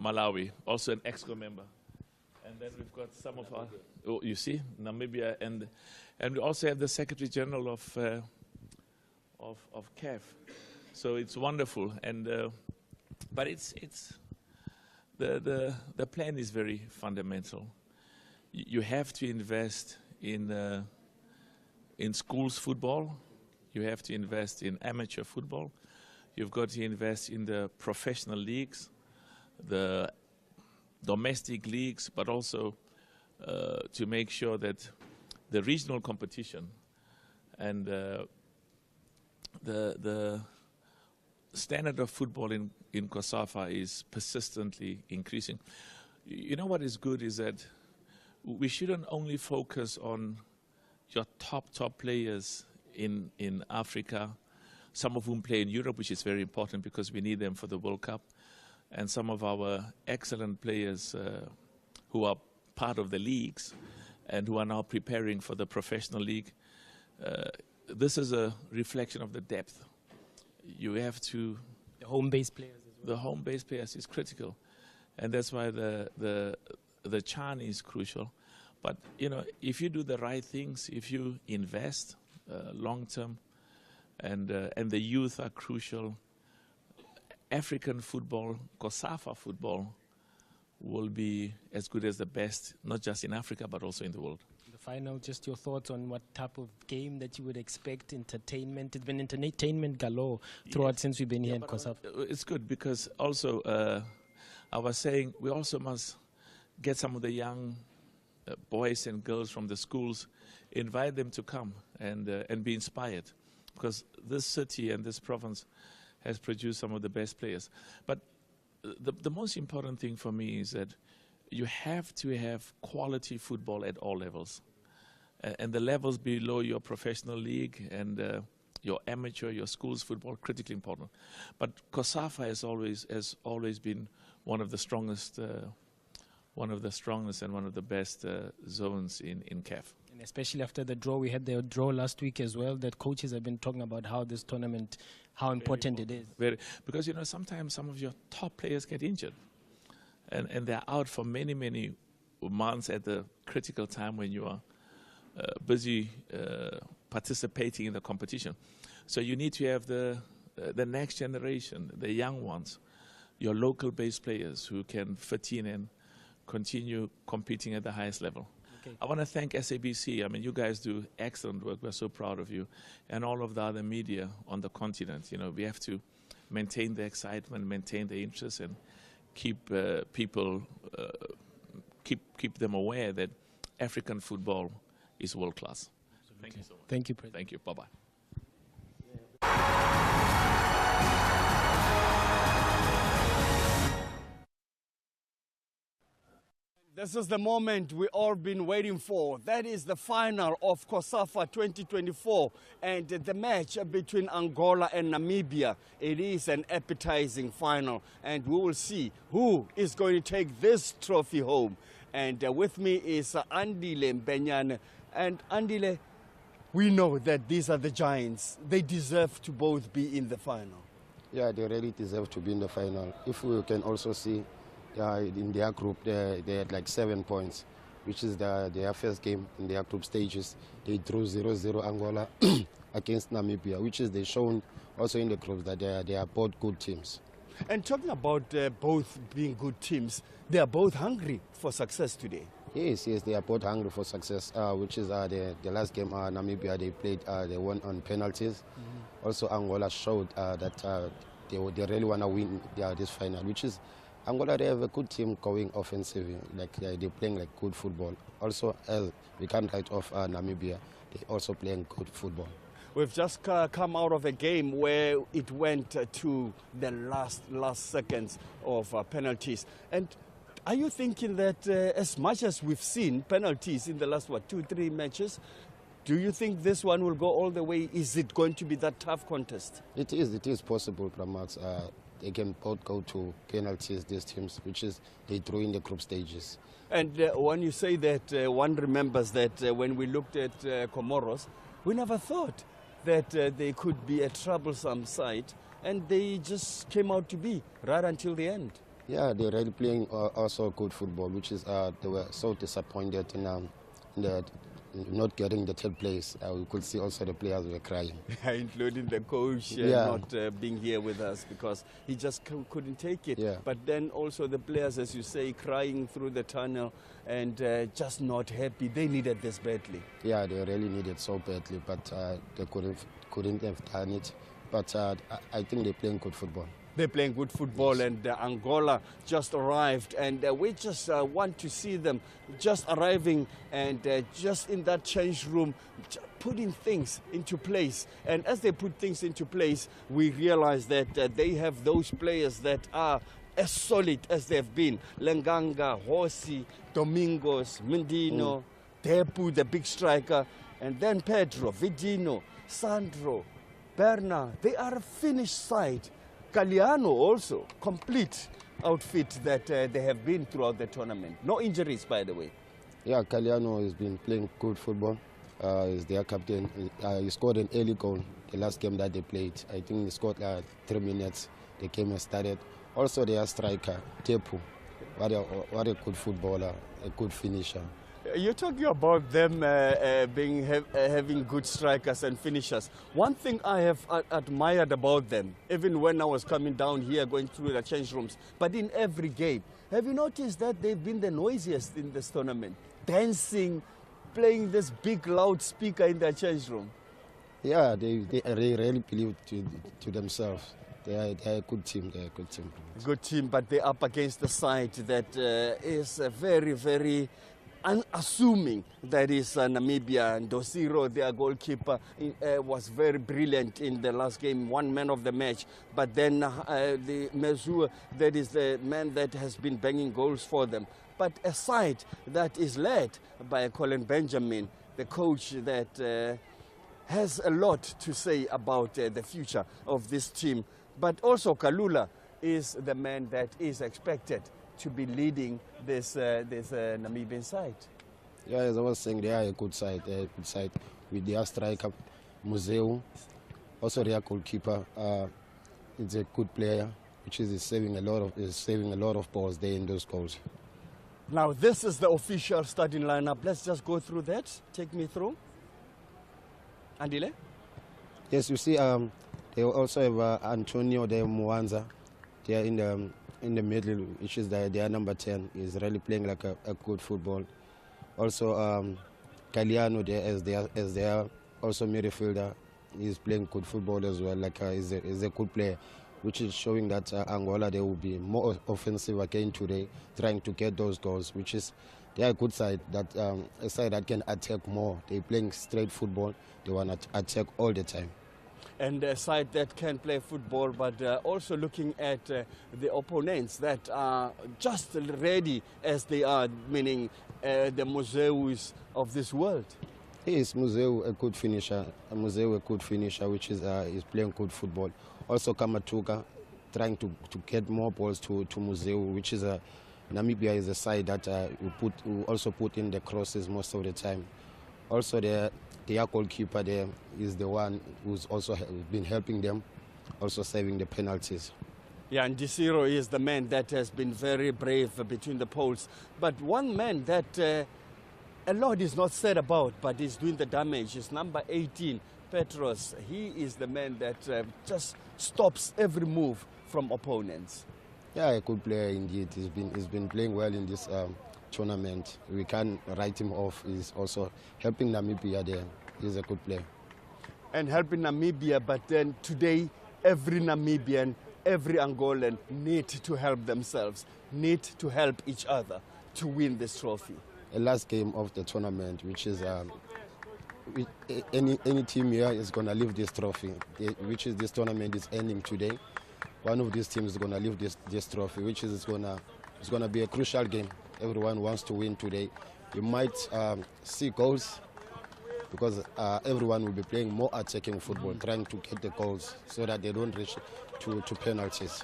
Malawi, also an EXCO member. And then we've got some of our, oh, you see, Namibia, and we also have the Secretary General of CAF. So it's wonderful, and but the plan is very fundamental. You have to invest in schools football. You have to invest in amateur football. You've got to invest in the professional leagues, the domestic leagues, but also to make sure that the regional competition and the standard of football in COSAFA is persistently increasing. You know what is good is that we shouldn't only focus on your top players in Africa, some of whom play in Europe, which is very important because we need them for the World Cup, and some of our excellent players who are part of the leagues and who are now preparing for the professional league. This is a reflection of the depth. You have to... The home-based players as well. The home-based players is critical. And that's why the Chan is crucial. But, you know, if you do the right things, if you invest long-term, and the youth are crucial, African football, COSAFA football, will be as good as the best, not just in Africa, but also in the world. The final, just your thoughts on what type of game that you would expect, entertainment. It's been entertainment galore throughout since we've been here in COSAFA. It's good because also, I was saying, we also must get some of the young boys and girls from the schools, invite them to come and be inspired, because this city and this province has produced some of the best players. But the most important thing for me is that you have to have quality football at all levels. And the levels below your professional league and your amateur, your schools football, critically important. But COSAFA has always been one of the strongest and one of the best zones in CAF. And especially after the draw, we had the draw last week as well, that coaches have been talking about how this tournament, how important it is. Because, you know, sometimes some of your top players get injured. And they're out for many, many months at the critical time when you are busy participating in the competition. So you need to have the next generation, the young ones, your local-based players who can fit in and continue competing at the highest level. Okay. I want to thank SABC. I mean, you guys do excellent work. We're so proud of you. And all of the other media on the continent. You know, we have to maintain the excitement, maintain the interest, and keep people, keep them aware that African football is world class. Thank you so much. Thank you, President. Thank you. Bye-bye. This is the moment we all been waiting for. That is the final of COSAFA 2024 and the match between Angola and Namibia. It is an appetizing final, and we will see who is going to take this trophy home. And with me is Andile Mbenyane. And Andile, we know that these are the giants. They deserve to both be in the final. Yeah, they really deserve to be in the final. If we can also see, in their group, they had like 7 points, which is their first game in their group stages. They drew 0-0 Angola against Namibia, which is they shown also in the groups that they are both good teams. And talking about both being good teams, they are both hungry for success today. Yes, they are both hungry for success, which is the last game Namibia they played, they won on penalties. Mm-hmm. Also Angola showed that they really want to win this final, which is Angola, they have a good team going offensively, like they're playing like good football. Also, we can't write off Namibia, they also playing good football. We've just come out of a game where it went to the last seconds of penalties. And are you thinking that as much as we've seen penalties in the last, 2-3 matches, do you think this one will go all the way? Is it going to be that tough contest? It is possible, Pramax. They can both go to penalties, these teams, which is they drew in the group stages. And when you say that, one remembers that when we looked at Comoros, we never thought that they could be a troublesome side, and they just came out to be right until the end. Yeah, they're really playing also good football, which is they were so disappointed in the not getting the third place. We could see also the players were crying. Including the coach Yeah. not being here with us because he just couldn't take it. Yeah. But then also the players, as you say, crying through the tunnel and just not happy. They needed this badly. Yeah, they really needed so badly, but they couldn't have done it. But I think they're playing good football. They're playing good football, yes. And Angola just arrived, and we just want to see them just arriving and just in that change room, putting things into place. And as they put things into place, we realize that they have those players that are as solid as they've been. Lenganga, Hosi, Domingos, Mendino, Tepu, the big striker, and then Pedro, Vidino, Sandro, Berna. They are a finished side. Caliano also, complete outfit that they have been throughout the tournament. No injuries, by the way. Yeah, Caliano has been playing good football. He's their captain. He scored an early goal the last game that they played. I think he scored 3 minutes. The game has started. Also, their striker, Tepu. What a good footballer, a good finisher. You're talking about them having good strikers and finishers. One thing I have admired about them, even when I was coming down here going through the change rooms, but in every game, have you noticed that they've been the noisiest in this tournament? Dancing, playing this big loudspeaker in their change room. Yeah, they really believe to themselves. They are a good team. They are a good team. Good team, but they're up against the side that is very, very unassuming. That is Namibia. And Dosiro, their goalkeeper, was very brilliant in the last game, one man of the match. But then the Mezua, that is the man that has been banging goals for them. But a side that is led by Colin Benjamin, the coach that has a lot to say about the future of this team. But also Kalula is the man that is expected to be leading this Namibian side. Yeah, as I was saying, they are a good side. They are a good side with their striker, Museu. Also their goalkeeper. It's a good player, which is saving a lot of balls there in those goals. Now this is the official starting lineup. Let's just go through that. Take me through. Andile? Yes, you see, they also have Antonio de Mwanza. They are in the middle, which is their number 10. He's really playing like a good football. Also, Caliano there as their also midfielder. He's playing good football as well. Like he's a good player, which is showing that Angola, they will be more offensive again today, trying to get those goals. Which is they are a good side, that a side that can attack more. They're playing straight football. They want to attack all the time. And a side that can play football, but also looking at the opponents that are just ready as they are, meaning the Museus of this world. Yes, Museu a good finisher. Museu a good finisher, which is playing good football. Also Kamatuka, trying to get more balls to Museu, which is Namibia is a side that we also put in the crosses most of the time. Also their goalkeeper there is the one who's also been helping them, also saving the penalties. Yeah, and Disiro is the man that has been very brave between the poles. But one man that a lot is not said about, but is doing the damage, is number 18, Petros. He is the man that just stops every move from opponents. Yeah, a good player indeed. He's been playing well in this tournament. We can't write him off. He's also helping Namibia there. He's a good player. And helping Namibia, but then today every Namibian, every Angolan need to help themselves, need to help each other to win this trophy. The last game of the tournament, which is any team here is going to leave this trophy, which is this tournament is ending today. One of these teams is going to leave this trophy, which is it's going to be a crucial game. Everyone wants to win today. You might see goals, because everyone will be playing more attacking football, trying to get the goals so that they don't reach to penalties.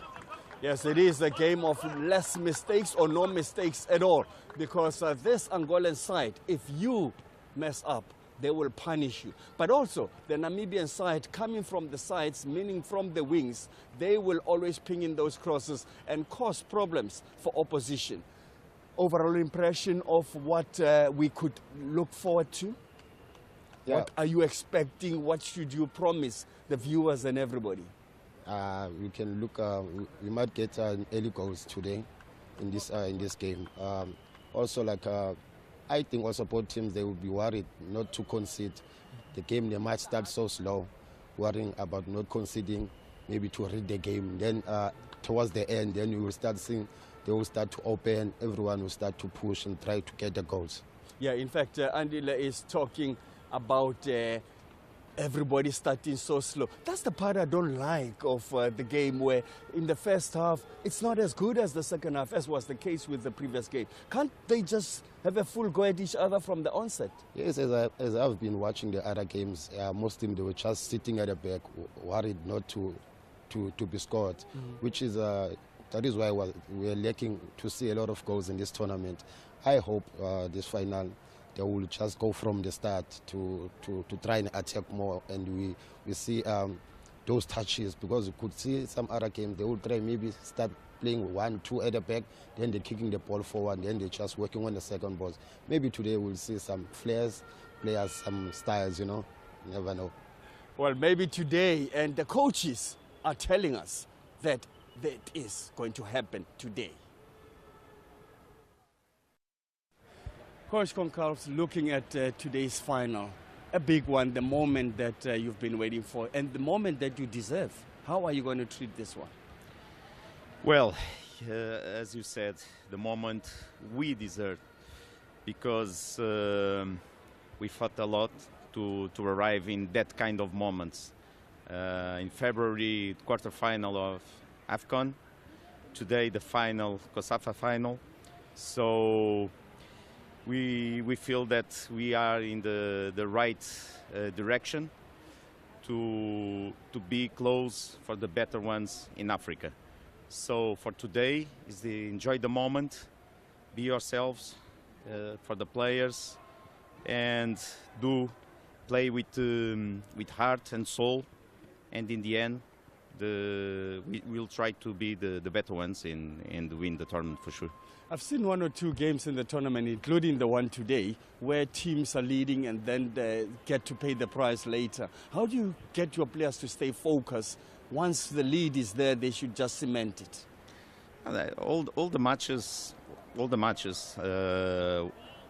Yes, it is a game of less mistakes or no mistakes at all, because this Angolan side, if you mess up, they will punish you. But also, the Namibian side, coming from the sides, meaning from the wings, they will always ping in those crosses and cause problems for opposition. Overall impression of what we could look forward to? Yeah. What are you expecting? What should you promise the viewers and everybody? We can look. We might get early goals today in this game. Also, I think also both teams, they will be worried not to concede. The game, they might start so slow, worrying about not conceding, maybe to read the game. Then towards the end, then you will start seeing they will start to open. Everyone will start to push and try to get the goals. Yeah, in fact, Andile is talking about everybody starting so slow. That's the part I don't like of the game, where in the first half, it's not as good as the second half, as was the case with the previous game. Can't they just have a full go at each other from the onset? Yes, as I've been watching the other games, most teams, they were just sitting at the back, worried not to be scored, which is that is why we're lacking to see a lot of goals in this tournament. I hope this final, they will just go from the start to try and attack more, and we see those touches, because you could see some other games, they will try maybe start playing 1-2 at the back, then they're kicking the ball forward, then they're just working on the second balls. Maybe today we'll see some players, some styles, you never know. Well, maybe today, and the coaches are telling us that is going to happen today. Coach Concalves, looking at today's final, a big one, the moment that you've been waiting for, and the moment that you deserve. How are you going to treat this one? Well, as you said, the moment we deserve, because we fought a lot to arrive in that kind of moments. In February, quarterfinal of AFCON, today the final, COSAFA final. So we feel that we are in the right direction to be close for the better ones in Africa. So for today is enjoy the moment, be yourselves for the players, and play with heart and soul, and in the end we'll try to be the better ones and win the tournament for sure. I've seen 1 or 2 games in the tournament, including the one today, where teams are leading and then they get to pay the price later. How do you get your players to stay focused? Once the lead is there, they should just cement it. All the matches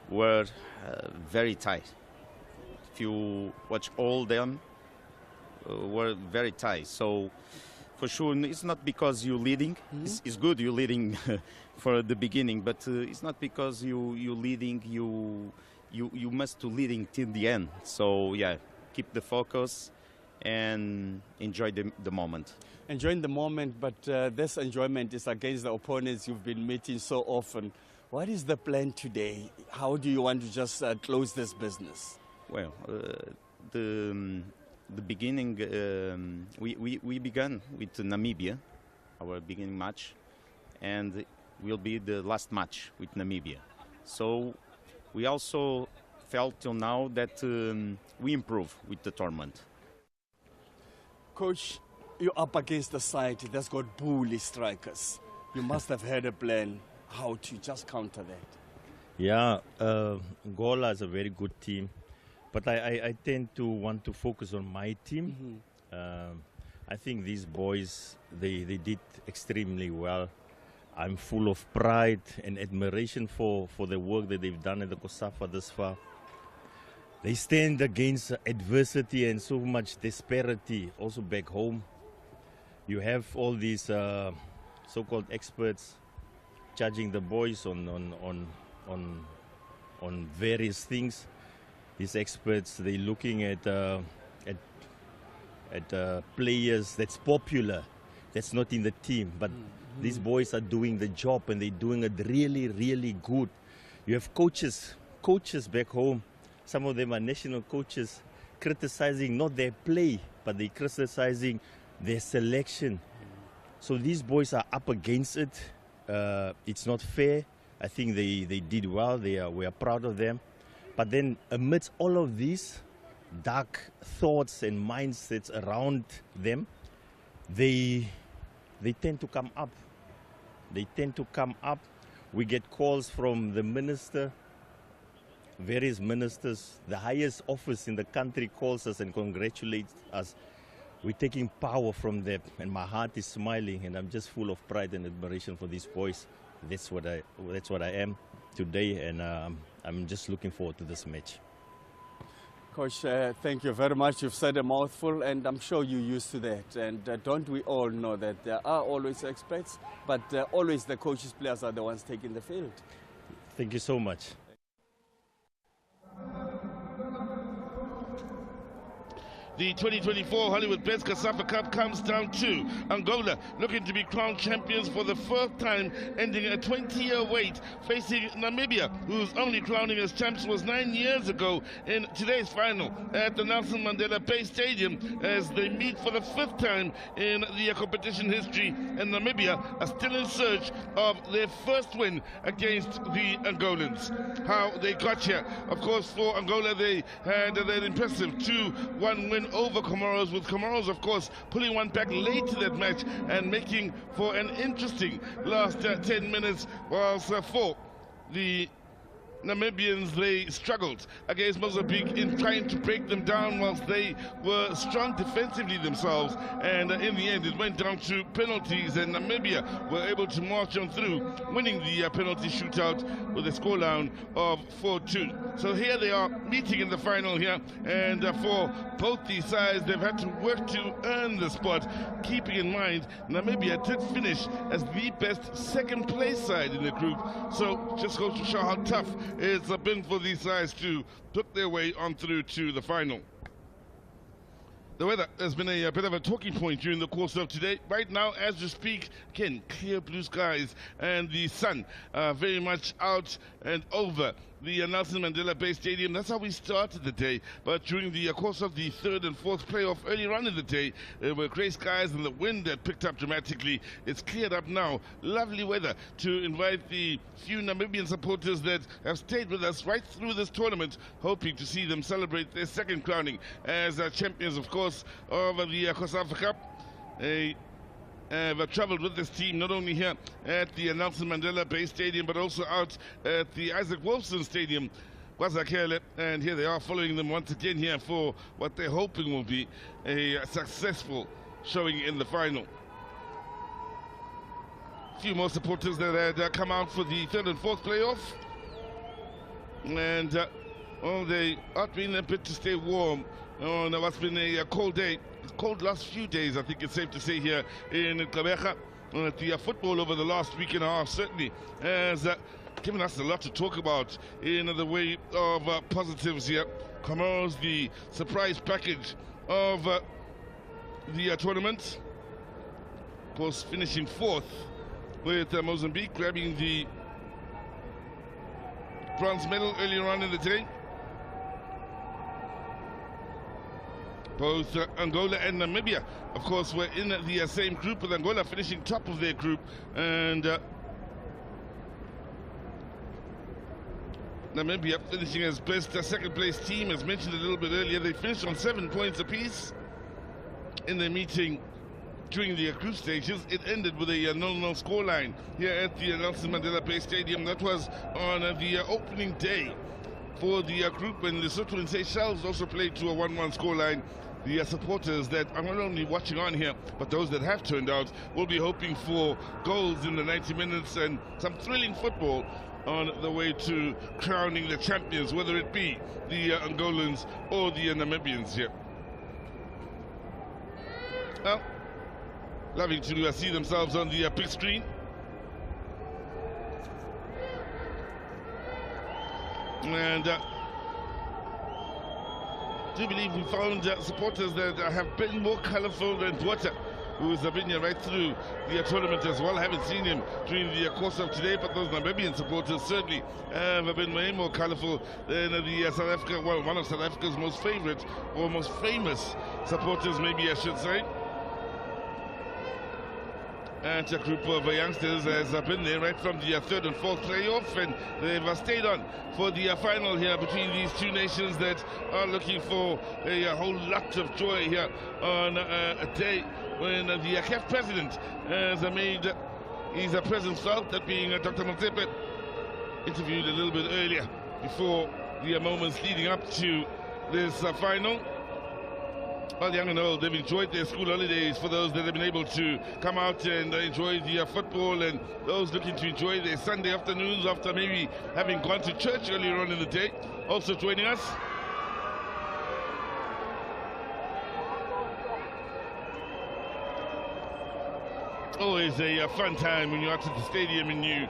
were very tight. If you watch all them, were very tight. So for sure, it's not because you're leading. It's good you're leading for the beginning, but it's not because you're leading. You must to leading till the end. So yeah, keep the focus and enjoy the moment. Enjoying the moment, but this enjoyment is against the opponents you've been meeting so often. What is the plan today? How do you want to just close this business? Well, the beginning, we began with Namibia, our beginning match, and will be the last match with Namibia. So we also felt till now that we improve with the tournament. Coach, you're up against the side that's got bully strikers. You must have had a plan how to just counter that. Yeah, Angola is a very good team. But I tend to want to focus on my team. I think these boys, they did extremely well. I'm full of pride and admiration for the work that they've done at the COSAFA thus far. They stand against adversity and so much disparity also back home. You have all these so-called experts judging the boys on various things. These experts, they're looking at players that's popular, that's not in the team. But these boys are doing the job, and they're doing it really, really good. You have coaches back home. Some of them are national coaches, criticizing not their play, but they're criticizing their selection. So these boys are up against it. It's not fair. I think they did well. We are proud of them. But then amidst all of these dark thoughts and mindsets around them, they tend to come up. They tend to come up. We get calls from the minister, various ministers. The highest office in the country calls us and congratulates us. We're taking power from them, and my heart is smiling, and I'm just full of pride and admiration for these boys. That's what I am today, and I'm just looking forward to this match. Coach, thank you very much. You've said a mouthful, and I'm sure you're used to that. And don't we all know that there are always experts, but always the coaches, players are the ones taking the field. Thank you so much. The 2024 Hollywood Best COSAFA Cup comes down to Angola, looking to be crowned champions for the first time, ending a 20-year wait, facing Namibia, whose only crowning as champs was 9 years ago in today's final at the Nelson Mandela Bay Stadium, as they meet for the 5th time in the competition history, and Namibia are still in search of their first win against the Angolans. How they got here, of course, for Angola, they had an impressive 2-1 win over Comoros, with Comoros, of course, pulling one back late to that match and making for an interesting last 10 minutes, whilst for the Namibians, they struggled against Mozambique in trying to break them down, whilst they were strong defensively themselves, and in the end it went down to penalties, and Namibia were able to march on through, winning the penalty shootout with a scoreline of 4-2. So here they are meeting in the final here, and for both these sides, they've had to work to earn the spot, keeping in mind Namibia did finish as the best second place side in the group, so just goes to show how tough it's been for these sides to put their way on through to the final. The weather has been a bit of a talking point during the course of today. Right now, as we speak, again, clear blue skies and the sun very much out and over the Nelson Mandela Bay Stadium. That's how we started the day, but during the course of the 3rd and 4th playoff earlier on in the day, there were grey skies and the wind had picked up dramatically. It's cleared up now. Lovely weather to invite the few Namibian supporters that have stayed with us right through this tournament, hoping to see them celebrate their second crowning as champions, of course, of the COSAFA Cup. Have traveled with this team not only here at the Nelson Mandela Bay Stadium, but also out at the Isaac Wolfson Stadium, KwaZulu, and here they are following them once again here for what they're hoping will be a successful showing in the final. A few more supporters that had come out for the 3rd and 4th playoff, and well, they are doing a bit to stay warm on what's been a cold day. Cold last few days, I think it's safe to say, here in Gqeberha. The football over the last week and a half certainly has given us a lot to talk about in the way of positives here. Comoros, the surprise package of the tournament, of course, finishing 4th, with Mozambique grabbing the bronze medal earlier on in the day. Both Angola and Namibia, of course, were in the same group, with Angola finishing top of their group, and Namibia finishing as best second place team. As mentioned a little bit earlier, they finished on 7 points apiece in their meeting during the group stages. It ended with a 0-0 scoreline here at the Nelson Mandela Bay Stadium. That was on the opening day for the group, when Lesotho and Seychelles also played to a 1-1 scoreline. The supporters that are not only watching on here, but those that have turned out, will be hoping for goals in the 90 minutes and some thrilling football on the way to crowning the champions, whether it be the Angolans or the Namibians here. Well, loving to see themselves on the big screen. And do believe we found supporters that have been more colourful than Dwata, who's been here right through the tournament as well. I haven't seen him during the course of today, but those Namibian supporters certainly have been way more colourful than the South Africa, well, one of South Africa's most favourite, or most famous supporters, maybe I should say. And a group of youngsters has been there right from the third and fourth playoff, and they've stayed on for the final here between these two nations that are looking for a whole lot of joy here on a day when the CAF president has made his presence felt, that being Dr. Motsepe, interviewed a little bit earlier before the moments leading up to this final. Well, young and old, they've enjoyed their school holidays. For those that have been able to come out and enjoy the football, and those looking to enjoy their Sunday afternoons after maybe having gone to church earlier on in the day, also joining us. Always a fun time when you're out at the stadium and you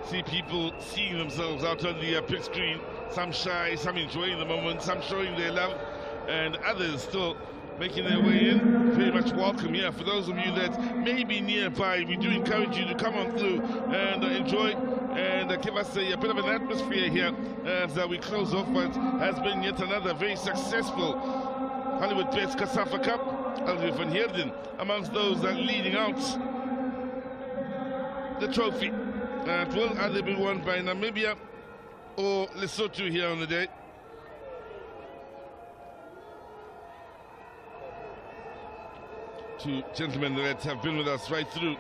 see people seeing themselves out on the big screen. Some shy, some enjoying the moment, some showing their love, and others still making their way in. Very much welcome here. For those of you that may be nearby, we do encourage you to come on through and enjoy and give us a bit of an atmosphere here as we close off what has been yet another very successful Hollywood Bets COSAFA Cup. Alfred van Heerden amongst those that are leading out the trophy. It will either be won by Namibia or Lesotho here on the day. Two gentlemen that have been with us right through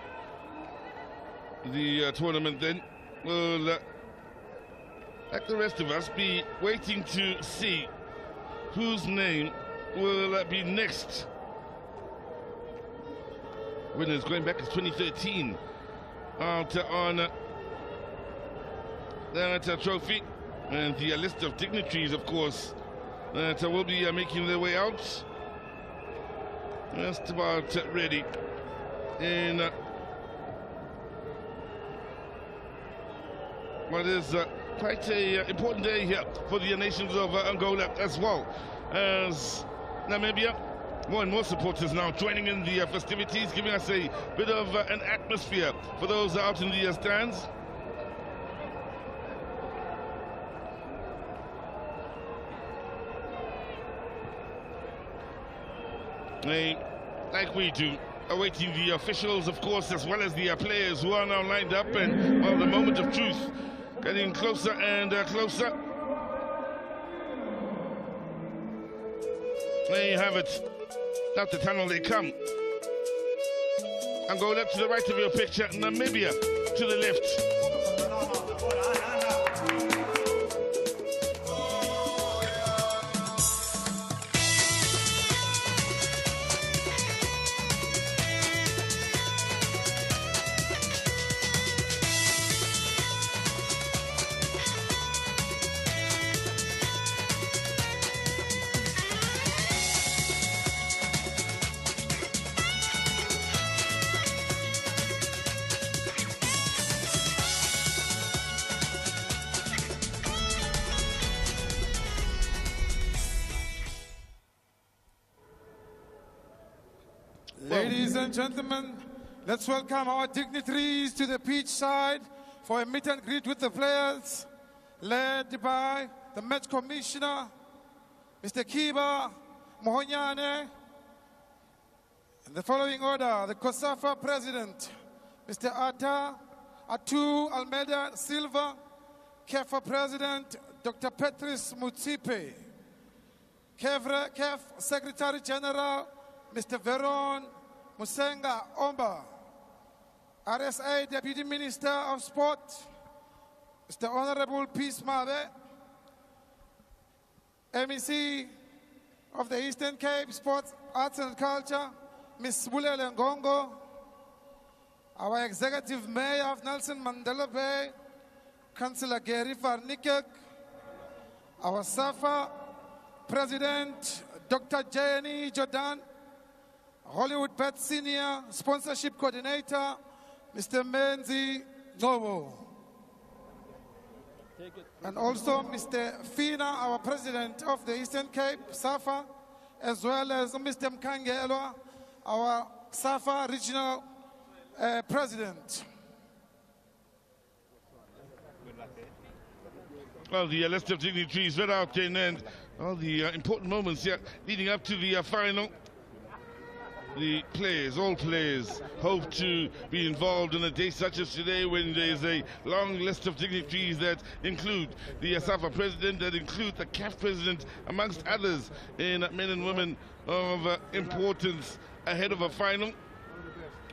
the tournament then will, like the rest of us, be waiting to see whose name will be next. Winners going back to 2013 out on that trophy, and the list of dignitaries, of course, that will be making their way out. Just about ready in what is quite an important day here for the nations of Angola, as well as Namibia. More and more supporters now joining in the festivities, giving us a bit of an atmosphere for those out in the stands. Like we do, awaiting the officials, of course, as well as the players who are now lined up, and well, the moment of truth getting closer and closer. There you have it. Out the tunnel they come. Angola to the right of your picture, Namibia to the left. Ladies and gentlemen, let's welcome our dignitaries to the pitch side for a meet and greet with the players, led by the match commissioner, Mr. Kiba Mohonyane. In the following order, the COSAFA president, Mr. Atu Almeida Silva, CAF president, Dr. Patrice Motsepe, CAF secretary general, Mr. Veron Musenga Omba, RSA Deputy Minister of Sport, Mr. Honorable Peace Mabe, MEC of the Eastern Cape Sports, Arts and Culture, Ms. Bulele Ngongo, our Executive Mayor of Nelson Mandela Bay, Councillor Gary Varnikek, our SAFA President, Dr. Jenny Jordan, Hollywood Bet Senior Sponsorship Coordinator, Mr. Menzi Novo. And also Mr. Fina, our President of the Eastern Cape, SAFA, as well as Mr. Mkangelwa, our SAFA Regional President. Well, the list of dignitaries read out in, and all the important moments here leading up to the final. the players, all players, hope to be involved in a day such as today when there is a long list of dignitaries that include the COSAFA president, that include the CAF president, amongst others, in men and women of importance ahead of a final.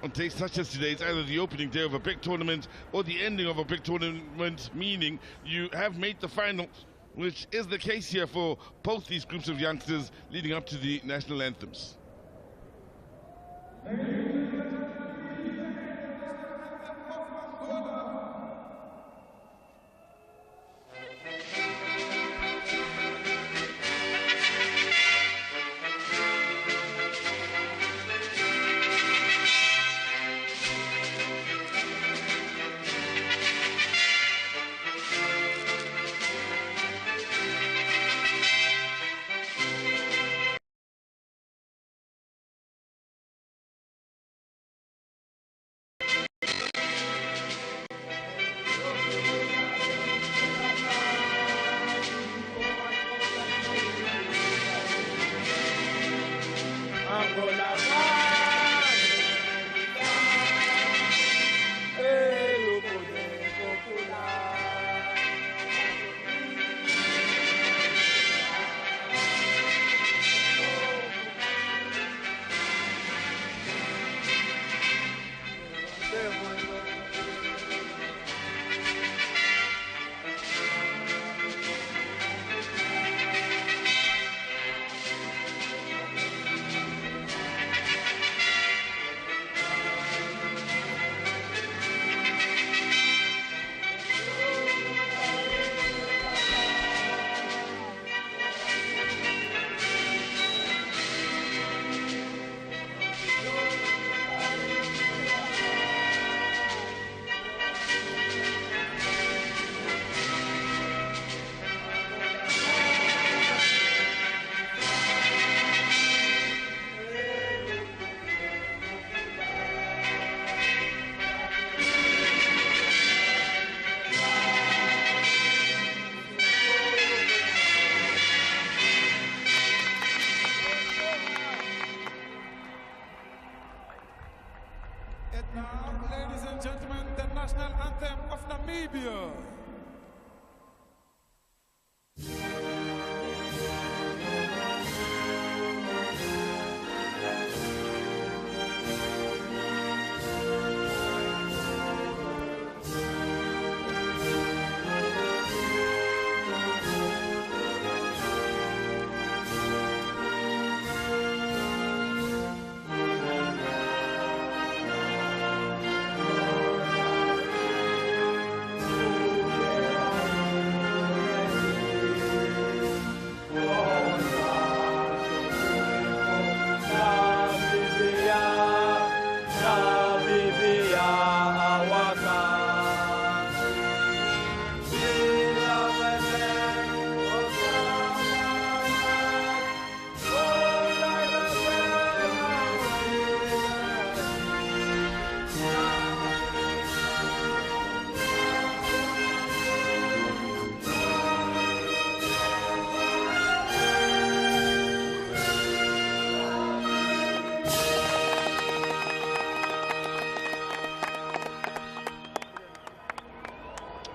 On days such as today, it's either the opening day of a big tournament or the ending of a big tournament, meaning you have made the final, which is the case here for both these groups of youngsters leading up to the national anthems. Now, ladies and gentlemen, the national anthem of Namibia.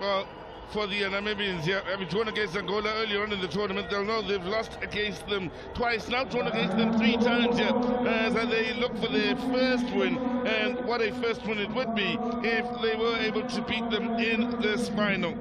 Well, for the Namibians here, having drawn against Angola earlier on in the tournament, they'll know they've lost against them twice, now drawn against them 3 times here, as they look for their first win, and what a first win it would be if they were able to beat them in this final.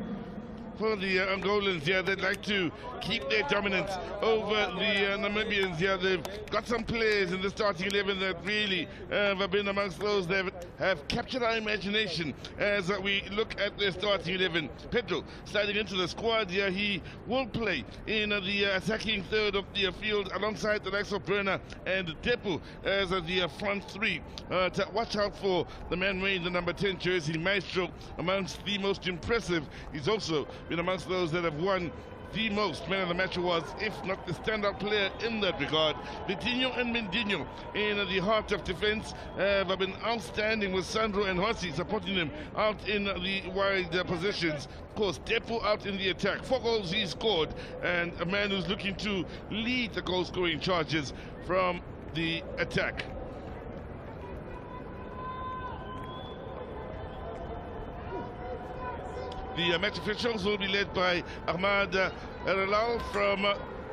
For the Angolans here, they'd like to keep their dominance over the Namibians here. They've got some players in the starting 11 that really have been amongst those that have captured our imagination as we look at their starting 11. Pedro sliding into the squad here. He will play in the attacking third of the field alongside the likes of Brenner and Depu as the front 3. To watch out for the man wearing the number 10 jersey, Maestro, amongst the most impressive. He's also been amongst those that have won the most man of the match awards, if not the standout player in that regard. Vitinho and Mendinho in the heart of defense have been outstanding, with Sandro and Hossi supporting them out in the wide positions. Of course, Depo out in the attack. 4 goals he scored, and a man who's looking to lead the goal-scoring charges from the attack. The match officials will be led by Ahmad Erelal from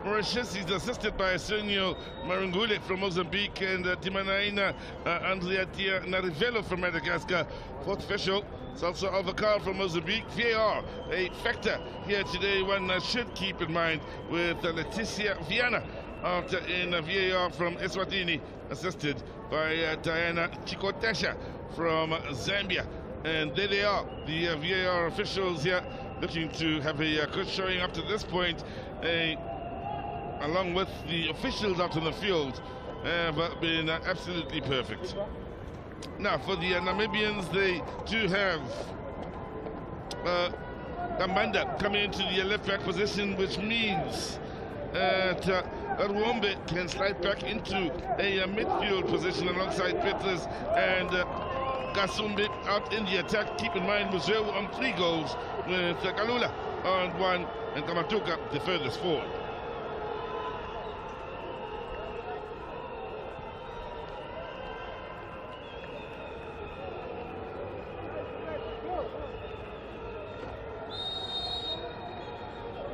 Mauritius. He's assisted by Senio Marungule from Mozambique and Timanaina Andriatia Narivelo from Madagascar. Fourth official is also Alvacar from Mozambique. VAR, a factor here today, one should keep in mind, with Leticia Viana out in VAR from Eswatini, assisted by Diana Chikotesha from Zambia. And there they are, the VAR officials here, looking to have a good showing up to this point. Along with the officials out on the field, have been absolutely perfect. Now, for the Namibians, they do have Gambanda coming into the left-back position, which means that Ruombe can slide back into a midfield position alongside Peters and Kasumbe out in the attack. Keep in mind, Museu on 3 goals, with Kalula on 1 and Kamatuka the furthest forward.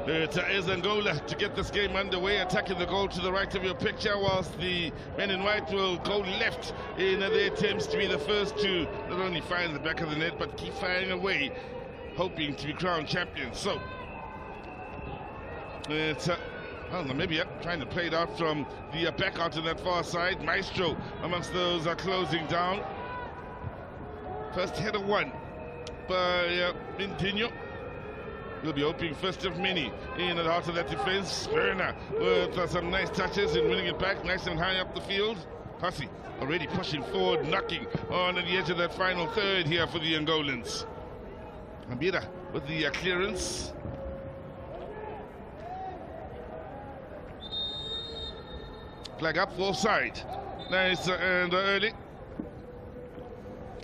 It is Angola to get this game underway, attacking the goal to the right of your picture, whilst the men in white will go left in their attempts to be the first to not only find the back of the net, but keep firing away, hoping to be crowned champions. So, it's Namibia trying to play it out from the back out to that far side. Maestro amongst those are closing down. First header won by Mintinho. We'll be hoping first of many in the heart of that defense. Werner with some nice touches and winning it back nice and high up the field. Hussey already pushing forward, knocking on the edge of that final third here for the Angolans. Ambira with the clearance. Flag up, offside. Nice and early.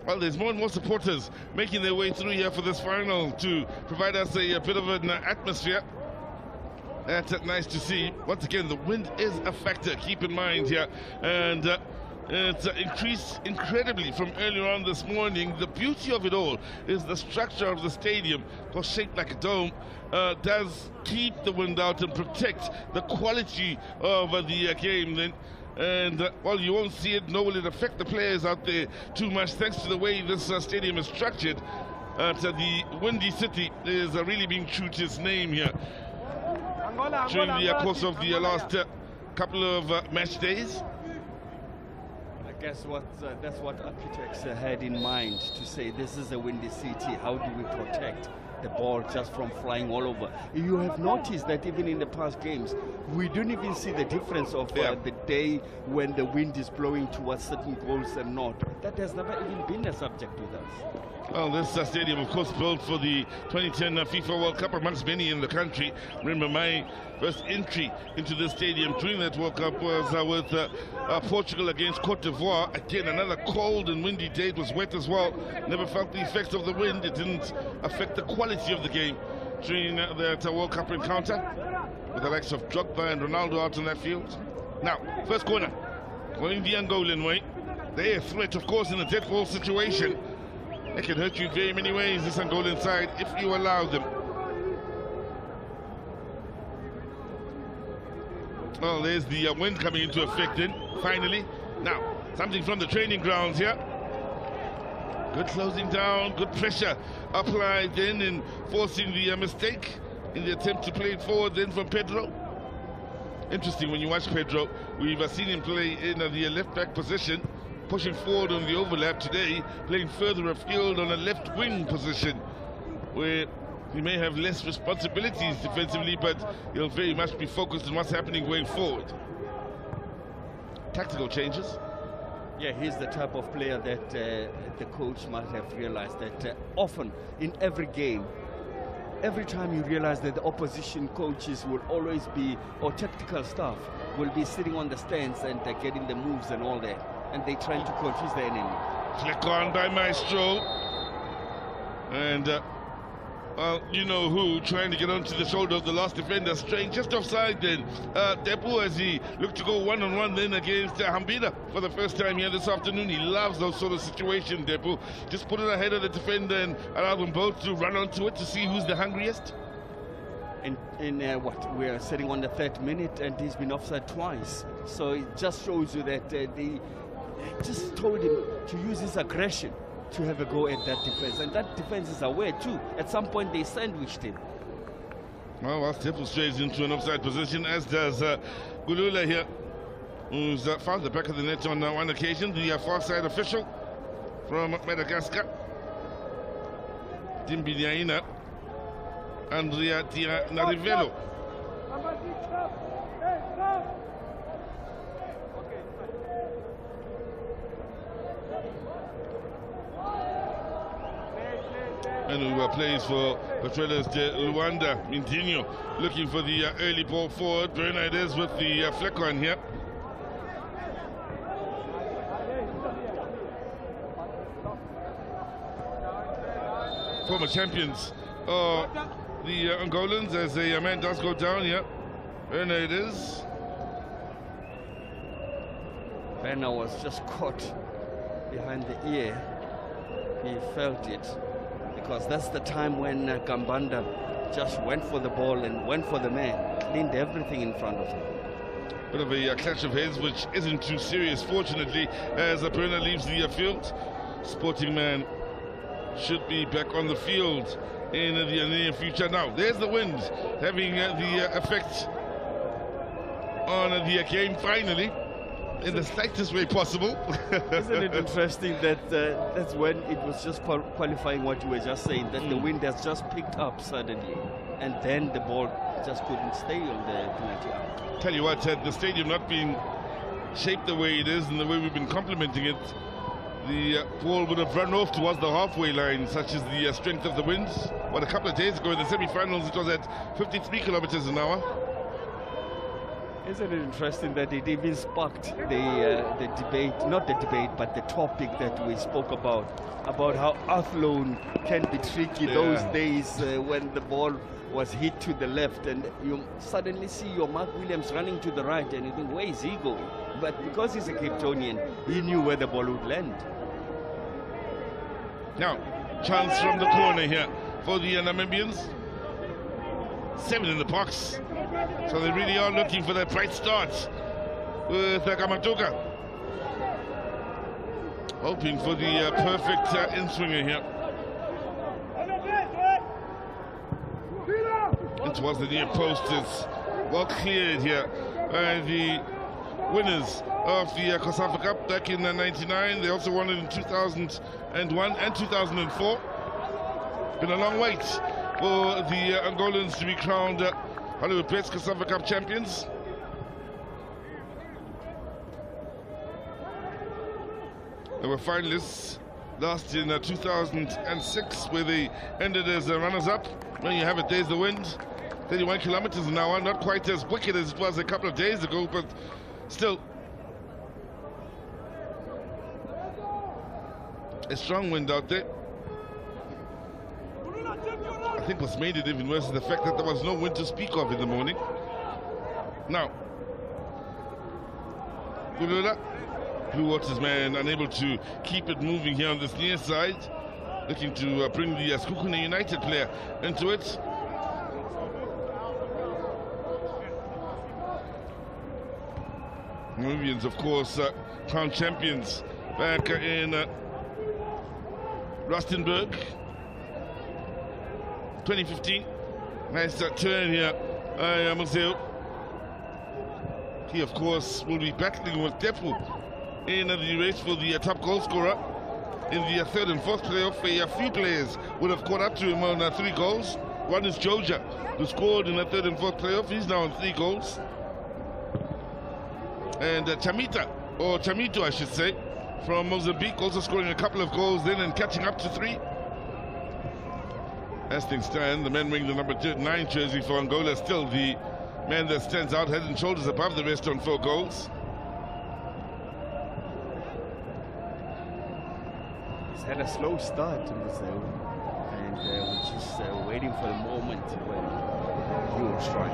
Well, there's more and more supporters making their way through here for this final to provide us a bit of an atmosphere. That's nice to see. Once again, the wind is a factor, keep in mind here. And it's increased incredibly from earlier on this morning. The beauty of it all is the structure of the stadium, was shaped like a dome, does keep the wind out and protect the quality of the game. Then. And while you won't see it, nor will it affect the players out there too much, thanks to the way this stadium is structured. The Windy City is really being true to its name here. During the course of the last couple of match days. I guess that's what architects had in mind, to say this is a windy city. How do we protect the ball just from flying all over? You have noticed that even in the past games, we don't even see the difference of the day when the wind is blowing towards certain goals and not. That has never even been a subject with us. Well, this stadium, of course, built for the 2010 FIFA World Cup, amongst many in the country. Remember, my first entry into this stadium during that World Cup was with Portugal against Cote d'Ivoire. Again, another cold and windy day. It was wet as well. Never felt the effects of the wind. It didn't affect the quality of the game during that World Cup encounter, with the likes of Drogba and Ronaldo out on that field. Now, first corner, going the Angolan way. They're a threat, of course, in a dead ball situation. They can hurt you in very many ways, this Angolan side, if you allow them. Well, there's the wind coming into effect then, finally. Now, something from the training grounds here. Good closing down, good pressure applied then, and forcing the mistake in the attempt to play it forward then from Pedro. Interesting when you watch Pedro, we've seen him play in the left-back position, pushing forward on the overlap today, playing further afield on a left wing position, where he may have less responsibilities defensively, but he'll very much be focused on what's happening going forward. Tactical changes. Yeah, he's the type of player that the coach must have realized that often in every game, every time you realize that the opposition coaches will always be, or tactical staff, will be sitting on the stands and getting the moves and all that, and they trying to confuse the enemy. Flick on by Maestro. And you know who, trying to get onto the shoulder of the last defender, straying just offside then. Depu, as he looked to go one-on-one then against Hambida for the first time here this afternoon. He loves those sort of situations, Depu. Just put it ahead of the defender and allow them both to run onto it to see who's the hungriest. What, we're sitting on the 3rd minute and he's been offside twice. So it just shows you that they just told him to use his aggression to have a go at that defense, and that defense is aware too. At some point they sandwiched him. Well, Depu strays into an offside position, as does Gulula here, who's found the back of the net on one occasion. The far side official from Madagascar, Dimbiliaina, Andrea Tia Narivelo. And who plays for the Traders de Luanda, Mindinho, looking for the early ball forward. Bernardes with the flick on here. Former champions, the Angolans, as a man does go down here. Bernardes. Berna was just caught behind the ear. He felt it, because that's the time when Gambanda just went for the ball and went for the man, cleaned everything in front of him. Bit of a clash of heads, which isn't too serious, fortunately, as Berna leaves the field. Sporting Man should be back on the field in the near future. Now, there's the wind having the effect on the game finally, in the slightest way possible. Isn't it interesting that that's when it was just qualifying what you were just saying, that the wind has just picked up suddenly, and then the ball just couldn't stay on the penalty area. Tell you what, the stadium not being shaped the way it is and the way we've been complimenting it, the ball would have run off towards the halfway line, such as the strength of the winds. What, a couple of days ago in the semi-finals it was at 53 kilometers an hour. Isn't it interesting that it even sparked the debate, not the debate, but the topic that we spoke about how Athlone can be tricky those days when the ball was hit to the left, and you suddenly see your Mark Williams running to the right, and you think, where is he going? But because he's a Cape Townian, he knew where the ball would land. Now, chance from the corner here for the Namibians. 7 in the box. So they really are looking for that bright start with Kamatuka. Hoping for the perfect in-swinger here. And towards the near post is well cleared here by the winners of the COSAFA Cup back in '99. They also won it in 2001 and 2004. Been a long wait for the Angolans to be crowned Hollywood Bets COSAFA Cup champions. They were finalists last in 2006, where they ended as runners-up. When you have it, there's the wind. 31 kilometers an hour, not quite as wicked as it was a couple of days ago, but still a strong wind out there. I think what's made it even worse is the fact that there was no wind to speak of in the morning. Now, Gulula, Blue Waters man, unable to keep it moving here on this near side, looking to bring the Skukune United player into it. Namibians, of course, crown champions back in Rustenburg 2015. Nice turn here by Museo. He, of course, will be battling with Depu in the race for the top goal scorer in the third and fourth playoff. A few players would have caught up to him on 3 goals. One is Joja, who scored in the third and fourth playoff. He's now on 3 goals. And Chamita, or Chamito I should say, from Mozambique, also scoring a couple of goals then and catching up to 3. As things stand, the man wearing the number 9 jersey for Angola, still the man that stands out head and shoulders above the rest on 4 goals. He's had a slow start, and and we're just waiting for the moment when he will strike.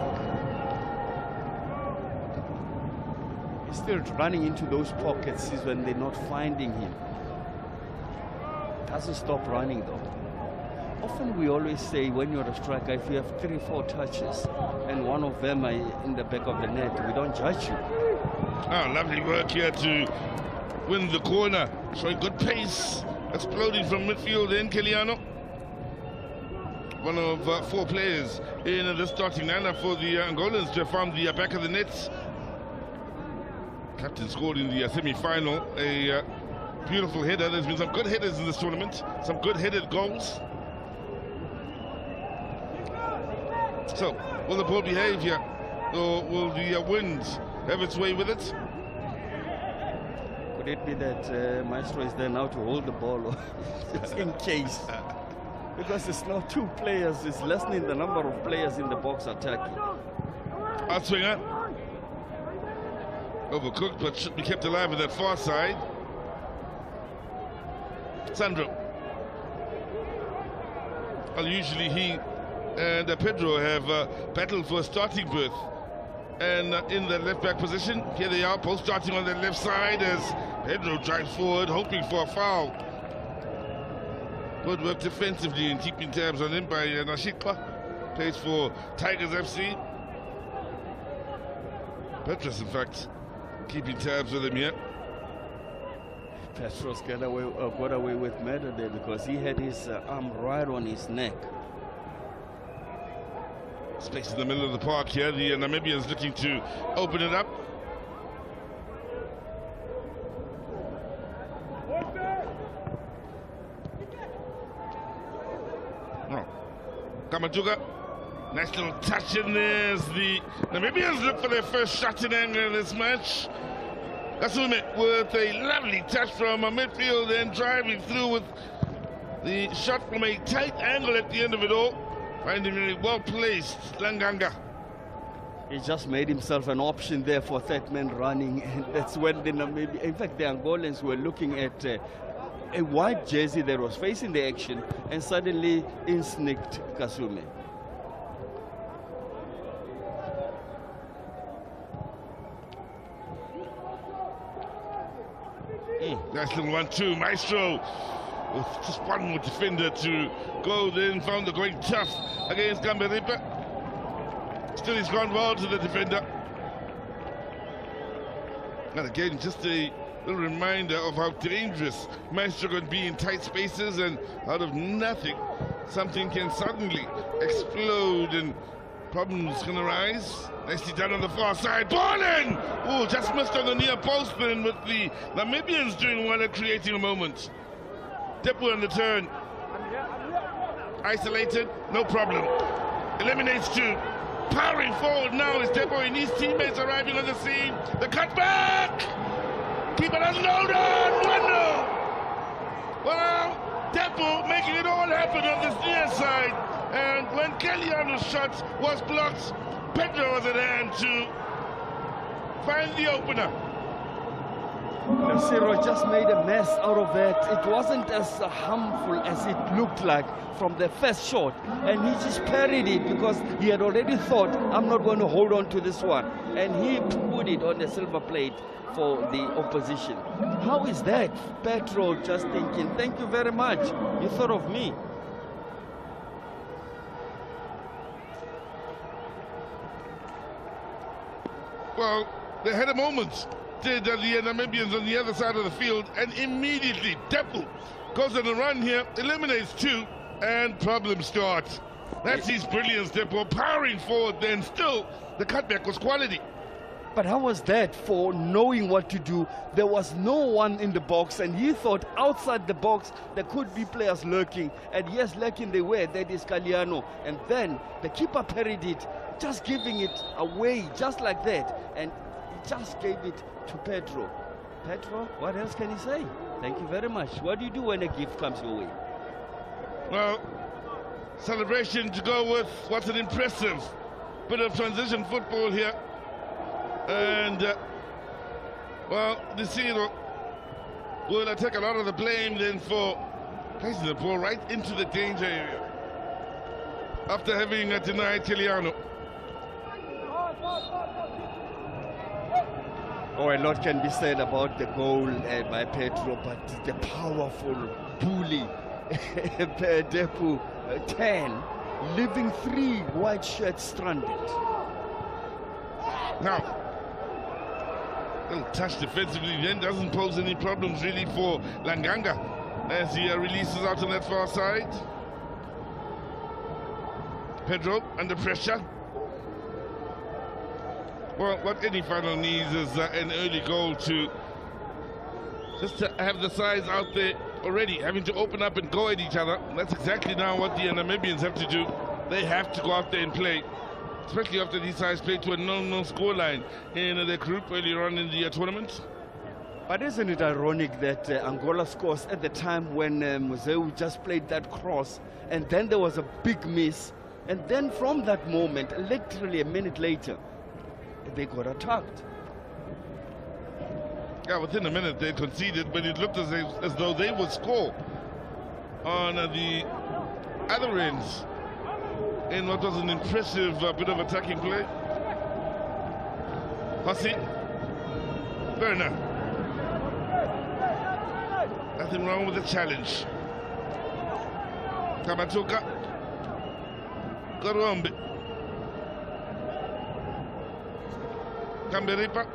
He's still running into those pockets is when they're not finding him. Doesn't stop running though. Often we always say when you're a striker, if you have 3-4 touches and one of them are in the back of the net, we don't judge you. Ah, lovely work here to win the corner. Showing good pace. Exploding from midfield in Keliano. One of 4 players in the starting lineup for the Angolans to have found the back of the net. Captain scored in the semi-final a beautiful header. There's been some good headers in this tournament. Some good headed goals. So, will the ball behave here? Or will the wind have its way with it? Could it be that Maestro is there now to hold the ball just in case? Because it's not 2 players, it's lessening the number of players in the box attacking. Outswinger. Overcooked, but should be kept alive at that far side. Sandro. Well, usually he and Pedro have battled for a starting berth. And in the left-back position, here they are, both starting on the left side as Pedro drives forward, hoping for a foul. Good work defensively in keeping tabs on him by Nashikwa. Plays for Tigers FC. Petrus, in fact, keeping tabs with him here. Petros got away with murder there because he had his arm right on his neck. Space in the middle of the park here. The Namibians looking to open it up. Oh. Kamajuga. Nice little touch in there as the Namibians look for their first shot in anger in this match. Kasume with a lovely touch from a midfield and driving through with the shot from a tight angle at the end of it all. Finding really well placed, Langanga. He just made himself an option there for third man running, and that's when the Namibia, in fact the Angolans were looking at a white jersey that was facing the action, and suddenly in sneaked Kasume. Nice little 1-2, Maestro. With just one more defender to go, then found the going tough against Gamberipa. Still he's gone well to the defender. And again, just a little reminder of how dangerous Maestro can be in tight spaces, and out of nothing, something can suddenly explode and problems can arise. Nicely done on the far side. Ball in! Oh, just missed on the near post then, with the Namibians doing well at creating a moment. Depo on the turn. Isolated, no problem. Eliminates 2. Powering forward now is Depo and his teammates arriving on the scene. The cutback! Keeper unloaded! 1-0! Well, Depo making it all happen on this near side. And when Keliano's shot was blocked, Pedro was at hand to find the opener. Ciro just made a mess out of that. It wasn't as harmful as it looked like from the first shot, and he just parried it because he had already thought, I'm not going to hold on to this one, and he put it on the silver plate for the opposition. How is that? Petro just thinking, thank you very much, you thought of me. Well, they had a moment, did the Namibians on the other side of the field, and immediately Depo goes on a run here, eliminates 2, and problems start. That's his brilliance, Depo, powering forward, then still the cutback was quality. But how was that for knowing what to do? There was no one in the box, and he thought outside the box there could be players lurking, and yes, lurking they were. That is Keliano, and then the keeper parried it, just giving it away just like that, and he just gave it to Pedro. Pedro, what else can he say? Thank you very much. What do you do when a gift comes your way? Well, celebration to go with what's an impressive bit of transition football here. And, well, the Ciro will take a lot of the blame then for placing the ball right into the danger area. after having denied Tiliano. Oh, a lot can be said about the goal by Pedro, but the powerful bully, Depu, 10, leaving 3 white shirts stranded. Now, little touch defensively then doesn't pose any problems really for Langanga as he releases out on that far side. Pedro under pressure. Well, what any final needs is an early goal to just to have the sides out there already, having to open up and go at each other. That's exactly now what the Namibians have to do. They have to go out there and play, especially after these sides played to a no scoreline in their group earlier on in the tournament. But isn't it ironic that Angola scores at the time when Museu just played that cross, and then there was a big miss, and then from that moment, literally a minute later, they got attacked. Yeah, within a minute they conceded, but it looked as though they would score on the other ends in what was an impressive bit of attacking play. Hossi, Werner. Nothing wrong with the challenge. Kamatuka. Garombe. Kamberipa.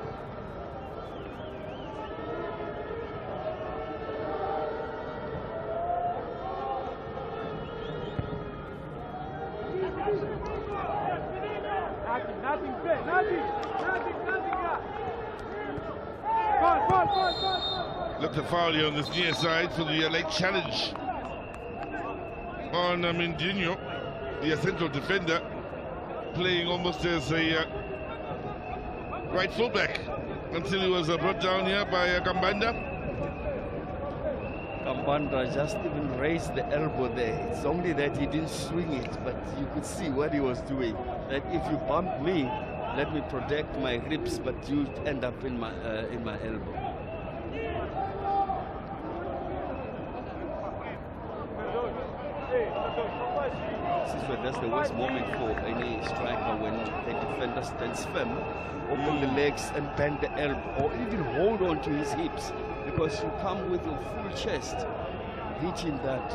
Looked a foul here on this near side for the late challenge on Mindinho, the central defender, playing almost as a right fullback until he was brought down here by Gambanda. Gambanda just even raised the elbow there. It's only that he didn't swing it, but you could see what he was doing. That if you bump me, let me protect my ribs, but you end up in my elbow. That's the worst moment for any striker, when the defender stands firm, open the legs and bend the elbow, or even hold on to his hips, because you come with your full chest hitting that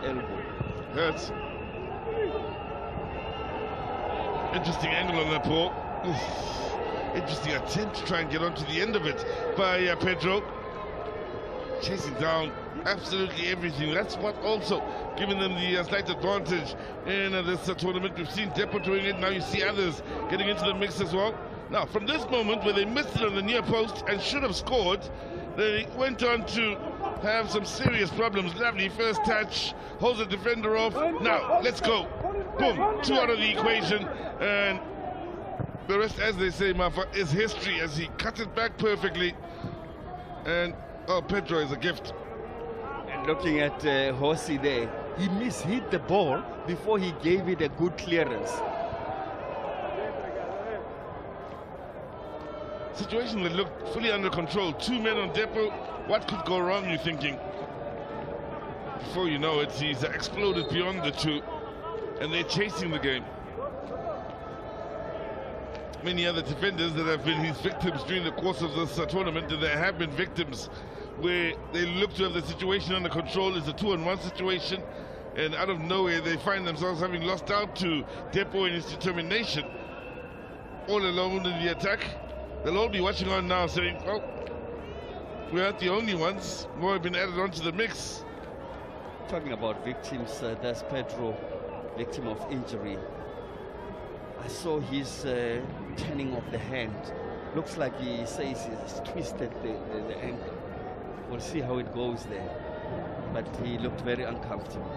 elbow. Hurts. Interesting angle on that ball. Interesting attempt to try and get onto the end of it by Pedro. Chasing down absolutely everything. That's what also giving them the slight advantage in this tournament. We've seen Depo doing it, now you see others getting into the mix as well. Now, from this moment where they missed it on the near post and should have scored, they went on to have some serious problems. Lovely first touch, holds the defender off. Now, let's go. Boom, 2 out of the equation, and the rest, as they say, Mafa, is history, as he cut it back perfectly. And, oh, Pedro is a gift. And looking at Hossi there, he mishit the ball before he gave it a good clearance. Situation that looked fully under control. 2 men on Depo. What could go wrong, you're thinking? Before you know it, he's exploded beyond the 2, and they're chasing the game. Many other defenders that have been his victims during the course of this tournament, and there have been victims where they look to have the situation under control. It's a 2-on-1 situation, and out of nowhere they find themselves having lost out to Depo and his determination. All alone in the attack. They'll all be watching on now saying, oh, we're not the only ones. More have been added onto the mix. Talking about victims, that's Pedro, victim of injury. I saw his turning of the hand. Looks like he says he's twisted the ankle. We'll see how it goes there. But he looked very uncomfortable.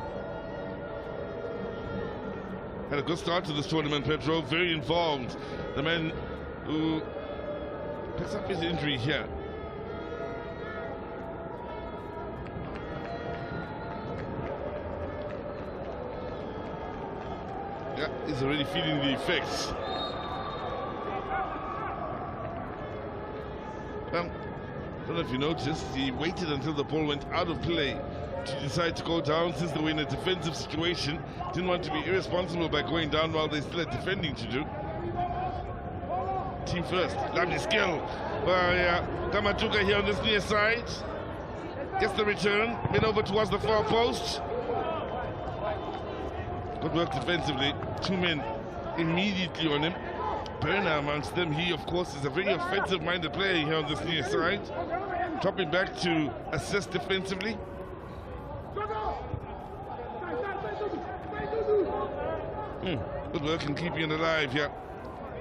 Had a good start to this tournament, Pedro. Very involved. The man who picks up his injury here. Yeah, he's already feeling the effects. I don't know if you noticed, he waited until the ball went out of play to decide to go down since they were in a defensive situation. Didn't want to be irresponsible by going down while they still had defending to do. Team first, lovely skill. Kamatuka here on this near side. Gets the return, made over towards the far post. Good work defensively. 2 men immediately on him. Berner amongst them. He, of course, is a very offensive-minded player here on this near side. Dropping back to assist defensively. Good work in keeping it alive here.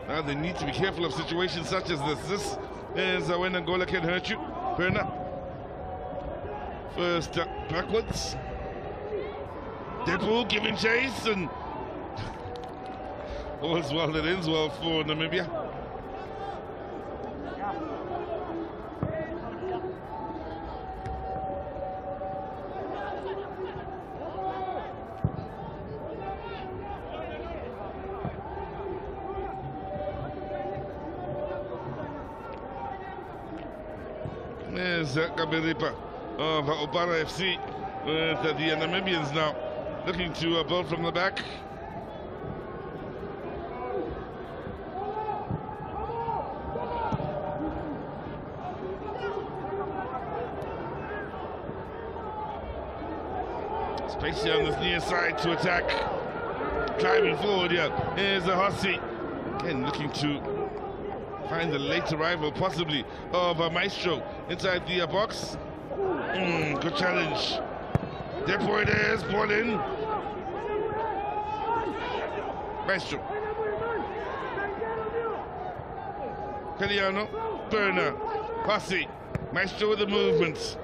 Now they need to be careful of situations such as this. This is when Angola can hurt you. Berner. First backwards. Deadpool giving chase, and all's well that ends well for Namibia. There's Gabiripa of Obara FC with the Namibians now looking to build from the back. Space here on this near side to attack. Driving forward here. Here's a Hossi. Again, looking to find the late arrival, possibly, of Maestro inside the box. Good challenge. There it is, ball in. Maestro. Caliano, Berner, Hossi. Maestro with the movements.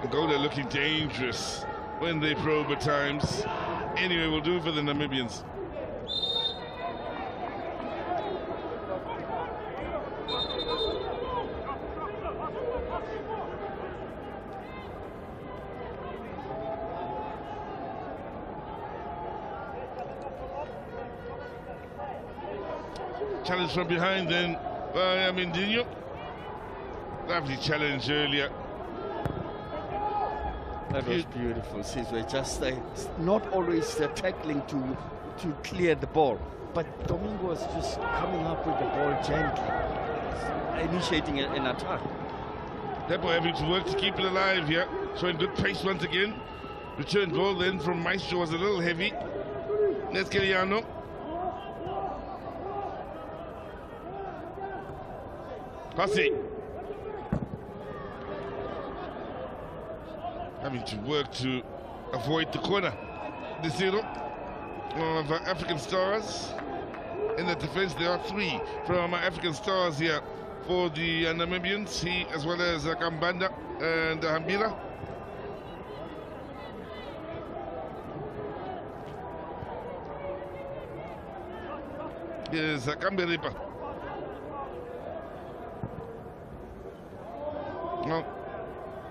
Angola looking dangerous when they probe at times. Anyway, we'll do for the Namibians. Challenge from behind then by Mindinho. Lovely challenge earlier. That was beautiful. Sizwe, just not always tackling to clear the ball, but Domingo was just coming up with the ball gently, initiating an attack. Depot having to work to keep it alive here, showing good pace once again. Return ball then from Maestro was a little heavy. That's Caliano. Hossi. Having to work to avoid the corner. The zero of African Stars. In the defense, there are 3 from African Stars here for the Namibians. He, as well as Kambanda and Hambira. Here's Kamberipa. Well,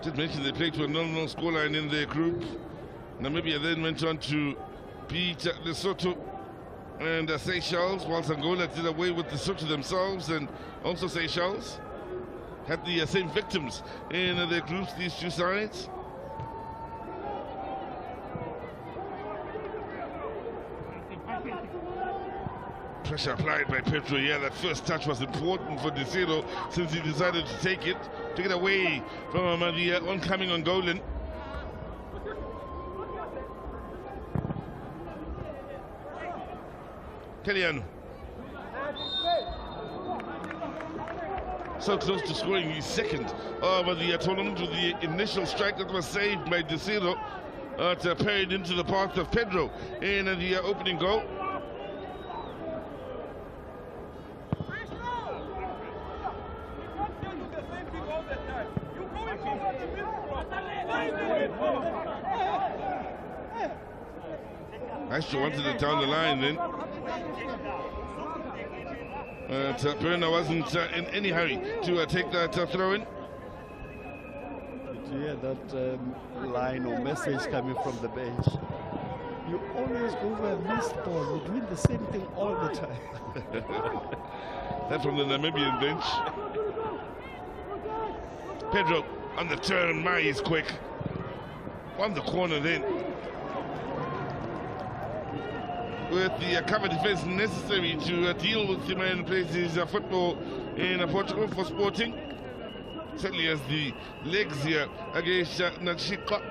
just mentioned they played to a 0-0 scoreline in their group. Namibia then went on to beat Lesotho and Seychelles, whilst Angola did away with Lesotho themselves, and also Seychelles had the same victims in their groups, these 2 sides. Pressure applied by Petro. Yeah, that first touch was important for Desiro since he decided to take it away from the oncoming Angolan. Caliano. So close to scoring his second of the tournament with the initial strike that was saved by Desiro, parried into the path of Pedro in the opening goal. Maestro wanted it down the line then. Berner wasn't in any hurry to take that throw in. Did you hear that line or message coming from the bench? You always go for a missed ball. You're doing the same thing all the time. That from the Namibian bench. Pedro on the turn. Mai is quick. on the corner then. With the cover defense necessary to deal with the man who plays his football in Portugal for Sporting. Certainly has the legs here against Nachika.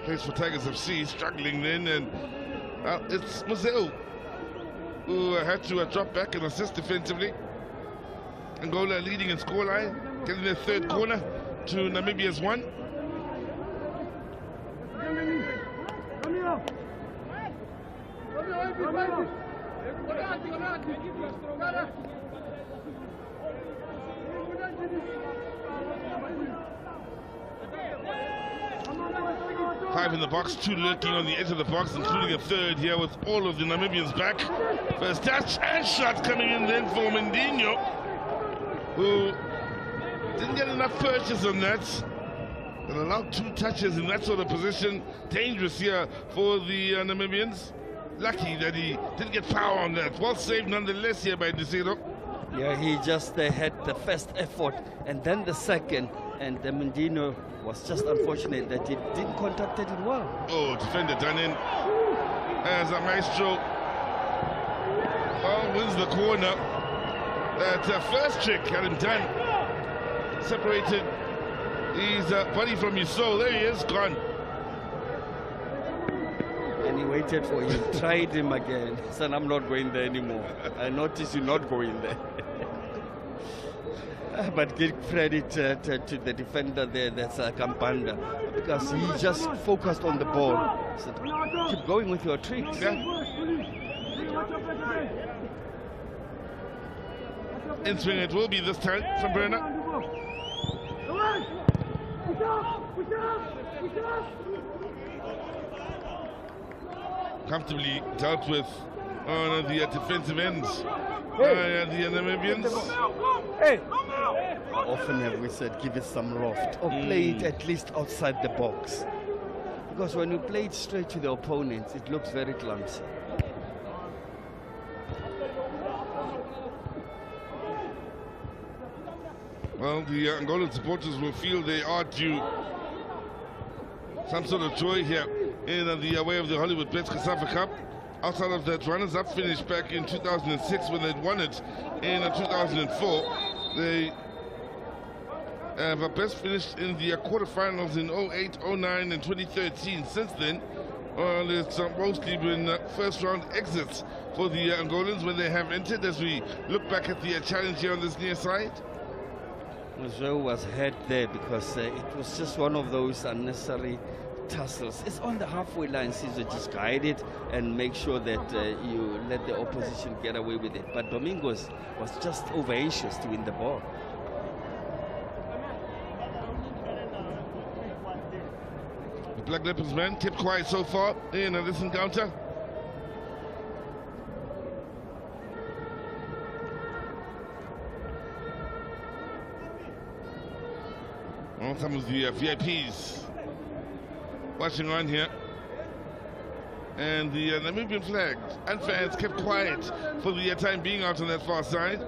Plays for Tigers FC, struggling then, and it's Museu who had to drop back and assist defensively. Angola leading in scoreline, getting their third corner to Namibia's one. 5 in the box, 2 lurking on the edge of the box, including a third here with all of the Namibians back. First touch and shot coming in then for Mendinho, who didn't get enough purchase on that and allowed 2 touches in that sort of position. Dangerous here for the Namibians. Lucky that he didn't get power on that. Well saved nonetheless here by Desiro. Yeah, he just had the first effort and then the second, and the Mendinho was just unfortunate that he didn't contact it well. Oh, defender done in as a Maestro wins the corner. That first trick had him done. Separated his body from his soul. There he is, gone. And he waited for him, tried him again. He said, I'm not going there anymore. I noticed you're not going there. But give credit to the defender there, that's Kampanda, because he just focused on the ball. So keep going with your tricks. Yeah. In swing it will be this time from Brenner. Comfortably dealt with on the defensive ends by the Namibians. How often have we said give it some loft or play it at least outside the box? Because when you play it straight to the opponent, it looks very clumsy. Well, the Angolan supporters will feel they are due some sort of joy here in the way of the Hollywood Bets COSAFA Cup. Outside of that runners-up finish back in 2006 when they'd won it in 2004. They have best finished in the quarterfinals in 08, 09 and 2013. Since then, it's mostly been first-round exits for the Angolans when they have entered. As we look back at the challenge here on this near side, Museu was hurt there because it was just one of those unnecessary tussles. It's on the halfway line, so just guide it and make sure that you let the opposition get away with it. But Domingos was just over anxious to win the ball. the Black Leopards men kept quiet so far in this encounter. Well, some of the VIPs watching on here, and the Namibian flag and fans kept quiet for the time being out on that far side.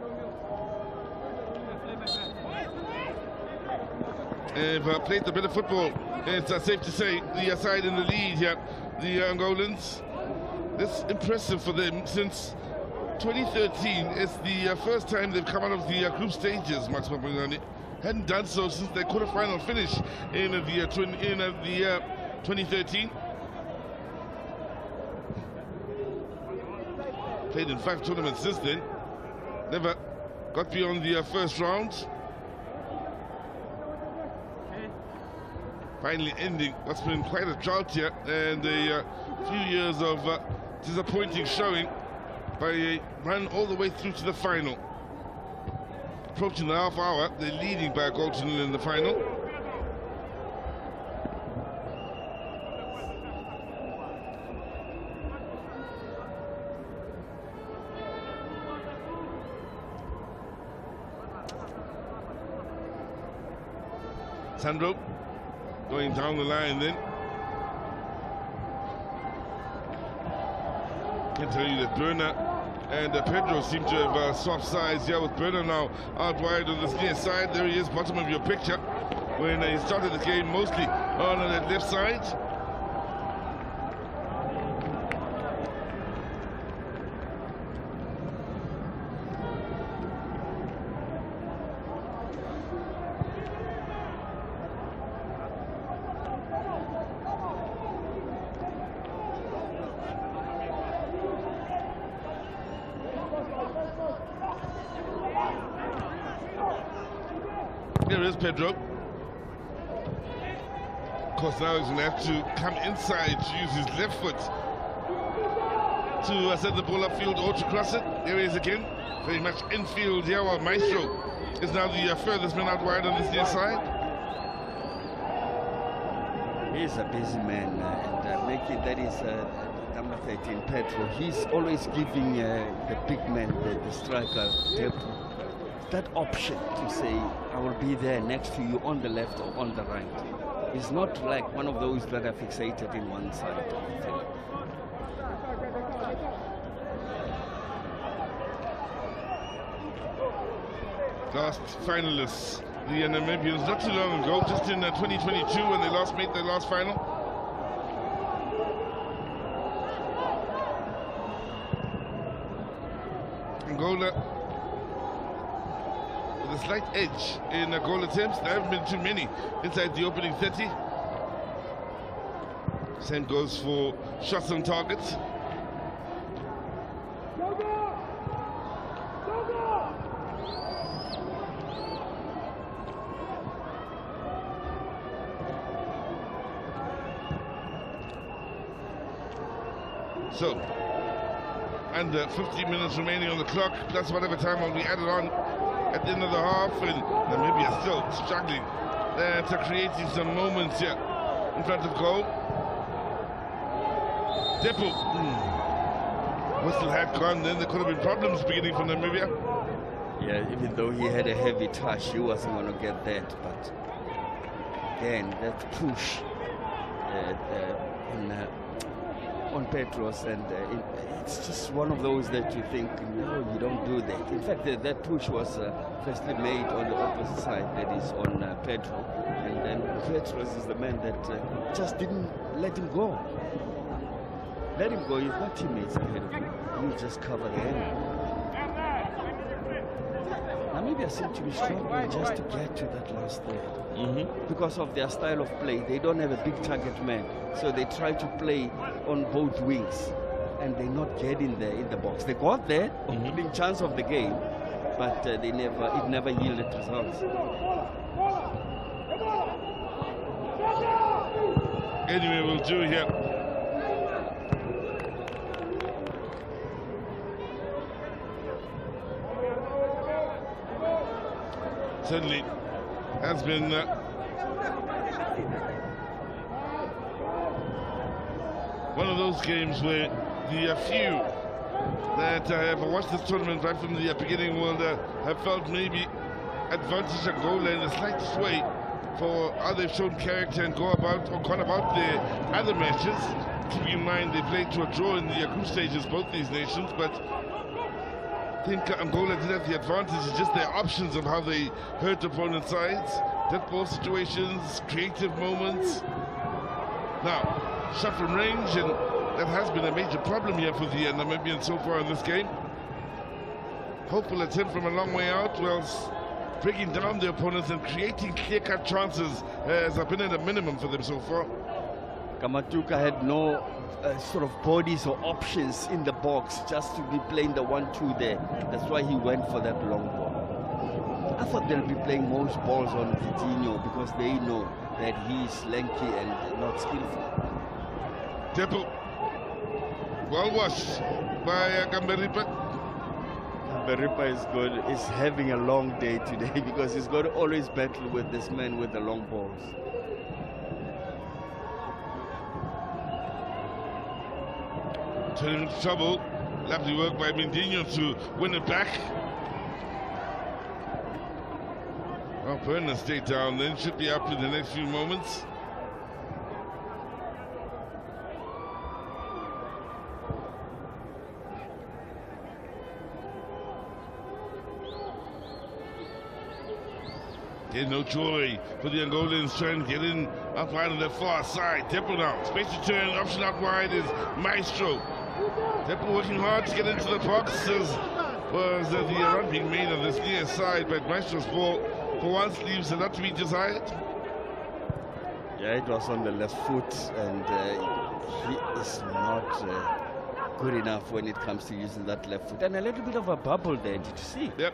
They've played a bit of football. It's safe to say the side in the lead here, the Angolans. This is impressive for them since 2013. It's the first time they've come out of the group stages, Max Mapangani. Hadn't done so since their quarterfinal finish in the 2013. Played in 5 tournaments since then. Never got beyond the first round. Finally ending what's been quite a drought here and a few years of disappointing showing by a run all the way through to the final. Approaching the half hour, they're leading by a goal to nil in the final. Sandro going down the line then. Can tell you that Burner and Pedro seem to have swapped sides here, with Burner now out wide on this near side. There he is, bottom of your picture, when he started the game mostly on that left side. Here is Pedro. Of course, now he's going to have to come inside to use his left foot to send the ball upfield or to cross it. There he is again, very much infield here, while Maestro is now the furthest man out wide on this near side. He's a busy man, and making that is number 13, Pedro. He's always giving the big man, the striker, that option to say, I will be there next to you on the left or on the right. He's not like one of those that are fixated in one side of the field. Last finalists, the Namibians, not too long ago, just in 2022 when they made their last final. Angola with a slight edge in goal attempts. There haven't been too many inside the opening 30. Same goes for shots on targets. So, under 15 minutes remaining on the clock, plus whatever time will be added on at the end of the half, and Namibia still struggling to creating some moments here in front of goal. Depo. Whistle had gone, then there could have been problems beginning for Namibia. Yeah, even though he had a heavy touch, he wasn't going to get that, but again, that push on Petros, and it's just one of those that you think, no, you don't do that. In fact, that push was firstly made on the opposite side, that is on Pedro, and then Petros is the man that just didn't let him go. Let him go, you've got teammates ahead of you. You just cover the end. Namibia seem to be struggling just to get to that last third. Because of their style of play. They don't have a big target man, so they try to play on both wings, and they not get in there in the box. They got there, opening chance of the game, but it never yielded results. Anyway, we'll do here. Certainly has been one of those games where the few that have watched this tournament right from the beginning will have felt maybe advantage Angola in a slight sway for how they've shown character and gone about their other matches. Keeping in mind they played to a draw in the group stages, both these nations, but I think Angola did have the advantage. It's just their options of how they hurt opponent sides. Dead ball situations, creative moments. Now, shot from range, and that has been a major problem here for the Namibians so far in this game. Hopeful attempt from a long way out, whilst breaking down the opponents and creating clear-cut chances has been at a minimum for them so far. Kamatuka had no sort of bodies or options in the box, just to be playing the 1-2 there. That's why he went for that long ball. I thought they'll be playing most balls on Vitinho because they know that he's lanky and not skillful. Depo, well washed by Gamberipa. Gamberipa is good. He's having a long day today because he's got to always battle with this man with the long balls. Turning into trouble. Lovely work by Mindinho to win it back. Well, Perna stayed down then, should be up in the next few moments. Again, no joy for the Angolans trying to get in out wide on the far side. Depo now, space to turn, option out wide is Maestro. Depo working hard to get into the box, as was the run being made on this near side, but Maestro's ball for once leaves a lot to be desired. Yeah, it was on the left foot, and he is not good enough when it comes to using that left foot. And a little bit of a bubble there, did you see? Yep.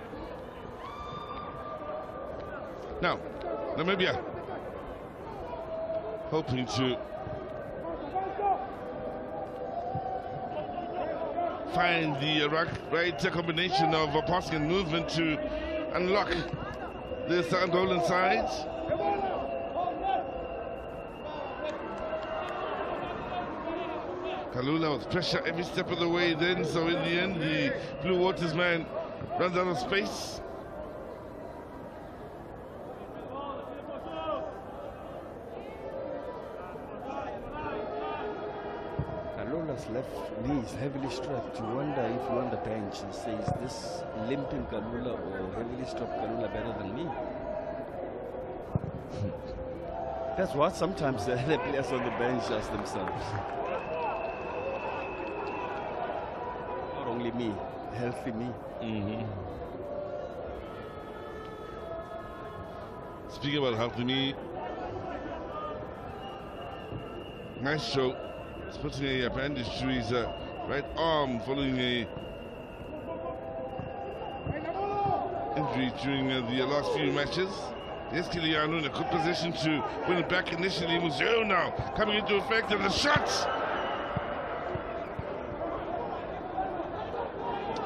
Now, Namibia hoping to find the right combination of passing and movement to unlock this Angolan side. Kalula with pressure every step of the way then, so in the end the Blue Waters man runs out of space. Kalula's left knee is heavily strapped. You wonder if you're on the bench and say, is this limping Kalula or heavily strapped Kalula better than me? That's what sometimes the players on the bench ask themselves. Not only me, healthy me. Speaking about healthy me, Maestro is putting a bandage to his right arm following a injury during the last few matches. Yes, Kiliano in a good position to win it back initially. Museo now coming into effect, and the shots.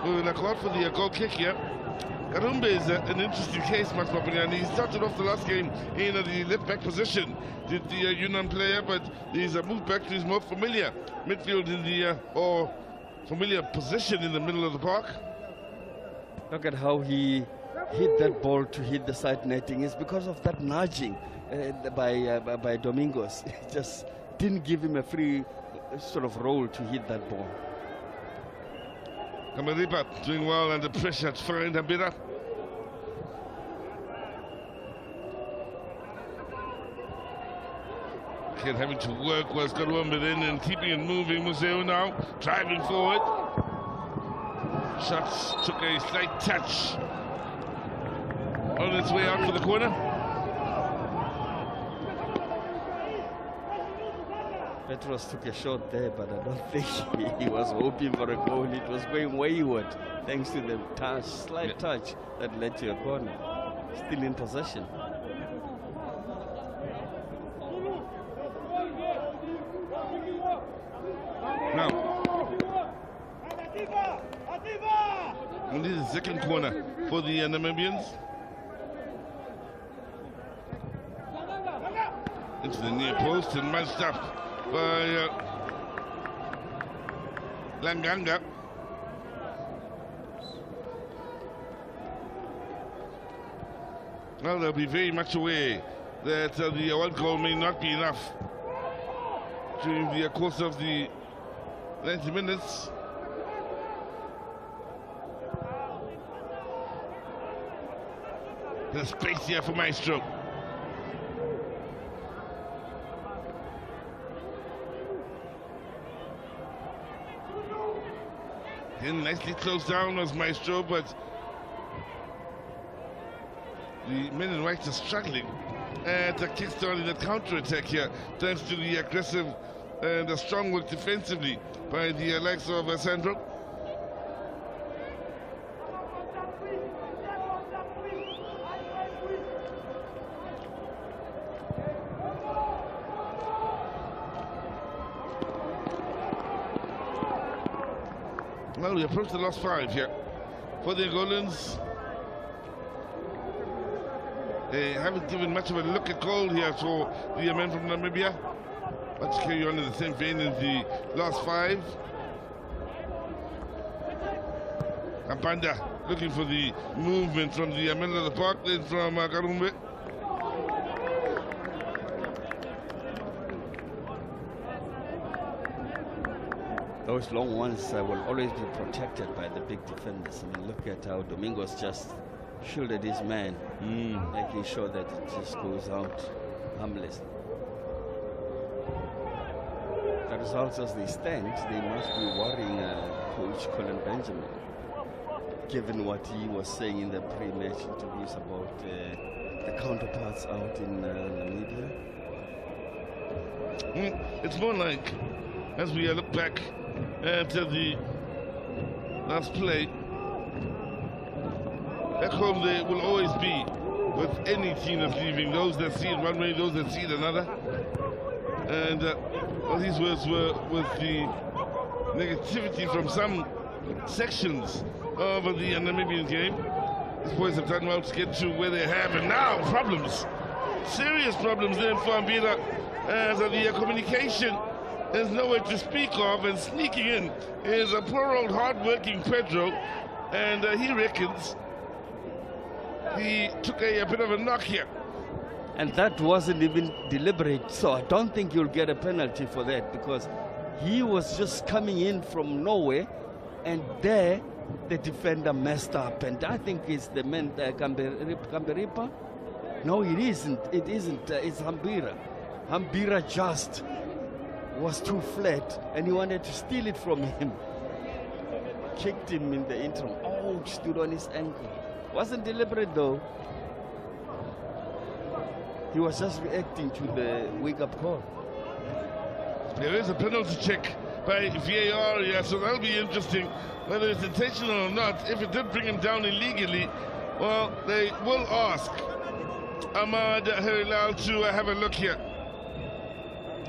We're going to call for the goal kick here. Karumbe is an interesting case, Max Papaniani. He started off the last game in the left back position, the Yunnan player, but he's moved back to his more familiar midfield in the or familiar position in the middle of the park. Look at how he hit that ball to hit the side netting. It's because of that nudging by Domingos. It just didn't give him a free sort of role to hit that ball. Kamaripa doing well under pressure to find Habira. Kid having to work was Karumbe in and keeping it moving. Museo now driving forward. Shots took a slight touch on its way out for the corner. Petros took a shot there, but I don't think he was hoping for a goal. It was going wayward thanks to the slight touch that led to a corner. Still in possession. Now, only the second corner for the Namibians. Into the near post and matched up by Langanga. Well, they'll be very much aware that the one goal may not be enough during the course of the 90 minutes. There's space here for Maestro. Then nicely closed down was Maestro, but the men in white are struggling at kickstarting the counter-attack here, thanks to the aggressive and the strong work defensively by the likes of Sandro. Well, we approach the last 5 here for the Angolans. They haven't given much of a look at goal here for the men from Namibia. Let's carry on in the same vein in the last 5. Kampanda looking for the movement from the middle of the park, then from Karumbe. Those long ones will always be protected by the big defenders. I mean, look at how Domingos just shielded his man, making sure that it just goes out harmless. The results as they stand, they must be worrying Coach Colin Benjamin, given what he was saying in the pre-match interviews about the counterparts out in Namibia. It's more like, as we look back at the last play, back home there will always be with any team that's leaving. Those that see it one way, those that see it another. And all these words were with the negativity from some sections of the Namibian game. These boys have done well to get to where they have, and now problems, serious problems then for Ambira, as the communication is nowhere to speak of, and sneaking in is a poor old hard-working Pedro, and he reckons he took a bit of a knock here. And that wasn't even deliberate, so I don't think you'll get a penalty for that, because he was just coming in from nowhere, and there the defender messed up. And I think it's the man, Kamberipa. No, it isn't. It isn't. It's Hambira. Hambira just was too flat, and he wanted to steal it from him. Kicked him in the interim. Oh, stood on his ankle. Wasn't deliberate though. He was just reacting to the wake-up call. There is a penalty check by VAR, yeah, so that'll be interesting, whether it's intentional or not. If it did bring him down illegally, well, they will ask Ahmad Herilal to have a look here.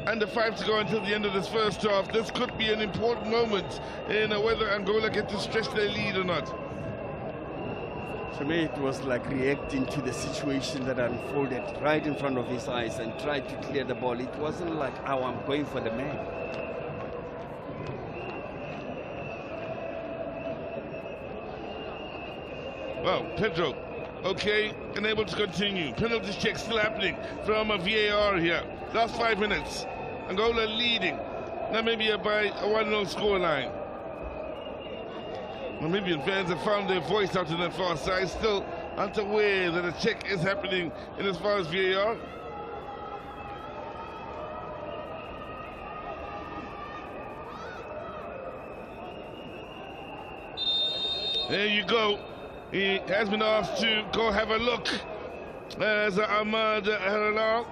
Under 5 to go until the end of this first half. This could be an important moment in whether Angola get to stretch their lead or not. To me, it was like reacting to the situation that unfolded right in front of his eyes and tried to clear the ball. It wasn't like, oh, I'm going for the man. Well, Pedro, okay, unable to continue. Penalty check still happening from a VAR here. Last 5 minutes. Angola leading Namibia by a 1-0 scoreline. Namibian fans have found their voice out in that far side, still aren't aware that a check is happening in as far as VAR. There you go. He has been asked to go have a look as Ahmad Herilal.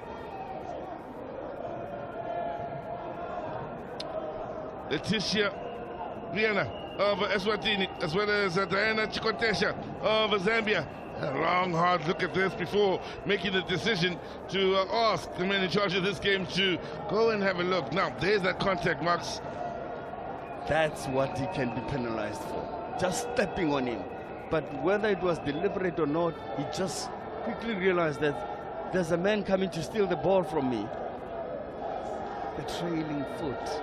Leticia Rihanna of Eswatini, as well as Diana Chikotesha of Zambia. A long, hard look at this before making the decision to ask the man in charge of this game to go and have a look. Now, there's that contact, Max. That's what he can be penalized for, just stepping on him. But whether it was deliberate or not, he just quickly realized that there's a man coming to steal the ball from me. The trailing foot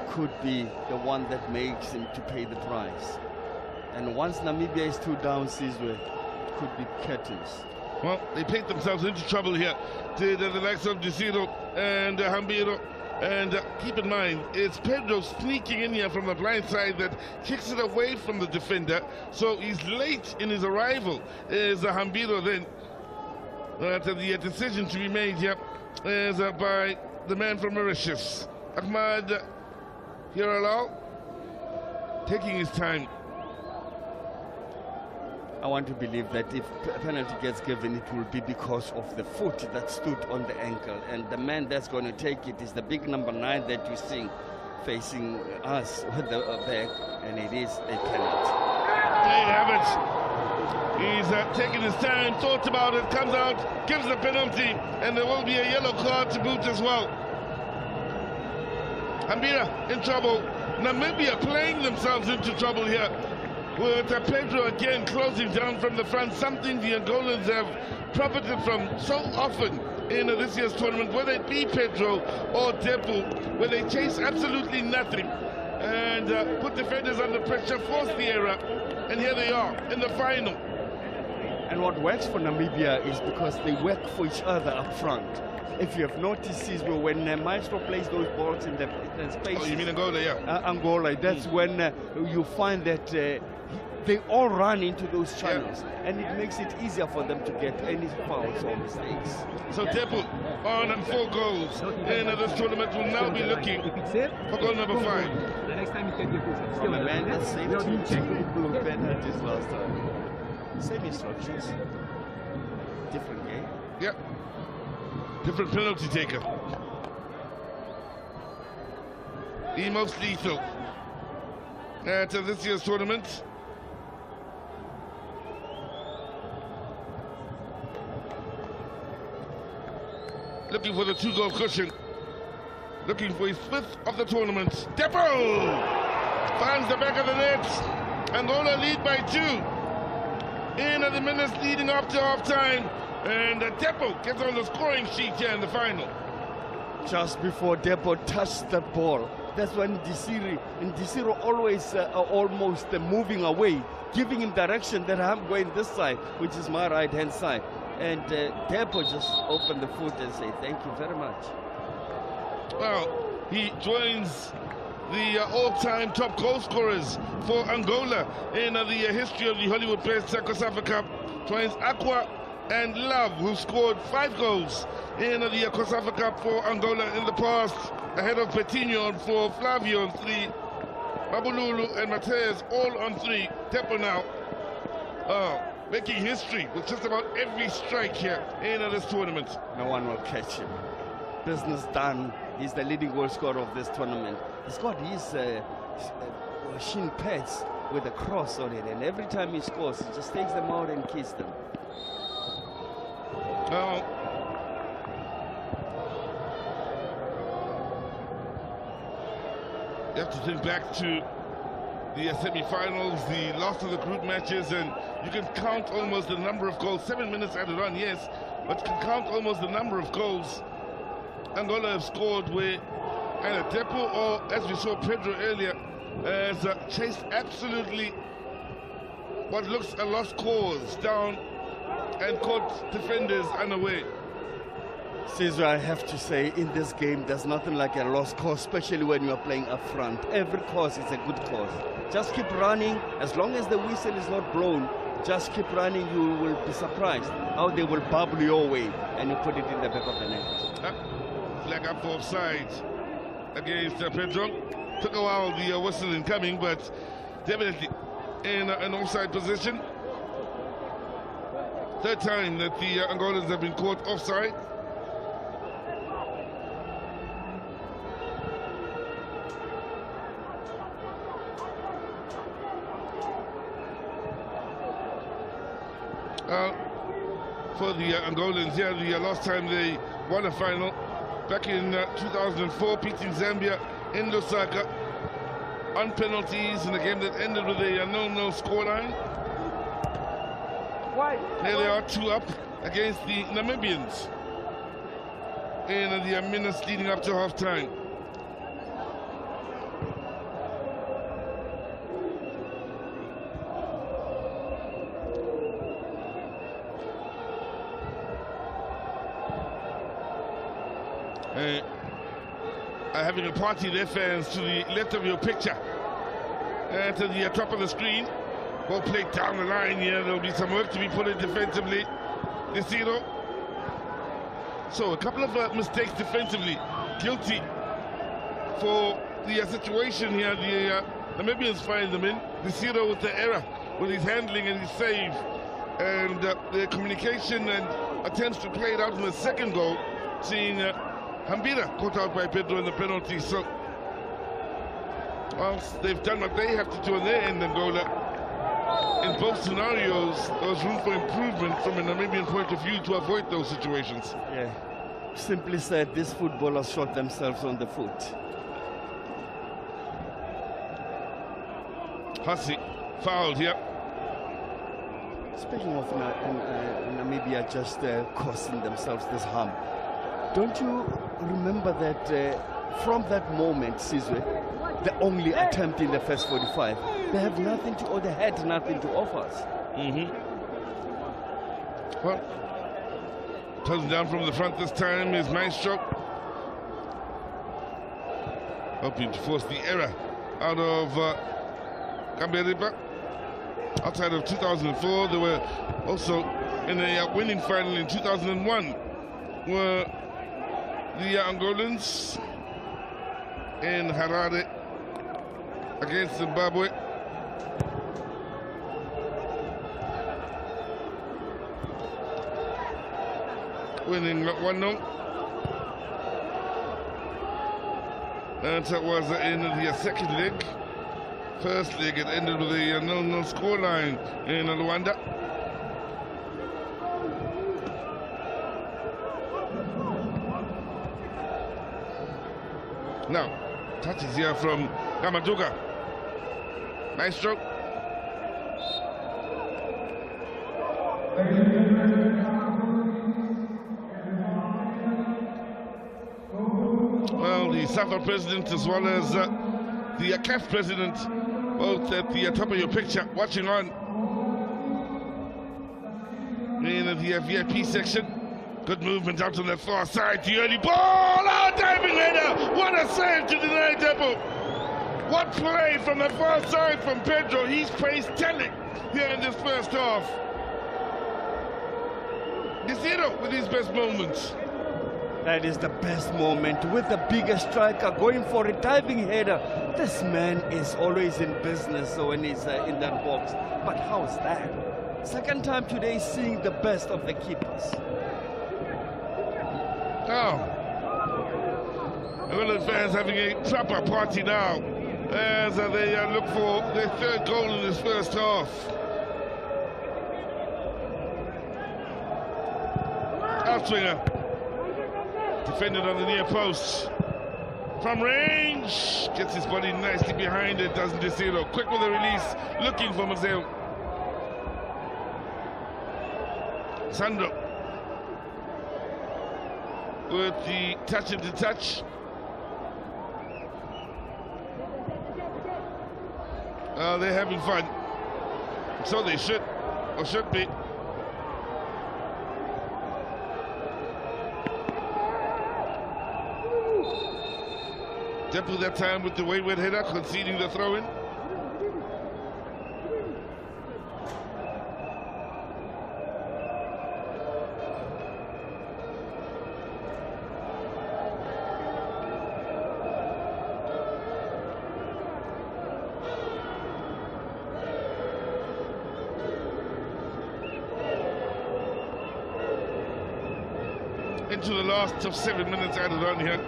could be the one that makes him to pay the price. And once Namibia is 2 down, Sizwe could be curtains. Well, they paint themselves into trouble here. The likes of Desiro and Hambiro. And keep in mind, it's Pedro sneaking in here from the blind side that kicks it away from the defender. So he's late in his arrival. Is Hambiro then. The decision to be made here is by the man from Mauritius, Ahmad Herilal, taking his time. I want to believe that if a penalty gets given, it will be because of the foot that stood on the ankle. And the man that's going to take it is the big number 9 that you see facing us with the back, and it is a penalty. There you have it. He's taken his time, thought about it, comes out, gives the penalty, and there will be a yellow card to boot as well. Hambira in trouble. Namibia playing themselves into trouble here, with Pedro again closing down from the front, something the Angolans have profited from so often in this year's tournament, whether it be Pedro or Depu, where they chase absolutely nothing and put defenders under pressure, force the error, and here they are in the final. And what works for Namibia is because they work for each other up front. If you have noticed, when Maestro plays those balls in the space. Oh, you mean Angola, yeah? Angola, that's when you find that they all run into those channels, and it makes it easier for them to get any fouls or mistakes. So Depu on and 4 goals in this tournament will now be looking for goal number 5. The next time you can get Still a man that saved 2 blue penalties last time. Same instructions, different game. Yep. Different penalty taker. The most lethal at this year's tournament. looking for the 2-goal cushion. Looking for his 5th of the tournament. Depo finds the back of the net. Angola lead by 2. In the minutes leading up to half-time. And Depo gets on the scoring sheet here in the final. Just before Depo touched the ball, that's when Ndisiro always almost moving away, giving him direction that I'm going this side, which is my right-hand side. And Depo just opened the foot and said, thank you very much. Well, he joins the all-time top goal scorers for Angola in the history of the Hollywood-based COSAFA Cup. Joins Aqua and Love, who scored 5 goals in the COSAFA Cup for Angola in the past, ahead of Petinho for Flavio on 3, Babululu and Mateus all on 3. Depo now making history with just about every strike here in this tournament. No one will catch him. Business done. He's the leading goal scorer of this tournament. He's got his shin pads with a cross on it, and every time he scores, he just takes them out and kisses them. Now, you have to think back to the semi-finals, the last of the group matches, and you can count almost the number of goals. 7 minutes added on, yes, but you can count almost the number of goals Angola have scored where either Depo or, as we saw Pedro earlier, has chased absolutely what looks a lost cause down and caught defenders unaware. Caesar, I have to say, in this game, there's nothing like a lost cause, especially when you are playing up front. Every cause is a good cause. Just keep running. As long as the whistle is not blown, just keep running. You will be surprised how they will bubble your way, and you put it in the back of the net. Flag up for offside against Pedro. Took a while, the whistle in coming, but definitely in an offside position. 3rd time that the Angolans have been caught offside. For the Angolans, yeah, the last time they won a final back in 2004, beating Zambia in Lusaka on penalties in a game that ended with a 0-0 scoreline. Here they are 2 up against the Namibians in the minutes leading up to half-time. Having a party there, fans, to the left of your picture and to the top of the screen. Ball played down the line here. There'll be some work to be put in defensively. Desiro. So a couple of mistakes defensively. Guilty for the situation here. The Namibians find them in. Desiro with the error, with his handling and his save. And the communication and attempts to play it out in the second goal, seeing Hambira caught out by Pedro in the penalty. So, whilst they've done what they have to do on their end, Angola, in both scenarios, there was room for improvement from a Namibian point of view to avoid those situations. Yeah, simply said, these footballers shot themselves on the foot. Hassi fouled here. Speaking of Namibia just causing themselves this harm, don't you remember that from that moment, Sizwe, the only attempt in the first 45, they have nothing to, or they had nothing to offer us. Well, turns down from the front this time is Maestro, hoping to force the error out of Kamberiba. Outside of 2004, they were also in a winning final in 2001, were the Angolans in Harare against Zimbabwe. Winning 1-0. And that was in the second leg. First leg, it ended with a 0-0 scoreline in Luanda. Now, touches here from Gamaduga. Nice stroke. Well, the SAFA president as well as the CAF president, both at the top of your picture, watching on in the VIP section. Good movement out on the far side. The early ball, diving header. What a save to deny Depo. What play from the far side from Pedro. His pace telling here in this first half. Desiro with his best moments. That is the best moment with the biggest striker going for a diving header. This man is always in business when he's in that box. But how's that? Second time today seeing the best of the keepers. Now, Angola fans having a proper party now as they look for their third goal in this first half. Outswinger. Defended on the near post. From range. Gets his body nicely behind it, doesn't Desiro. Quick with the release. Looking for Mazeo. Sandro. With the touch into touch. They're having fun. So they should, or should be. Depo that time with the wayward header, conceding the throw-in. Into the last of 7 minutes added on here.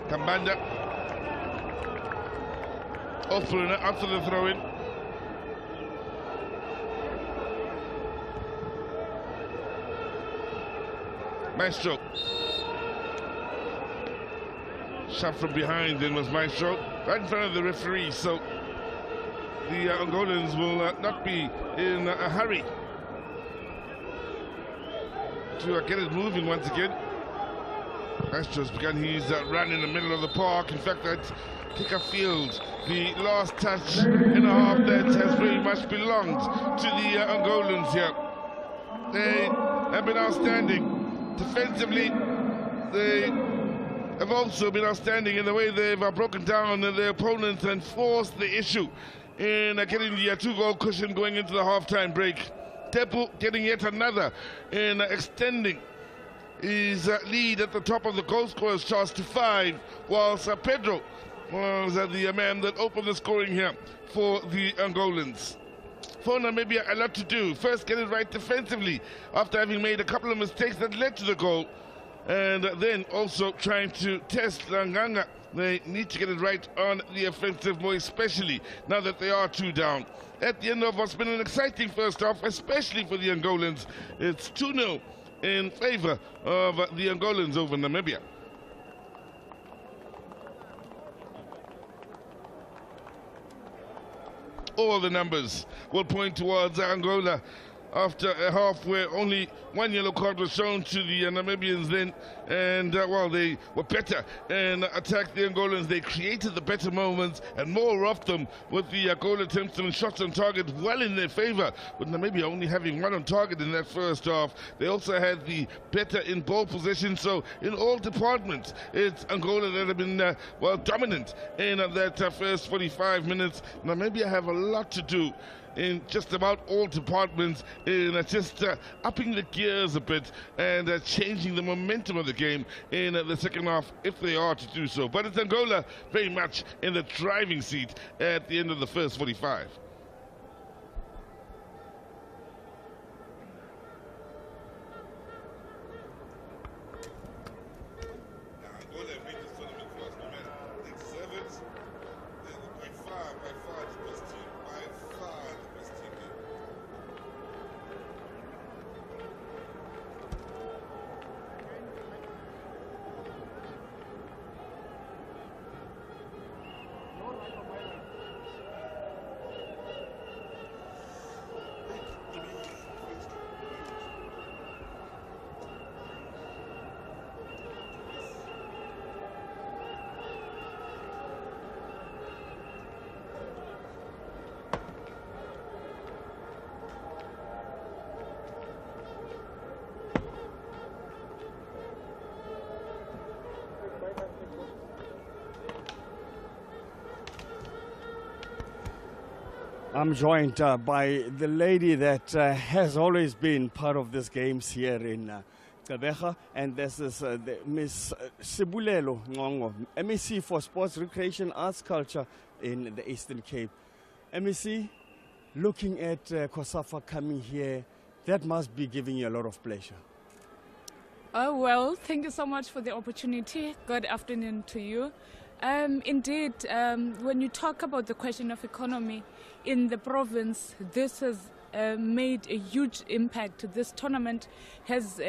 Kambanda offering it after the throw-in. Maestro. Shot from behind then was Maestro. Right in front of the referee, so the Angolans will not be in a hurry to get it moving once again. Maestro's begun his run in the middle of the park. In fact, that kicker field, the last touch in a half that has very much belonged to the Angolans here. They have been outstanding. Defensively, they have also been outstanding in the way they've broken down their opponents and forced the issue in getting the two-goal cushion going into the half-time break. Depo getting yet another in extending his lead at the top of the goal scorers charts to 5, whilst Pedro was the man that opened the scoring here for the Angolans. For Namibia, a lot to do. First, get it right defensively after having made a couple of mistakes that led to the goal, and then also trying to test Langanga. They need to get it right on the offensive, more especially now that they are 2 down. At the end of what's been an exciting first half, especially for the Angolans, it's 2-0 in favor of the Angolans over Namibia. All the numbers will point towards Angola after a half where only 1 yellow card was shown to the Namibians then, and well, they were better and attacked the Angolans. They created the better moments and more of them, with the goal attempts and shots on target well in their favor, with Namibia only having 1 on target in that first half. They also had the better in ball position, so in all departments it's Angola that have been well, dominant in that first 45 minutes. Namibia have a lot to do in just about all departments, in just upping the gears a bit and changing the momentum of the game in the second half, if they are to do so. But it's Angola very much in the driving seat at the end of the first 45. I'm joined by the lady that has always been part of these games here in Gqeberha, and this is Miss Sibulelo Ngongo, MEC for Sports, Recreation, Arts, Culture in the Eastern Cape. MEC, looking at COSAFA coming here, that must be giving you a lot of pleasure. Oh, well, thank you so much for the opportunity. Good afternoon to you. Indeed, when you talk about the question of economy in the province, this has made a huge impact. This tournament has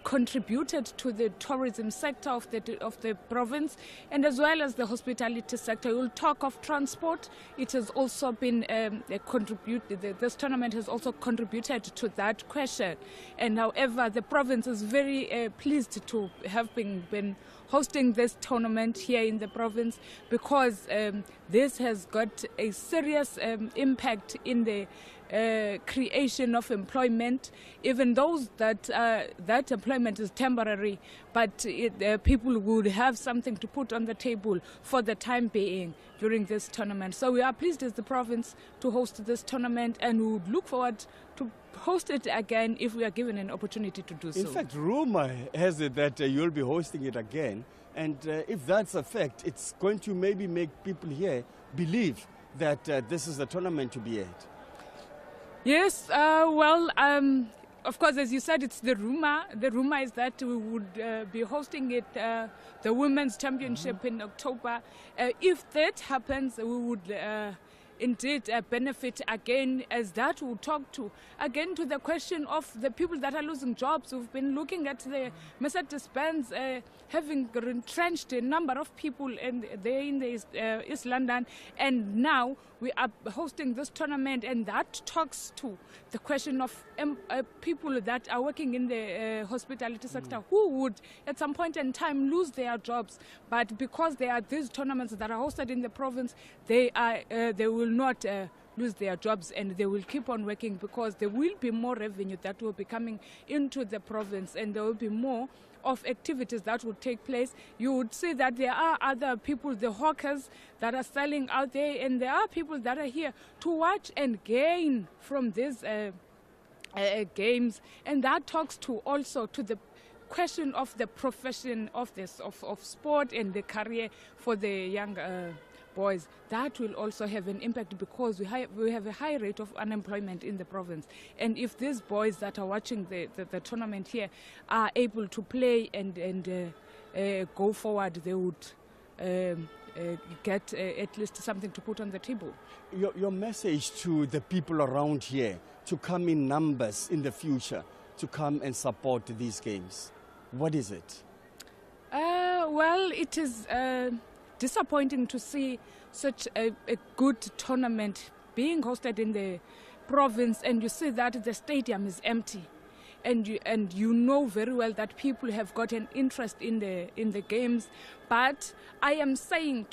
contributed to the tourism sector of the province, and as well as the hospitality sector. We'll talk of transport. It has also been this tournament has also contributed to that question. And however, the province is very pleased to have been hosting this tournament here in the province, because this has got a serious impact in the creation of employment, even those that employment is temporary, but people would have something to put on the table for the time being during this tournament. So we are pleased as the province to host this tournament, and we would look forward to host it again if we are given an opportunity to do so. In fact, rumor has it that you'll be hosting it again, and if that's a fact, it's going to maybe make people here believe that this is a tournament to be had. Yes, of course, as you said, it's the rumor. The rumor is that we would be hosting it, the Women's Championship in October. If that happens, we would indeed benefit again, as that will talk to the question of the people that are losing jobs. We've been looking at the Mercedes-Benz having retrenched a number of people there in the East London, and now we are hosting this tournament, and that talks to the question of people that are working in the hospitality sector who would at some point in time lose their jobs, but because there are these tournaments that are hosted in the province, they will not lose their jobs, and they will keep on working, because there will be more revenue that will be coming into the province, and there will be more of activities that will take place. You would see that there are other people, the hawkers that are selling out there, and there are people that are here to watch and gain from these games, and that talks to also to the question of the profession of sport and the career for the young boys. That will also have an impact, because we have a high rate of unemployment in the province, and if these boys that are watching the tournament here are able to play and go forward, they would get at least something to put on the table. Your message to the people around here to come in numbers in the future to come and support these games, what is it? Well, it is disappointing to see such a good tournament being hosted in the province, and you see that the stadium is empty, and you know very well that people have got an interest in the games. But I am saying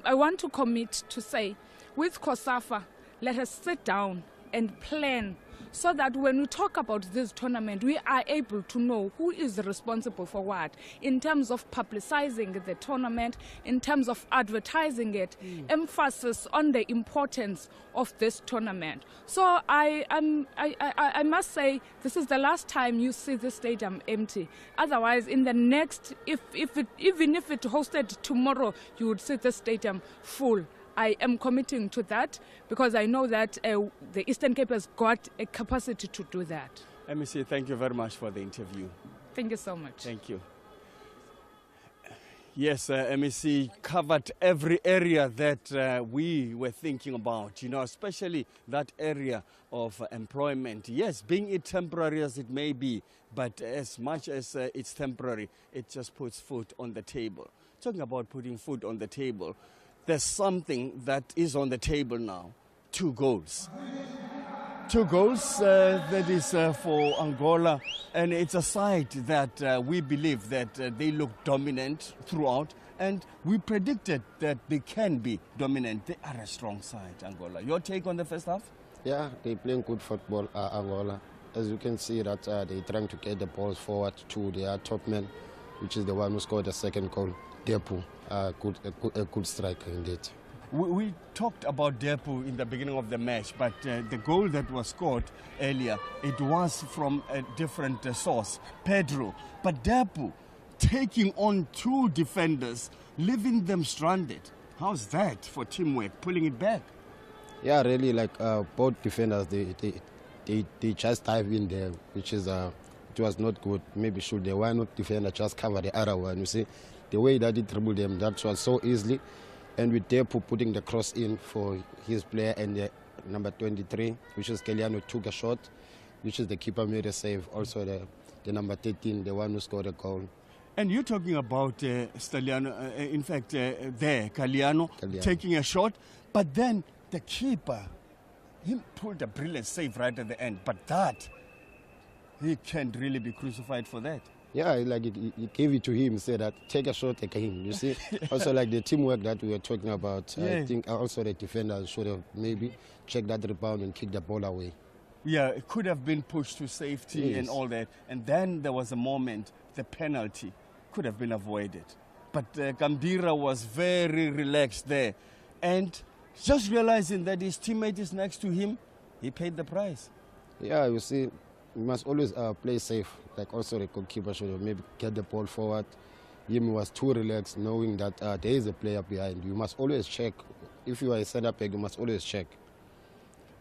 I want to commit to say, with COSAFA, let us sit down and plan, so that when we talk about this tournament, we are able to know who is responsible for what, in terms of publicizing the tournament, in terms of advertising it, emphasis on the importance of this tournament. So I must say, this is the last time you see the stadium empty. Otherwise, in the next, even if it hosted tomorrow, you would see the stadium full. I am committing to that, because I know that the Eastern Cape has got a capacity to do that. MEC, thank you very much for the interview. Thank you so much. Thank you. Yes, MEC covered every area that we were thinking about, especially that area of employment. Yes, being it temporary as it may be, but as much as it's temporary, it just puts food on the table. Talking about putting food on the table, there's something that is on the table now. 2 goals. 2 goals, that is for Angola, and it's a side that we believe that they look dominant throughout, and we predicted that they can be dominant. They are a strong side, Angola. Your take on the first half? Yeah, they're playing good football, Angola. As you can see that they're trying to get the balls forward to their top man, which is the one who scored the second goal, Depu. A good striker indeed. We talked about Depu in the beginning of the match, but the goal that was scored earlier, it was from a different source, Pedro. But Depu taking on two defenders, leaving them stranded. How's that for teamwork, pulling it back? Yeah, really, like both defenders, they just dive in there, which is it was not good. Maybe should the one defender just cover the other one? You see, the way that he dribbled them, that was so easily. And with Depu putting the cross in for his player, and the number 23, which is Keliano, took a shot, which is the keeper made a save. Also the number 13, the one who scored a goal. And you're talking about Staliano, in fact, Kaliano taking a shot, but then the keeper, he pulled a brilliant save right at the end. But that, he can't really be crucified for that. Yeah, like he gave it to him, said that take a shot again. You see, also like the teamwork that we were talking about. Yeah. I think also the defenders should have maybe checked that rebound and kicked the ball away. Yeah, it could have been pushed to safety and all that. And then there was a moment, the penalty could have been avoided. But Gambira was very relaxed there. And just realizing that his teammate is next to him, he paid the price. Yeah, you see, you must always play safe. Like also the goalkeeper should maybe get the ball forward. Him was too relaxed, knowing that there is a player behind. You must always check. If you are a centre back, you must always check.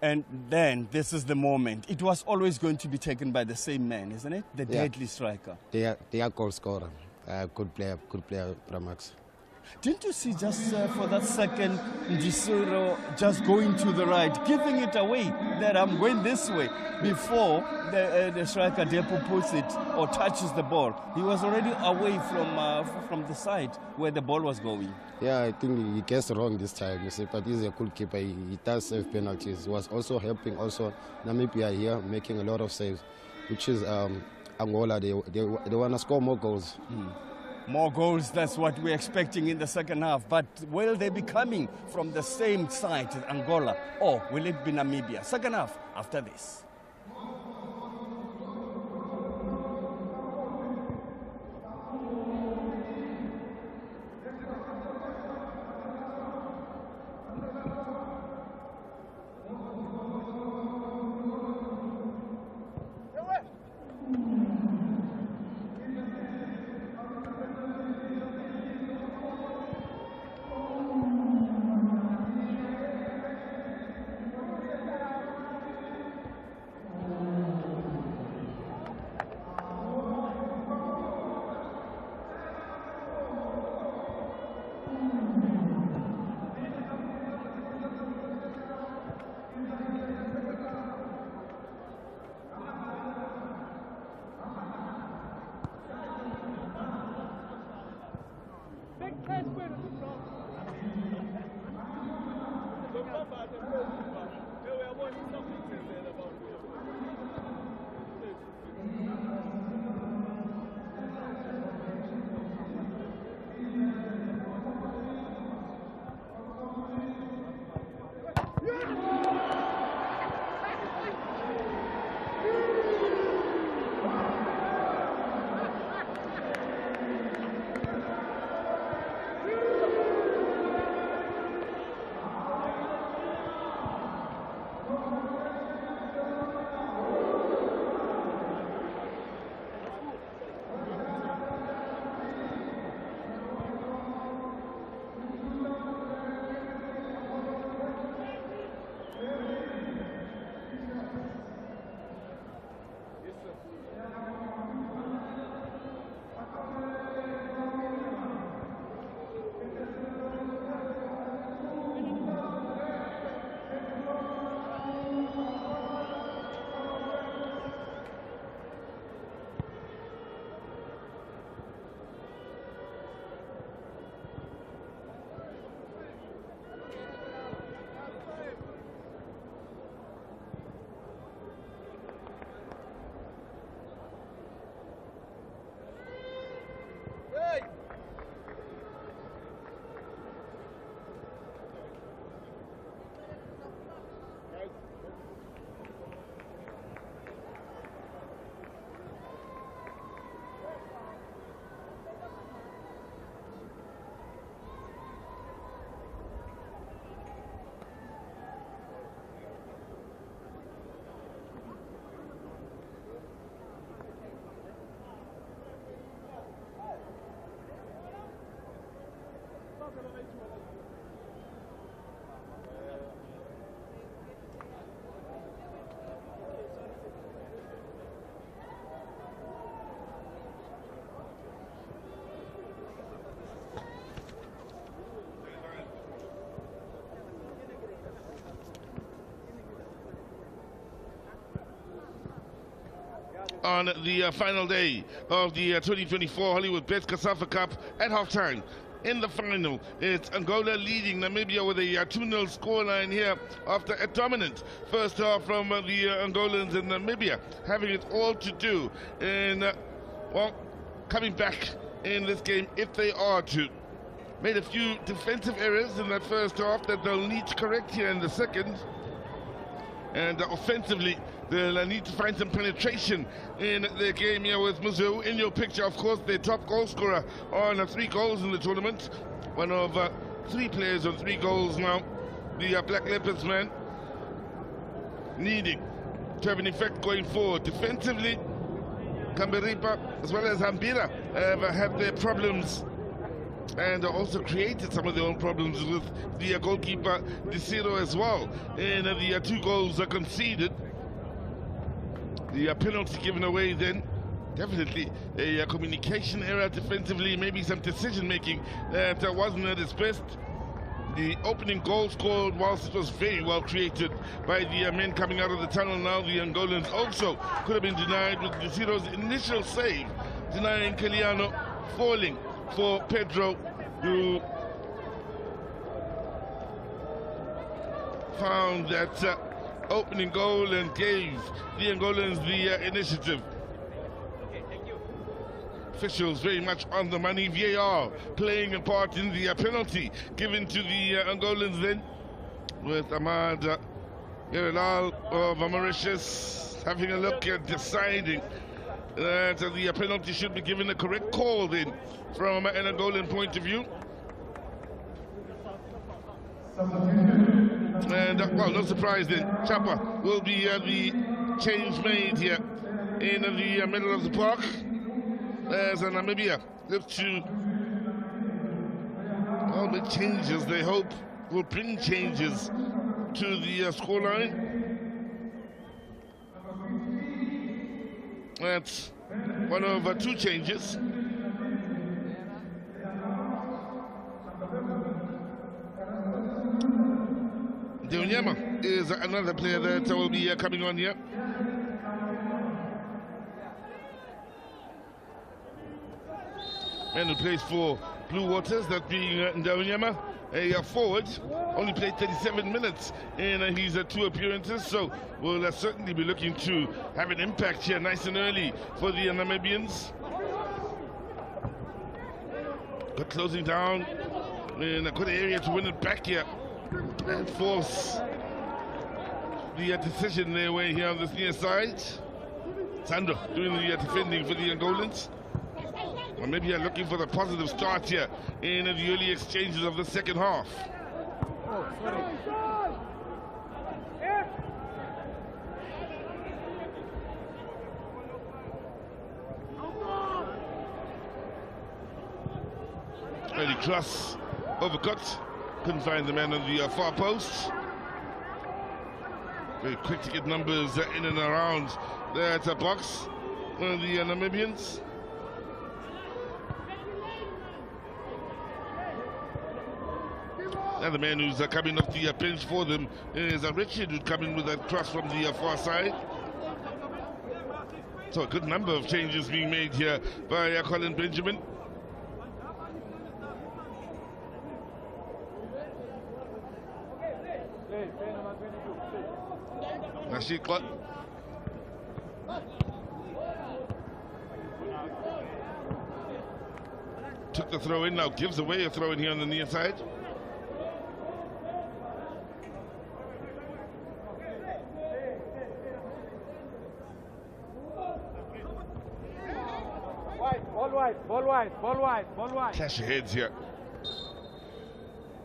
And then this is the moment. It was always going to be taken by the same man, isn't it? The deadly striker. They are goal scorer. Good player, Pramax. Didn't you see just for that second, Njisuro just going to the right, giving it away, that I'm going this way, before the striker Depu puts it or touches the ball. He was already away from the side where the ball was going. Yeah, I think he gets wrong this time, you see, but he's a good keeper. He does save penalties. He was also helping also Namibia here, making a lot of saves, which is Angola. They want to score more goals. More goals, that's what we're expecting in the second half. But will they be coming from the same side, Angola, or will it be Namibia? Second half, after this. on the final day of the 2024 Hollywood Best COSAFA Cup at halftime. In the final, it's Angola leading Namibia with a 2-0 scoreline here after a dominant first half from the Angolans, and Namibia having it all to do in, well, coming back in this game if they are to. Made a few defensive errors in that first half that they'll need to correct here in the second. And offensively, they'll need to find some penetration in their game here with Muzo. In your picture, of course, their top goal scorer on 3 goals in the tournament. One of 3 players on 3 goals now. The Black Leopards man needing to have an effect going forward. Defensively, Kamberipa as well as Hambira have had their problems and also created some of their own problems with the goalkeeper Desiro as well. And the 2 goals are conceded. The penalty given away then, definitely a communication error defensively, maybe some decision making that wasn't at its best. The opening goal scored whilst it was very well created by the men coming out of the tunnel now. The Angolans also could have been denied with Desiro's initial save, denying Kiliano, falling for Pedro, who found that opening goal and gave the Angolans the initiative. Officials very much on the money. VAR playing a part in the penalty given to the Angolans then, with Ahmad Yerelal of Mauritius having a look at deciding that the penalty should be given a correct call then from an Angolan point of view. And well, no surprise then, Chapa will be the change made here in the middle of the park as Namibia look to make changes they hope will bring changes to the scoreline. That's one of 2 changes. Deonyama is another player that will be coming on here. Man who plays for Blue Waters, that being Deonyama, a forward, only played 37 minutes in his 2 appearances, so we'll certainly be looking to have an impact here nice and early for the Namibians. Good closing down in a good area to win it back here and force the decision their way here on this near side. Sandro doing the defending for the Angolans. Or maybe looking for the positive start here in the early exchanges of the second half. Early cross, overcut, couldn't find the man on the far post. Very quick to get numbers in and around that box, the Namibians. And the man who's coming off the bench for them is Richard, who's coming with that cross from the far side. So a good number of changes being made here by Colin Benjamin. Nashikla. Took the throw in, now gives away a throw in here on the near side. Ball wide. Clash of heads here.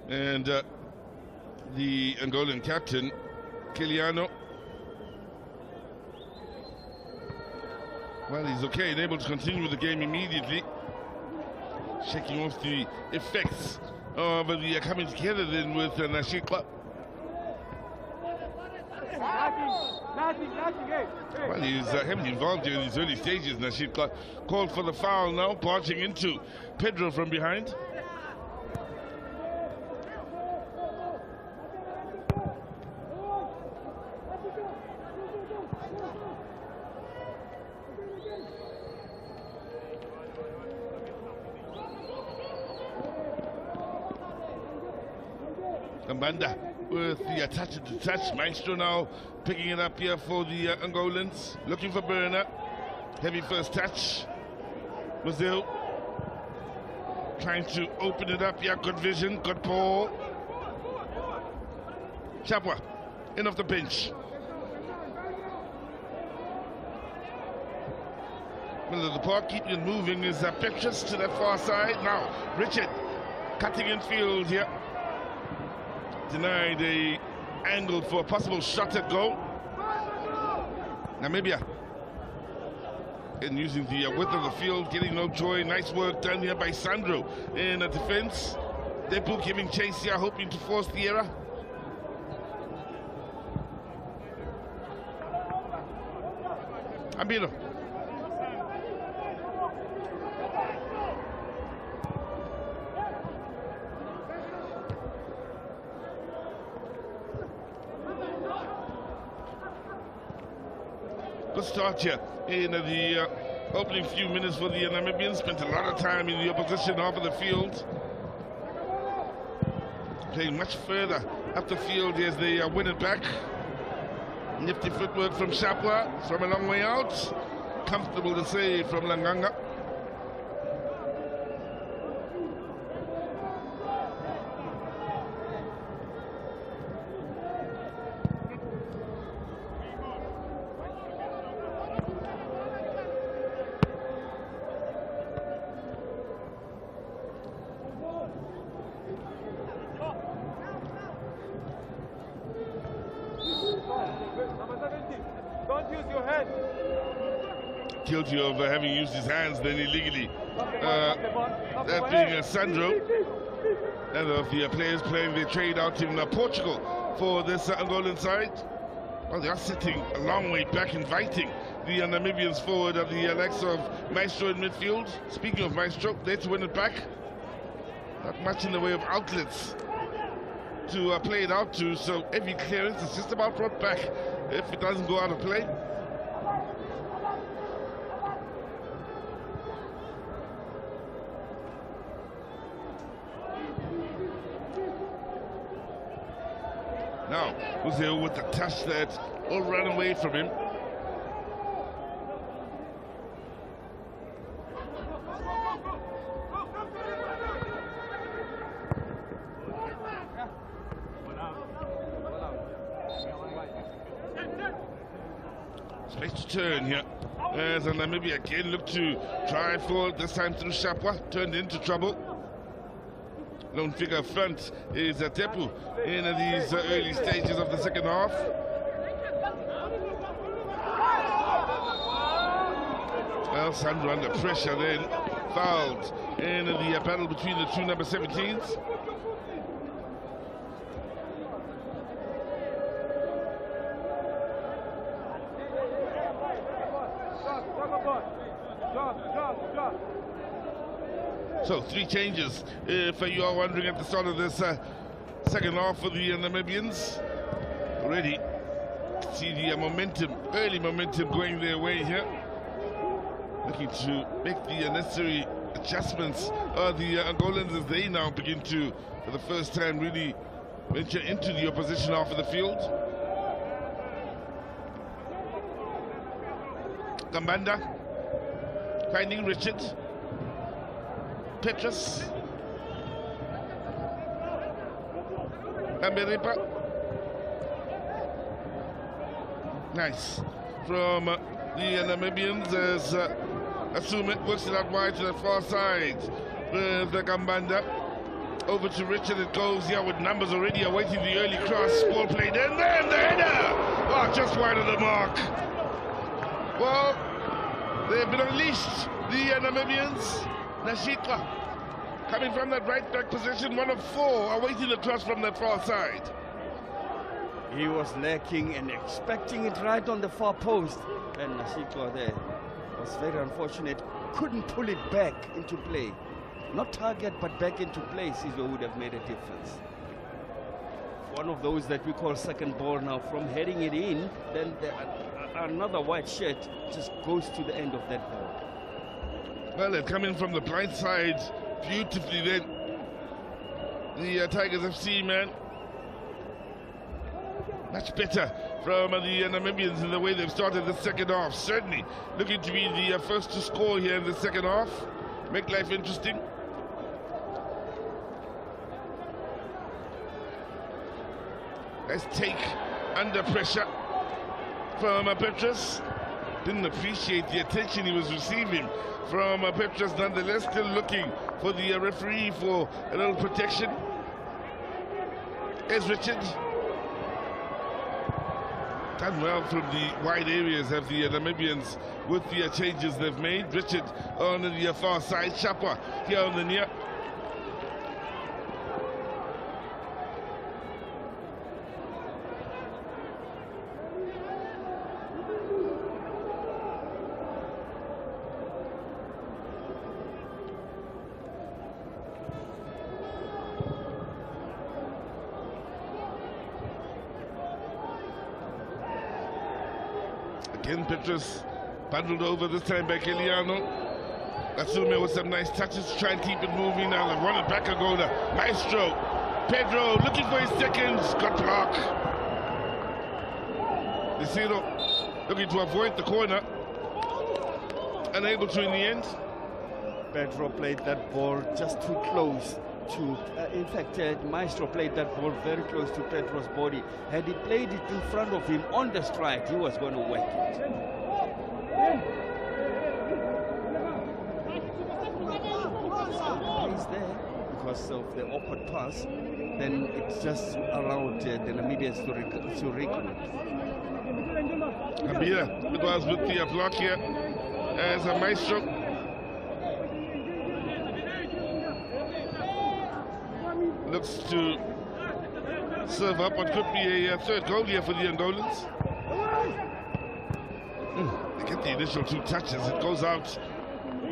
And the Angolan captain, Kiliano, well, he's okay and able to continue with the game immediately, shaking off the effects of the coming together then with Nashikla. Well, he's heavily involved here in these early stages. Nashikla called for the foul now, barging into Pedro from behind. Kambanda with the touch to touch. Maestro now picking it up here for the Angolans. Looking for Burner. Heavy first touch. Brazil trying to open it up. Yeah, good vision, good ball. Chapwa in off the bench. Middle of the park, keeping it moving is Petrus to the far side. Now Richard cutting in field here. Denied a angle for a possible shot at goal. Namibia and using the width of the field, getting no joy. Nice work done here by Sandro in the defense. Depu giving chase here, hoping to force the error. Ambino. Good start here in the opening few minutes for the Namibians. Spent a lot of time in the opposition half of the field. Playing much further up the field as they win it back. Nifty footwork from Shapwa from a long way out. Comfortable to say from Langanga. Don't use your head. Guilty of having used his hands then illegally. That being Sandro. And of the players playing the trade out in Portugal for this Angolan side. Well, they are sitting a long way back, inviting the Namibians forward at the likes of Maestro in midfield. Speaking of Maestro, there to win it back. Not much in the way of outlets to play it out to, so every clearance is just about brought back if it doesn't go out of play. Now, Uzeo with the touch that all ran away from him. Space to turn here as Namibia again look to try forward, this time through Shapwa, turned into trouble. Lone figure front is Tepu in these early stages of the second half. Well, Sandro under pressure then, fouled in the battle between the two number 17s. So 3 changes, if you are wondering at the start of this second half for the Namibians. Already see the momentum, early momentum going their way here. Looking to make the necessary adjustments. The Angolans as they now begin to, for the first time, really venture into the opposition half of the field. Kambanda finding Richard. Petrus. Amberipa. Nice. From the Namibians as Asume works it out wide to the far side with the Kambanda. Over to Richard it goes here with numbers already awaiting the early cross. Ball played in there and the header! Oh, just wide of the mark. Well, they've been unleashed, the Namibians. Nashitwa coming from that right back position, 1 of 4 awaiting the cross from that far side. He was lacking and expecting it right on the far post, and Nashitwa there was very unfortunate. Couldn't pull it back into play. Not target, but back into play. Sizwe would have made a difference. One of those that we call second ball now, from heading it in, then another white shirt just goes to the end of that ball. Well, they're coming from the blind side beautifully then. The Tigers FC man Much better from the Namibians in the way they've started the second half. Certainly looking to be the first to score here in the second half. Make life interesting. Let's take under pressure from Petrus. Didn't appreciate the attention he was receiving from Petrus. Nonetheless, still looking for the referee for a little protection. Here's Richard. Done well from the wide areas have the Namibians with the changes they've made. Richard on the far side, Shapwa here on the near. Again, Petrus bundled over, this time by Keliano. Asume with some nice touches to try and keep it moving. Now they've won it back, Angola. Maestro, Pedro looking for his seconds, got blocked. Desiro looking to avoid the corner. Unable to in the end. Pedro played that ball just too close to, in fact, Maestro played that ball very close to Pedro's body. Had he played it in front of him on the strike, he was going to whack it. He's there because of the awkward pass. Then it's just allowed the Namibians to regroup. Namibia, it was with the block here as a Maestro. Looks to serve up what could be a third goal here for the Angolans. They get the initial 2 touches. It goes out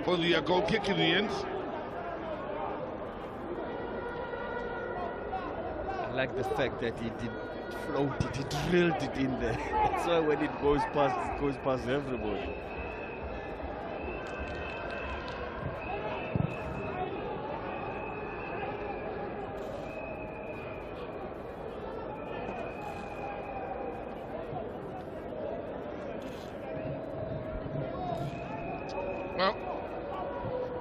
for the goal kick in the end. I like the fact that he did float it, he drilled it in there. That's why when it goes past everybody. Well,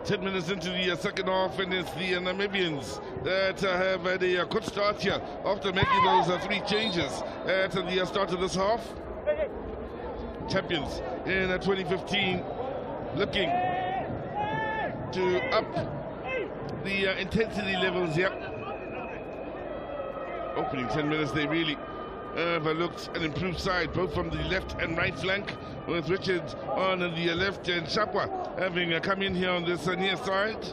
10 minutes into the second half, and it's the Namibians that have had a good start here after making those 3 changes at the start of this half. Champions in 2015, looking to up the intensity levels here. Opening 10 minutes, they really looked an improved side, both from the left and right flank, with Richard on the left and Shapwa having come in here on this near side.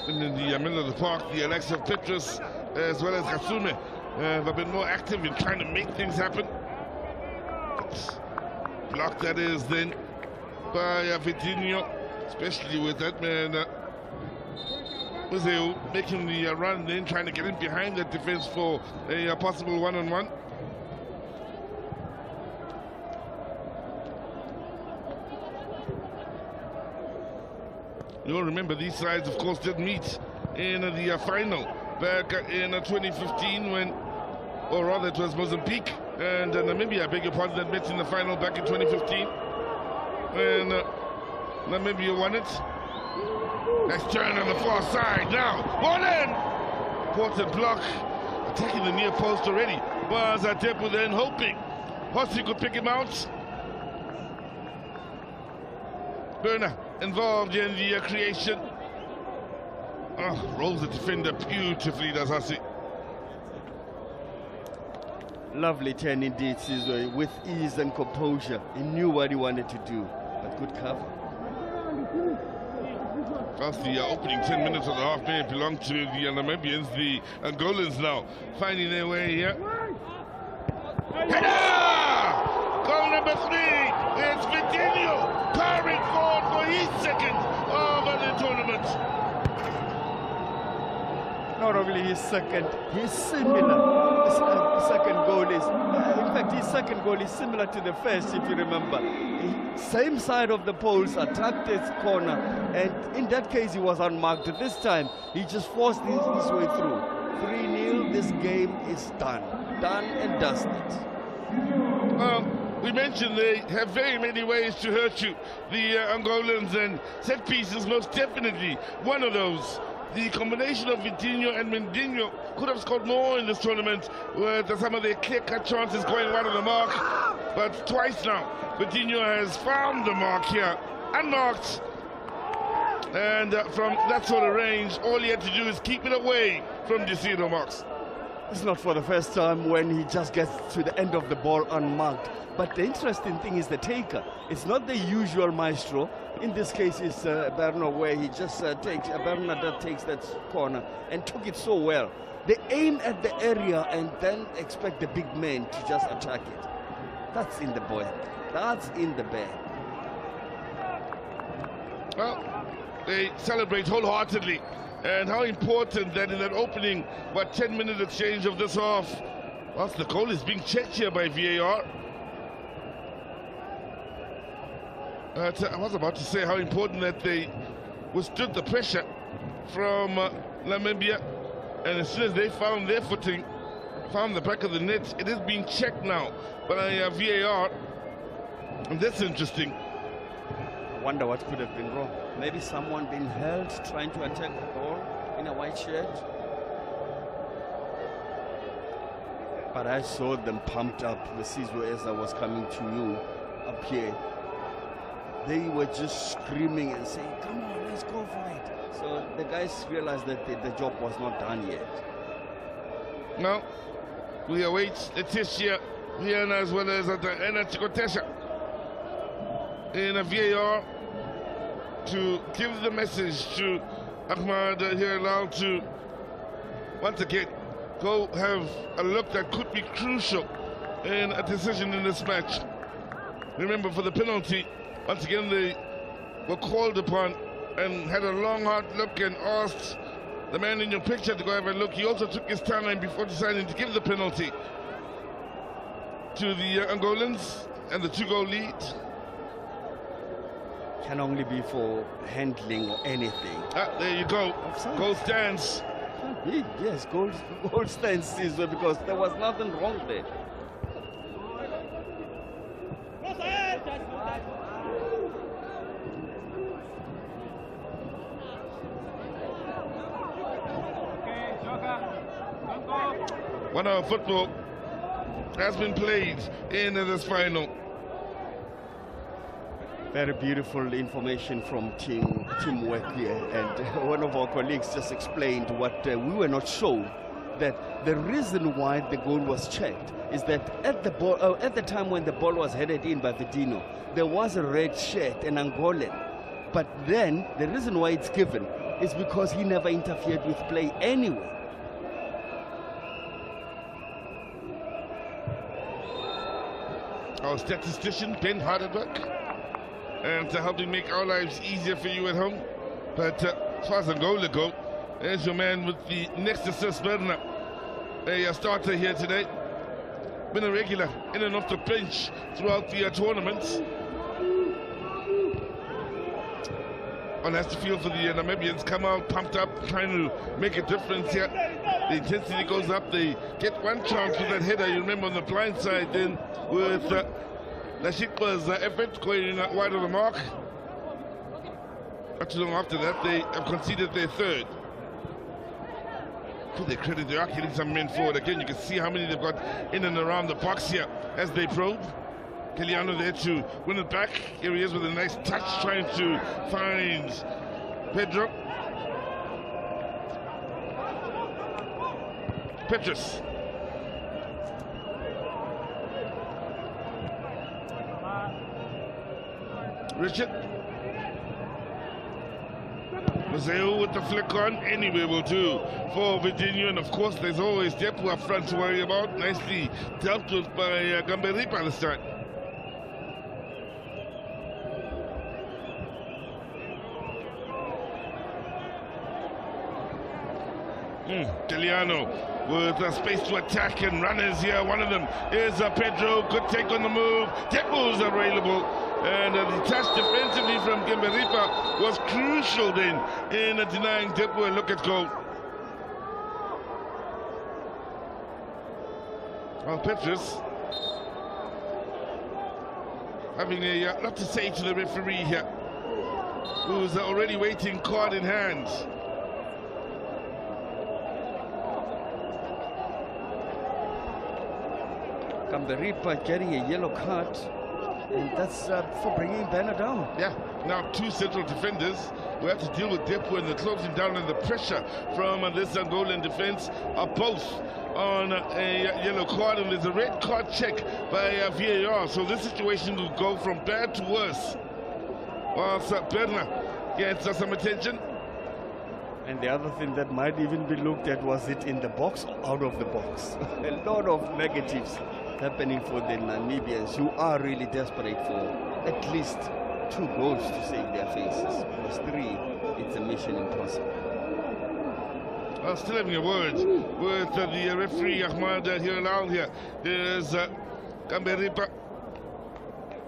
And in the middle of the park, the likes of Petrus as well as Kasume have been more active in trying to make things happen. Blocked, that is, then by Vitinho, especially with that man Uzeu making the run, then trying to get in behind that defense for a possible one-on-one. You'll remember these sides, of course, did meet in the final back in 2015 when, or rather it was Mozambique and Namibia, I beg your pardon, that met in the final back in 2015 when Namibia won it. Nice turn on the far side now. One in! Important block. Attacking the near post already. Was Atepu then hoping Hossi could pick him out. Burner involved in the creation. Oh, rolls the defender beautifully, does Hossi. Lovely turn indeed, Sizwe, with ease and composure. He knew what he wanted to do, but good cover. Whilst the opening 10 minutes of the half may belong to the Namibians, the Angolans now finding their way here. Header! Goal number 3! It's Vitinho powering forward for his second of the tournament. Not only his second, he's similar. His second goal is, in fact, his second goal is similar to the first, if you remember. Same side of the poles, attacked his corner, and in that case he was unmarked. This time he just forced his way through. 3-0, this game is done. done and dusted. Well, we mentioned they have very many ways to hurt you, the Angolans, and set pieces most definitely one of those. The combination of Vitinho and Mendinho could have scored more in this tournament with some of their clear-cut chances going wide of the mark, but twice now Vitinho has found the mark here, unmarked, and from that sort of range all he had to do is keep it away from the zero marks. It's not for the first time when he just gets to the end of the ball unmarked. But the interesting thing is the taker. It's not the usual maestro. In this case, it's Berno, where he just takes that corner and took it so well. They aim at the area and then expect the big man to just attack it. That's in the bag. That's in the bag. Well, they celebrate wholeheartedly. And how important that in that opening, 10-minute exchange of this half, whilst the goal is being checked here by VAR. I was about to say how important that they withstood the pressure from Namibia, and as soon as they found their footing, found the back of the net, it is being checked now by VAR, and that's interesting. I wonder what could have been wrong. Maybe someone been held trying to attack the ball in a white shirt. But I saw them pumped up. The Sizwe as I was coming to you up here. They were just screaming and saying, come on, let's go for it. So the guys realized that the job was not done yet. Now, we await Letitia Viana as well as Anna Chikotesha in a VAR to give the message to Ahmad here now to once again go have a look that could be crucial in a decision in this match. Remember, for the penalty, once again they were called upon and had a long hard look and asked the man in your picture to go have a look. He also took his time before deciding to give the penalty to the Angolans, and the 2-goal lead can only be for handling or anything. There you go. Offside. Goal stands. Yes, goal stands because there was nothing wrong there. One hour football has been played in this final. Very beautiful information from teamwork here, and one of our colleagues just explained what we were not shown, that the reason why the goal was checked is that at the time when the ball was headed in by Vitinho, there was a red shirt, an Angolan, but then the reason why it's given is because he never interfered with play anyway. Our statistician, Ben Hardenberg, and to help make our lives easier for you at home. But as far as Angola go, there's your man with the next assist, Berna, a starter here today. Been a regular in and off the bench throughout the tournaments. One has to feel for the Namibians, come out pumped up, trying to make a difference here. The intensity goes up. They get one chance with that header, you remember, on the blind side, then with Lashikwa's effort going wide of the mark. Not too long after that, they have conceded their third. To their credit, they are killing some men forward. Again, you can see how many they've got in and around the box here as they probe. Kiliano there to win it back. Here he is with a nice touch, trying to find Pedro. Petrus. Richard. Mazeo with the flick on, anyway will do for Virginia, and of course there's always Depu up front to worry about. Nicely dealt with by Gamberipa this time. Kiliano with space to attack and runners here. One of them is Pedro. Good take on the move. Depu's available. And the touch defensively from Gamberipa was crucial then in denying Depu a look at goal. Well, Petrus having a lot to say to the referee here, who's already waiting, card in hand. Kamberipa getting a yellow card, and that's for bringing Banner down. Yeah, now two central defenders who have to deal with Depo and the closing down, and the pressure from this Angolan defense are both on a yellow card, and there's a red card check by VAR. So this situation will go from bad to worse. Whilst Berna gets some attention. And the other thing that might even be looked at, was it in the box or out of the box? A lot of negatives happening for the Namibians, who are really desperate for at least 2 goals to save their faces. Because 3, it's a mission impossible. Well, still having a word with the referee Ahmad Hiralal here. There's Kamberipa.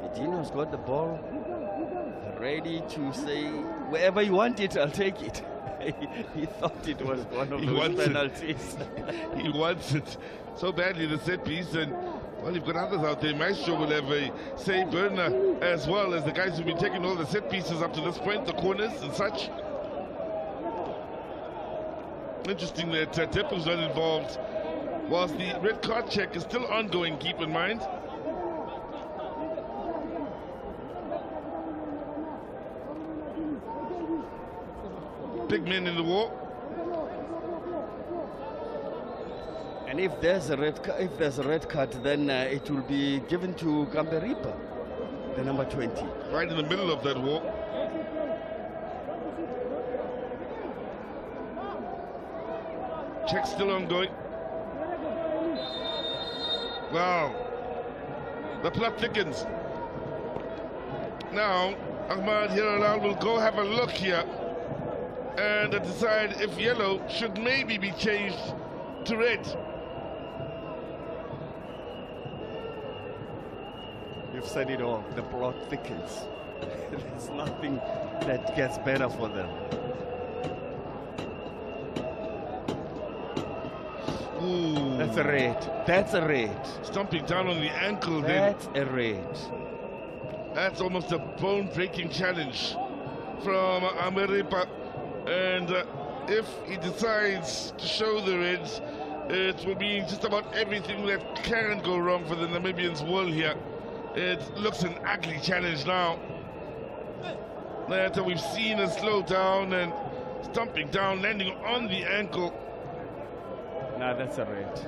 Medino's got the ball, ready to say, wherever you want it, I'll take it. He thought it was one of those penalties. He wants it so badly, the set piece, and well, you've got others out there. Maestro will have a say, Burner as well, as the guys who've been taking all the set pieces up to this point, the corners and such. Interesting that Tepo's not involved, whilst the red card check is still ongoing, keep in mind. Big men in the war. And if there's a red card, then it will be given to Kamberipa, the number 20. Right in the middle of that war. Check still ongoing. Wow. The plot thickens. Now, Ahmad Hiralal will go have a look here and decide if yellow should maybe be changed to red. You've said it all. The plot thickens. There's nothing that gets better for them. Ooh. That's a red. That's a red. Stomping down on the ankle there. That's a red. That's almost a bone-breaking challenge from Ameripa. And if he decides to show the reds, it will be just about everything that can go wrong for the Namibians' world here. It looks an ugly challenge now. That we've seen a slow down and stomping down, landing on the ankle. Nah, that's a red.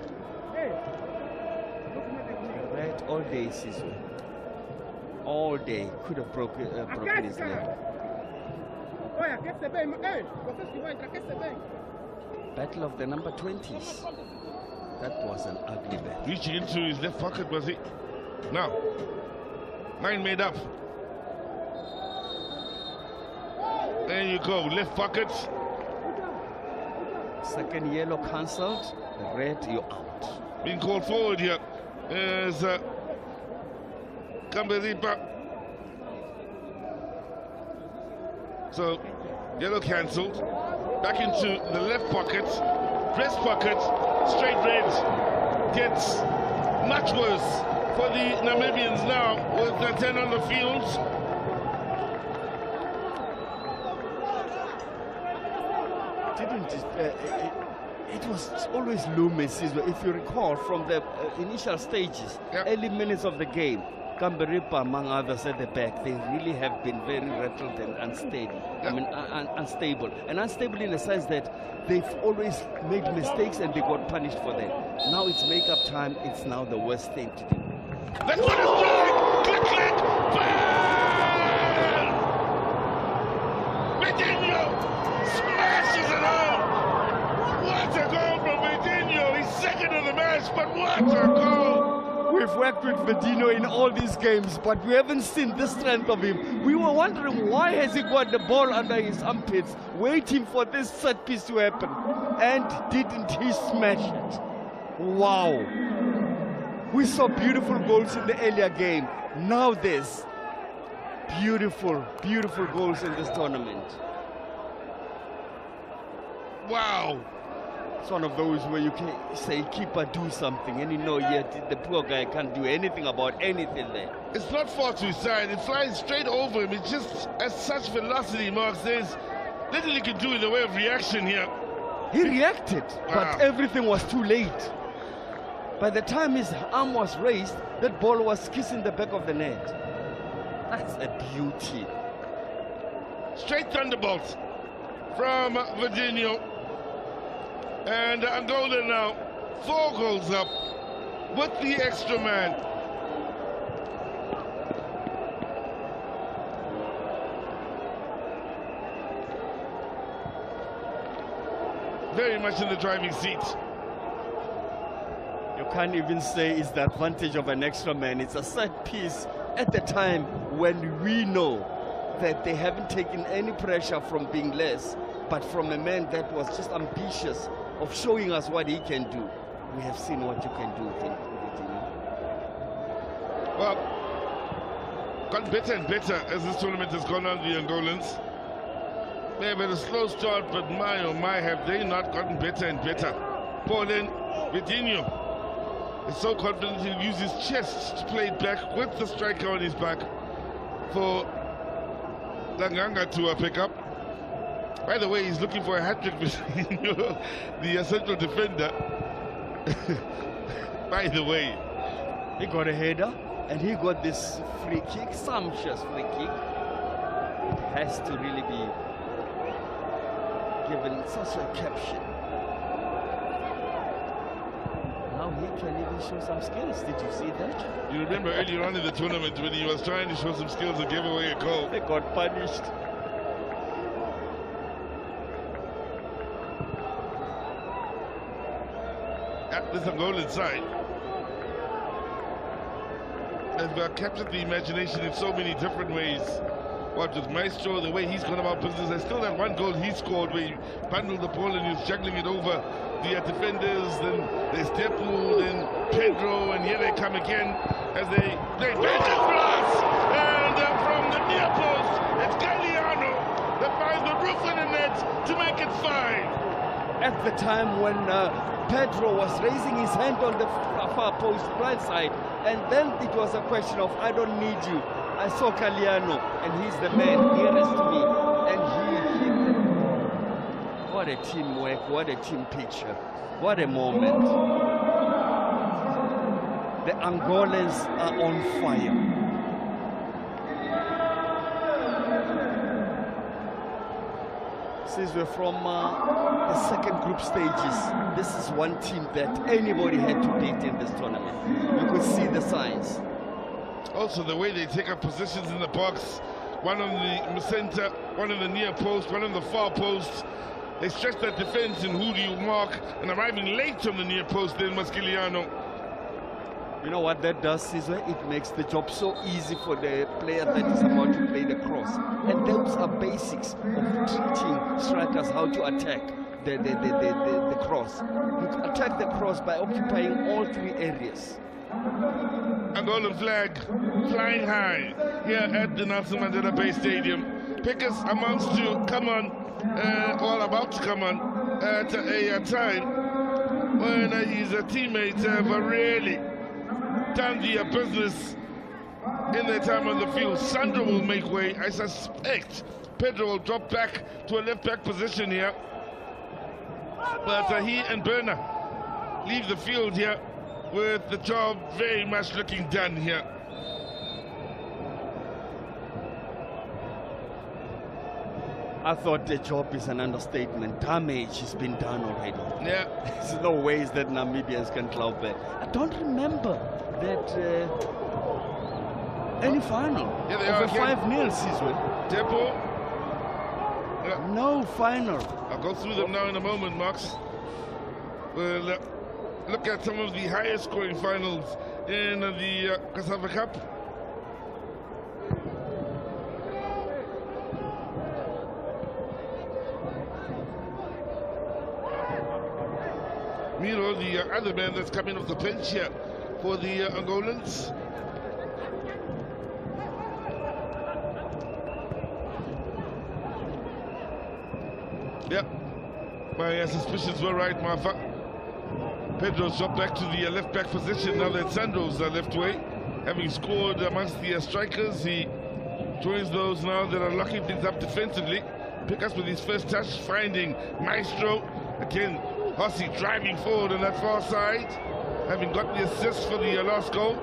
Red all day, Sisu. All day. Could have broken his leg. Battle of the number 20s. That was an ugly battle. Reaching into his left pocket, was he? Now, 9 made up. There you go, left pocket. Second yellow cancelled, the red, you're out. Being called forward here is Kamberipa. So, yellow cancelled. Back into the left pocket, breast pocket, straight red. Gets much worse for the Namibians now with the 10 on the field. It was always Loomis, if you recall, from the initial stages, early minutes of the game. Kamberipa, among others at the back, they really have been very rattled and unsteady. I mean, unstable. And unstable in the sense that they've always made mistakes and they got punished for them. Now it's make-up time. It's now the worst thing to do. That's what it's doing! Click, click! Bang! Medinho smashes it home! What a goal from Medinho! He's second in the match, but what a goal! We've worked with Medino in all these games, but we haven't seen the strength of him. We were wondering, why has he got the ball under his armpits, waiting for this set piece to happen? And didn't he smash it? Wow. We saw beautiful goals in the earlier game. Now there's beautiful, beautiful goals in this tournament. Wow. It's one of those where you can say, keeper, do something, and you know, yet the poor guy can't do anything about anything there. It's not far to his side. It flies straight over him. It's just at such velocity, Mark. There's little he can do in the way of reaction here. He reacted, but everything was too late. By the time his arm was raised, that ball was kissing the back of the net. That's a beauty. Straight thunderbolt from Virginia. And Angola now 4 goals up with the extra man. Very much in the driving seat. You can't even say it's the advantage of an extra man. It's a set piece at the time when we know that they haven't taken any pressure from being less, but from a man that was just ambitious of showing us what he can do. We have seen what you can do with him. Well, got better and better as this tournament has gone on, the Angolans. They have had a slow start, but my oh my, have they not gotten better and better. Pauline Vidinho is so confident he'll use his chest to play it back with the striker on his back for Langanga to pick up. By the way, he's looking for a hat-trick between the central defender. By the way, he got a header and he got this free kick, sumptuous free kick. It has to really be given such a caption. Now he can even show some skills. Did you see that? You remember earlier on in the tournament when he was trying to show some skills and gave away a goal. They got punished. At this Angolan side, they've captured the imagination in so many different ways. What with Maestro, the way he's gone about business, there's still that one goal he scored where he bundled the ball and he was juggling it over the defenders. Then there's Depu, then Pedro, and here they come again as they bend the glass. And from the near post, it's Galeano that finds the roof of the net to make it 5. At the time when Pedro was raising his hand on the far post right side, and then it was a question of, I don't need you. I saw Galeano, and he's the man nearest to me, and he hit the ball. What a teamwork, what a team picture, what a moment. The Angolans are on fire. Since we're from the second group stages, this is one team that anybody had to beat in this tournament. You could see the signs. Also, the way they take up positions in the box, one on the center, one on the near post, one on the far post. They stretch that defense, and who do you mark? And arriving late on the near post, then Masciliano. You know what that does, Caesar? It makes the job so easy for the player that is about to play the cross. And those are basics of teaching strikers how to attack the cross. You attack the cross by occupying all 3 areas. Angolan flag flying high here at the Nelson Mandela Bay Stadium. Pickers amounts to come on, or about to come on, at a time when his teammates have really done the business in their time on the field. Sandro will make way. I suspect Pedro will drop back to a left-back position here. But he and Berner leave the field here with the job very much looking done here. I thought the job is an understatement. Damage has been done already. Yeah. There's no ways that Namibians can cloud that. I don't remember that any final Yeah, they of are a 5-0 season. Depo. No final. I'll go through them now in a moment, Max. We'll look at some of the highest scoring finals in the COSAFA Cup. Miro, the other man that's coming off the bench here for the Angolans. Yep. My suspicions were right, Martha. Pedro's dropped back to the left back position now that Sandro's left way. Having scored amongst the strikers, he joins those now that are locking things up defensively. Pick us with his first touch, finding Maestro. Again, Hossie driving forward on that far side, having got the assist for the last goal.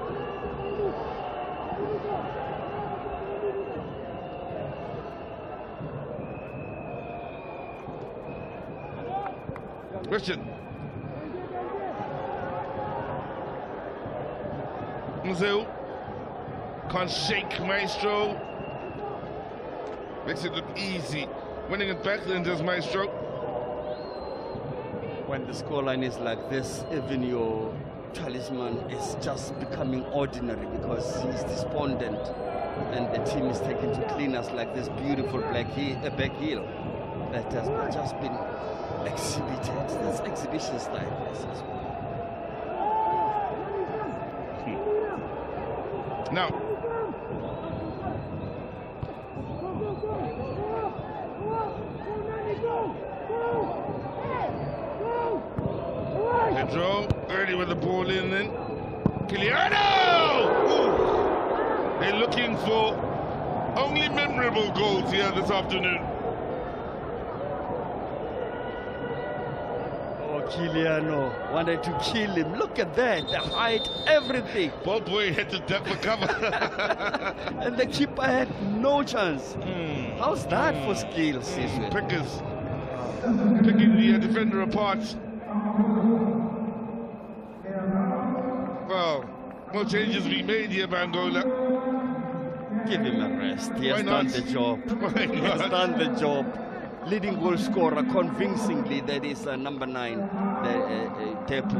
Christian. Mzeu can't shake Maestro. Makes it look easy. Winning it back, then does Maestro. When the scoreline is like this, even your talisman is just becoming ordinary because he's despondent, and the team is taking to clean us like this beautiful back heel that has just been exhibited. That's exhibition style. Now, Pedro early with the ball in then. Kiliano! Ooh. They're looking for only memorable goals here this afternoon. Kiliano wanted to kill him. Look at that, the height, everything. Ball boy had to duck for cover. And the keeper had no chance. How's that for skills? Pickers picking the defender apart. Well, more changes being made here by Angola. Give him a rest. He has done the job. He has done the job. Leading goal scorer convincingly, that is number 9, Tepu.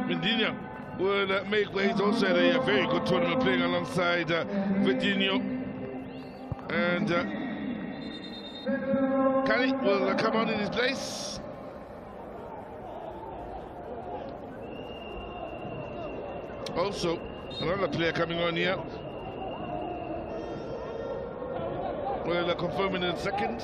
Mendinho will make way. He's also had a very good tournament playing alongside Vitinho. And Kali will come on in his place. Also, another player coming on here. We'll confirm in a second.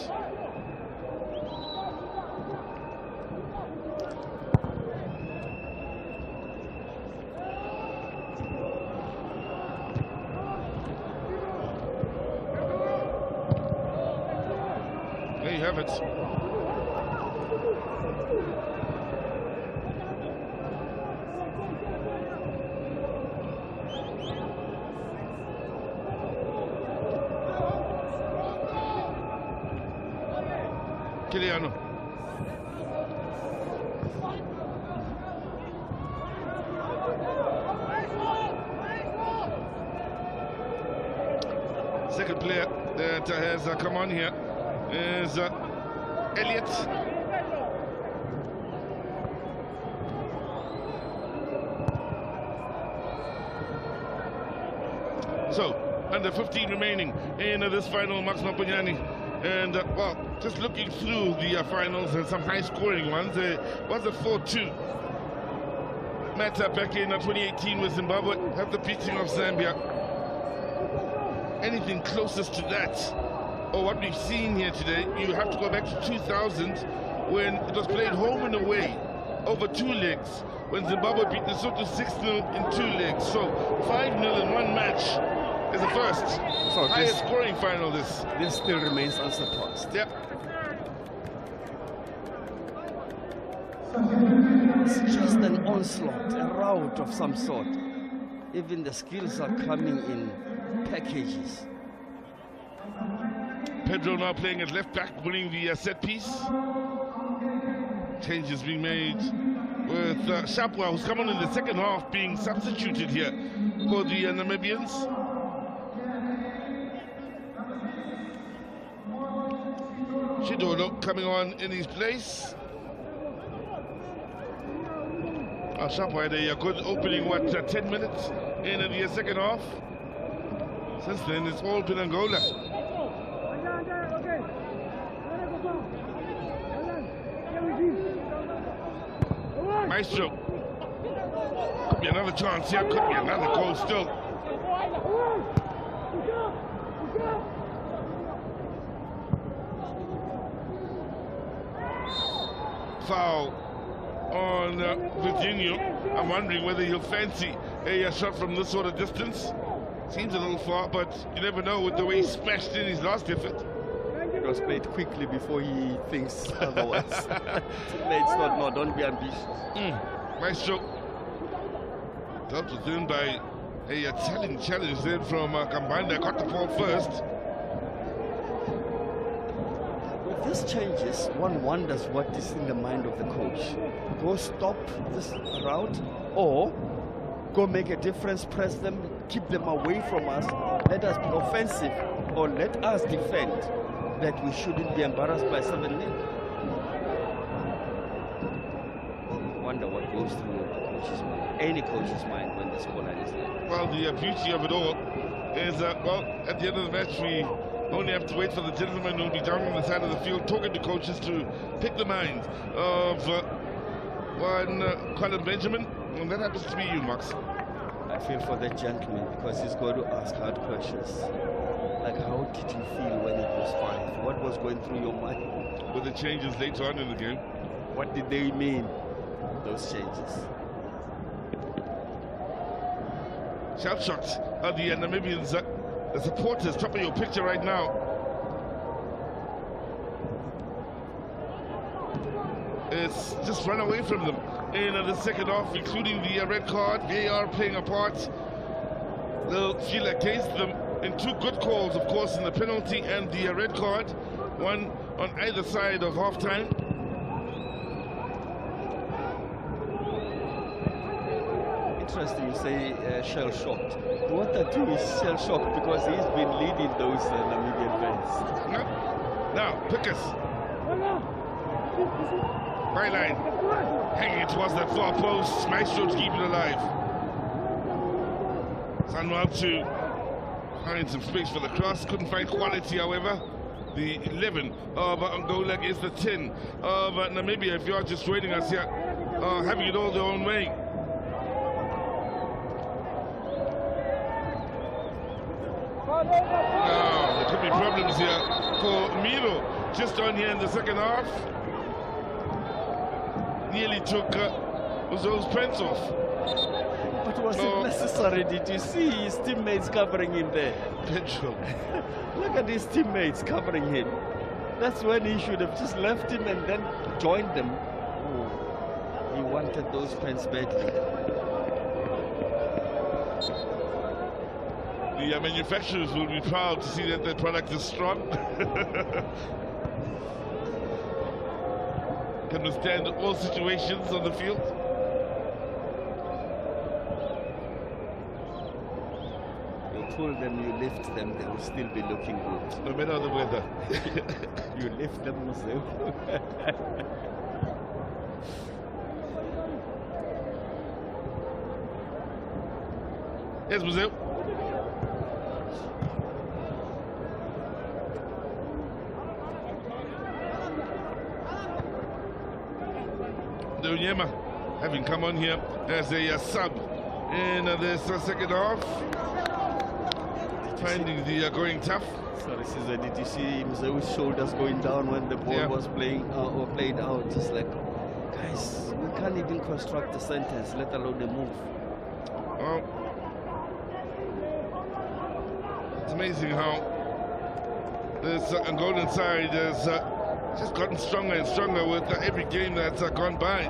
There you have it. Kiliano. Second player that has come on here is Elliott. So, under 15 remaining in this final, Max Mapunyani. And, well, just looking through the finals and some high-scoring ones, there was a 4-2 matchup back in 2018 with Zimbabwe, have the beating of Zambia. Anything closest to that, or what we've seen here today, you have to go back to 2000 when it was played home and away over 2 legs, when Zimbabwe beat Lesotho 6-0 in 2 legs. So 5-0 in one match is the first. So highest scoring final this still remains unsurpassed. Yep. It's just an onslaught, a rout of some sort. Even the skills are coming in packages. Pedro now playing at left back, winning the set piece. Changes being made with Shapwa, who's come on in the second half, being substituted here for the Namibians. Shidolo coming on in his place. Shapwa had a good opening, 10 minutes in the second half. Since then, it's all been Angola. Maestro. Could be another chance here, could be another goal still. foul on Virginia. I'm wondering whether he'll fancy a shot from this sort of distance. Seems a little far, but you never know with the way he smashed in his last effort. It was played quickly before he thinks otherwise. Teammates thought, no, don't be ambitious. Nice stroke. Dealt with in by a challenge then from Kambanda. Got the ball first. With these changes, one wonders what is in the mind of the coach. Go stop this route, or go make a difference, press them, keep them away from us, let us be offensive, or let us defend, that we shouldn't be embarrassed by 7-0. Wonder what goes through the coach's mind, any coach's mind when the scoreline is there. Well, the beauty of it all is, well, at the end of the match, we only have to wait for the gentleman who will be down on the side of the field talking to coaches to pick the mind of one Colin Benjamin, and that happens to be you, Max. I feel for that gentleman because he's going to ask hard questions. Like, how did you feel when it was 5? What was going through your mind? With the changes later on in the game. What did they mean, those changes? Shout shots of the Namibians, the supporters, top of your picture right now. It's just run away from them in the second half, including the red card. VAR playing a part. They'll feel against them in 2 good calls, of course, in the penalty and the red card. One on either side of half-time. Interesting you say shell-shocked. What that too is shell-shocked because he's been leading those Namibian fans. Now, Pickers. Byline. Hanging it towards that far post. Maestro to keep it alive. Sanwab to find some space for the cross. Couldn't find quality, however. The 11 of Angola is the 10 of Namibia. If you are just joining us here, having it all their own way. There could be problems here for Miro. Just on here in the second half. Nearly took those pants off. But was it necessary? Did you see his teammates covering him there? Pedro. Look at his teammates covering him. That's when he should have just left him and then joined them. Oh, he wanted those pants badly. The manufacturers will be proud to see that their product is strong. Can withstand all situations on the field. You pull them, you lift them, they will still be looking good. No matter the weather. You lift them, Museu. Yes, Museu. Onyema having come on here as a sub in this second half, finding the going tough. Sorry, Caesar, did you see Mzeu's shoulders going down when the ball was playing or played out? Just like, guys, we can't even construct a sentence, let alone a move. Well, it's amazing how this Angolan side has just gotten stronger and stronger with every game that's gone by.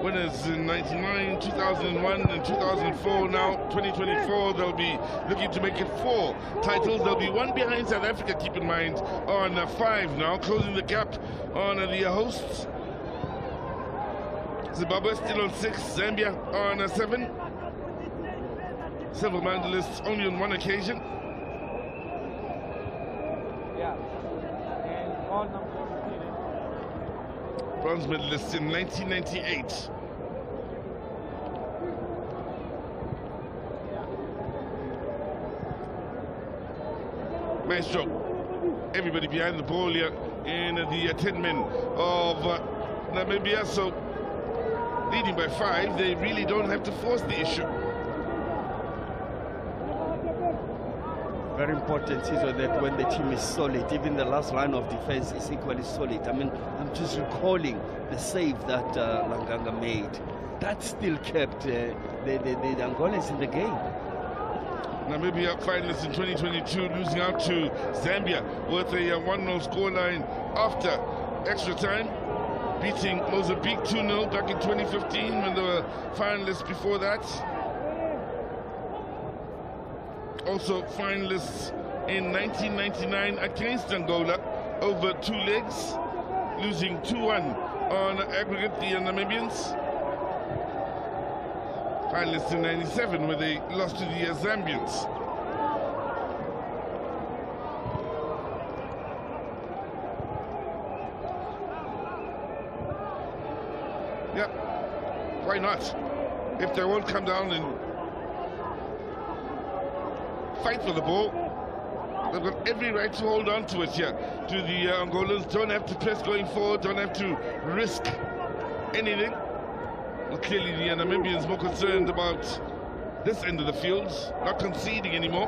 Winners in 99, 2001 and 2004. Now 2024 they'll be looking to make it 4 titles. They'll be 1 behind South Africa, keep in mind, on 5 now, closing the gap on the hosts. Zimbabwe still on 6, Zambia on 7. Silver medalists only on 1 occasion. Bronze medalists in 1998. Maestro, everybody behind the ball here in the 10 men of Namibia. So leading by 5, they really don't have to force the issue. Very important is that when the team is solid, even the last line of defense is equally solid. I mean, I'm just recalling the save that Langanga made. That still kept the Angolans in the game. Namibia finalists in 2022 losing out to Zambia with a 1-0 scoreline after extra time, beating Mozambique 2-0 back in 2015 when they were finalists before that. Also finalists in 1999 against Angola over 2 legs, losing 2-1 on aggregate, the Namibians. Finalists in 97 where they lost to the Zambians. Yeah, why not? If they won't come down and fight for the ball, they've got every right to hold on to it here. To the Angolans, don't have to press going forward, don't have to risk anything. Well, clearly the Namibians more concerned about this end of the field, not conceding anymore.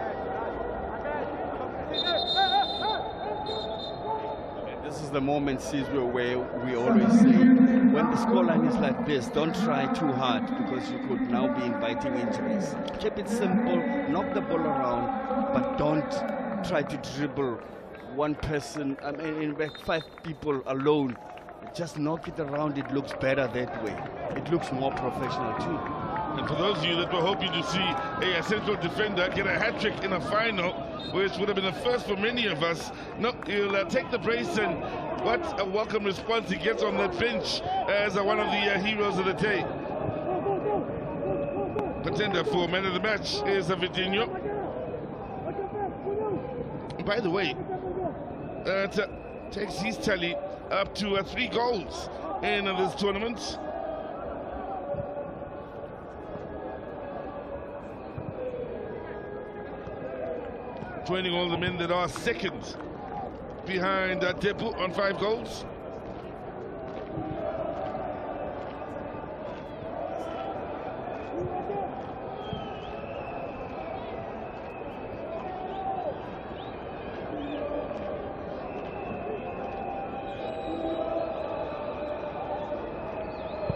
This is the moment, Sizwe, where we always say, when the scoreline is like this, don't try too hard because you could now be inviting injuries. Keep it simple, knock the ball around, but don't try to dribble one person, I mean, in fact, 5 people alone. Just knock it around, it looks better that way. It looks more professional too. And for those of you that were hoping to see a central defender get a hat-trick in a final, which would have been a first for many of us, no, he'll take the brace, and what a welcome response he gets on that bench as one of the heroes of the day. Contender for man of the match is Vitinho. By the way, that takes his tally up to 3 goals in this tournament. Joining all the men that are second behind Depu on 5 goals.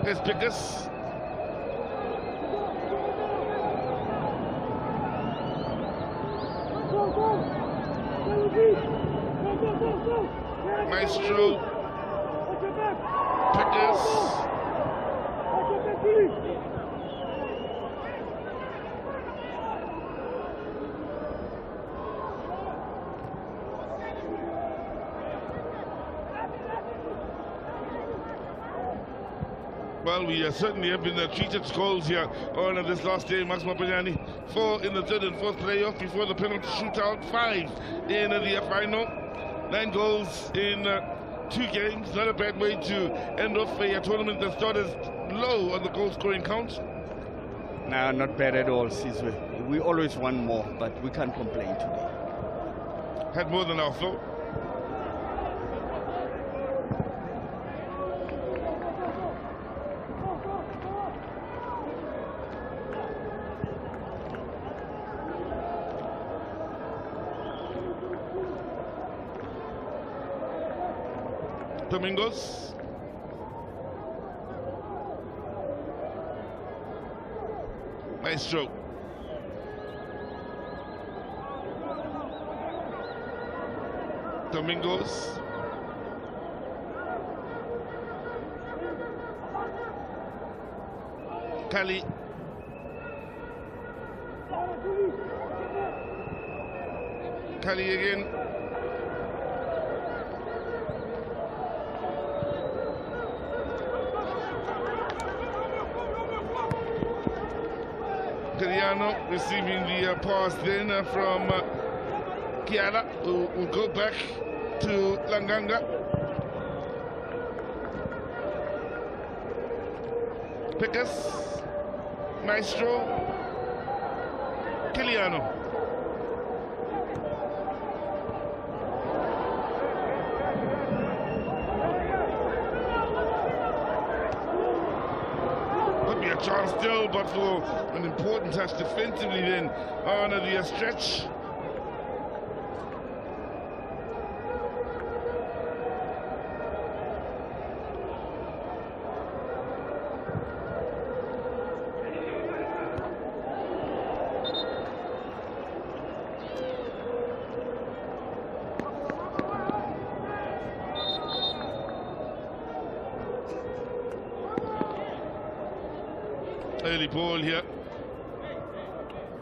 Here's Pickers. Maestro. Pickers. Well, we certainly have been treated to goals here on this last day. Max Mapanyani, 4 in the 3rd and 4th playoff before the penalty shootout, 5 in the final. 9 goals in 2 games. Not a bad way to end off a tournament that started low on the goal scoring count. No, not bad at all, Sizwe. We always want more, but we can't complain today. Had more than our flow. Domingos. Maestro. Domingos. Kali. Kali again. Receiving the pass then from Kiala, who will go back to Langanga. Pickers, Maestro, Kiliano. Chance still, but for an important touch defensively then on the stretch. early ball here.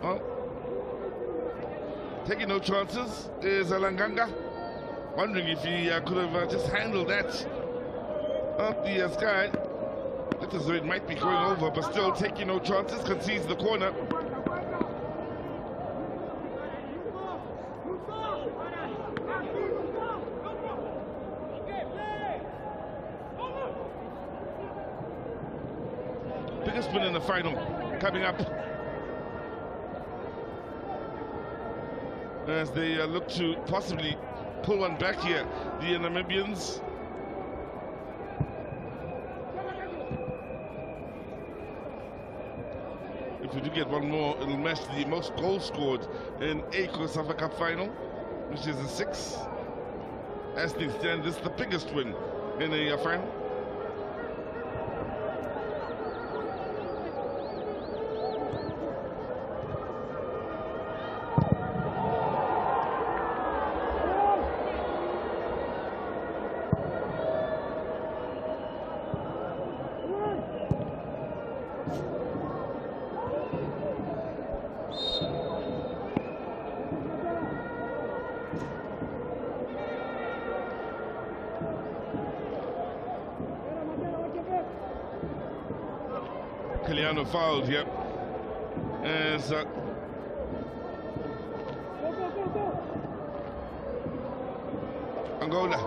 Oh. Taking no chances is Alanganga. Wondering if he could have just handled that up the sky. Looked as though it might be going over, but still taking no chances, concedes the corner. Biggest win in the final coming up as they look to possibly pull one back here, the Namibians. If we do get one more, it'll match the most goals scored in a COSAFA Cup final, which is a 6. As things stand, this is the biggest win in a final. Fouled here as Angola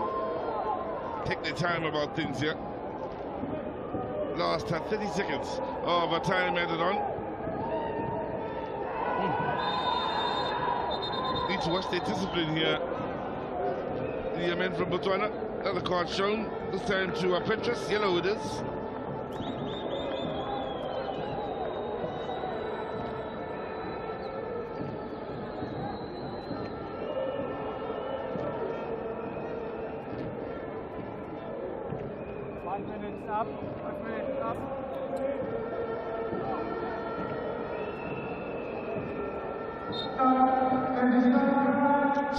take their time about things here. Last 30 seconds of time added on. Need to watch their discipline here. The men from Botswana. Another card shown, this time to Petrus. Yellow it is.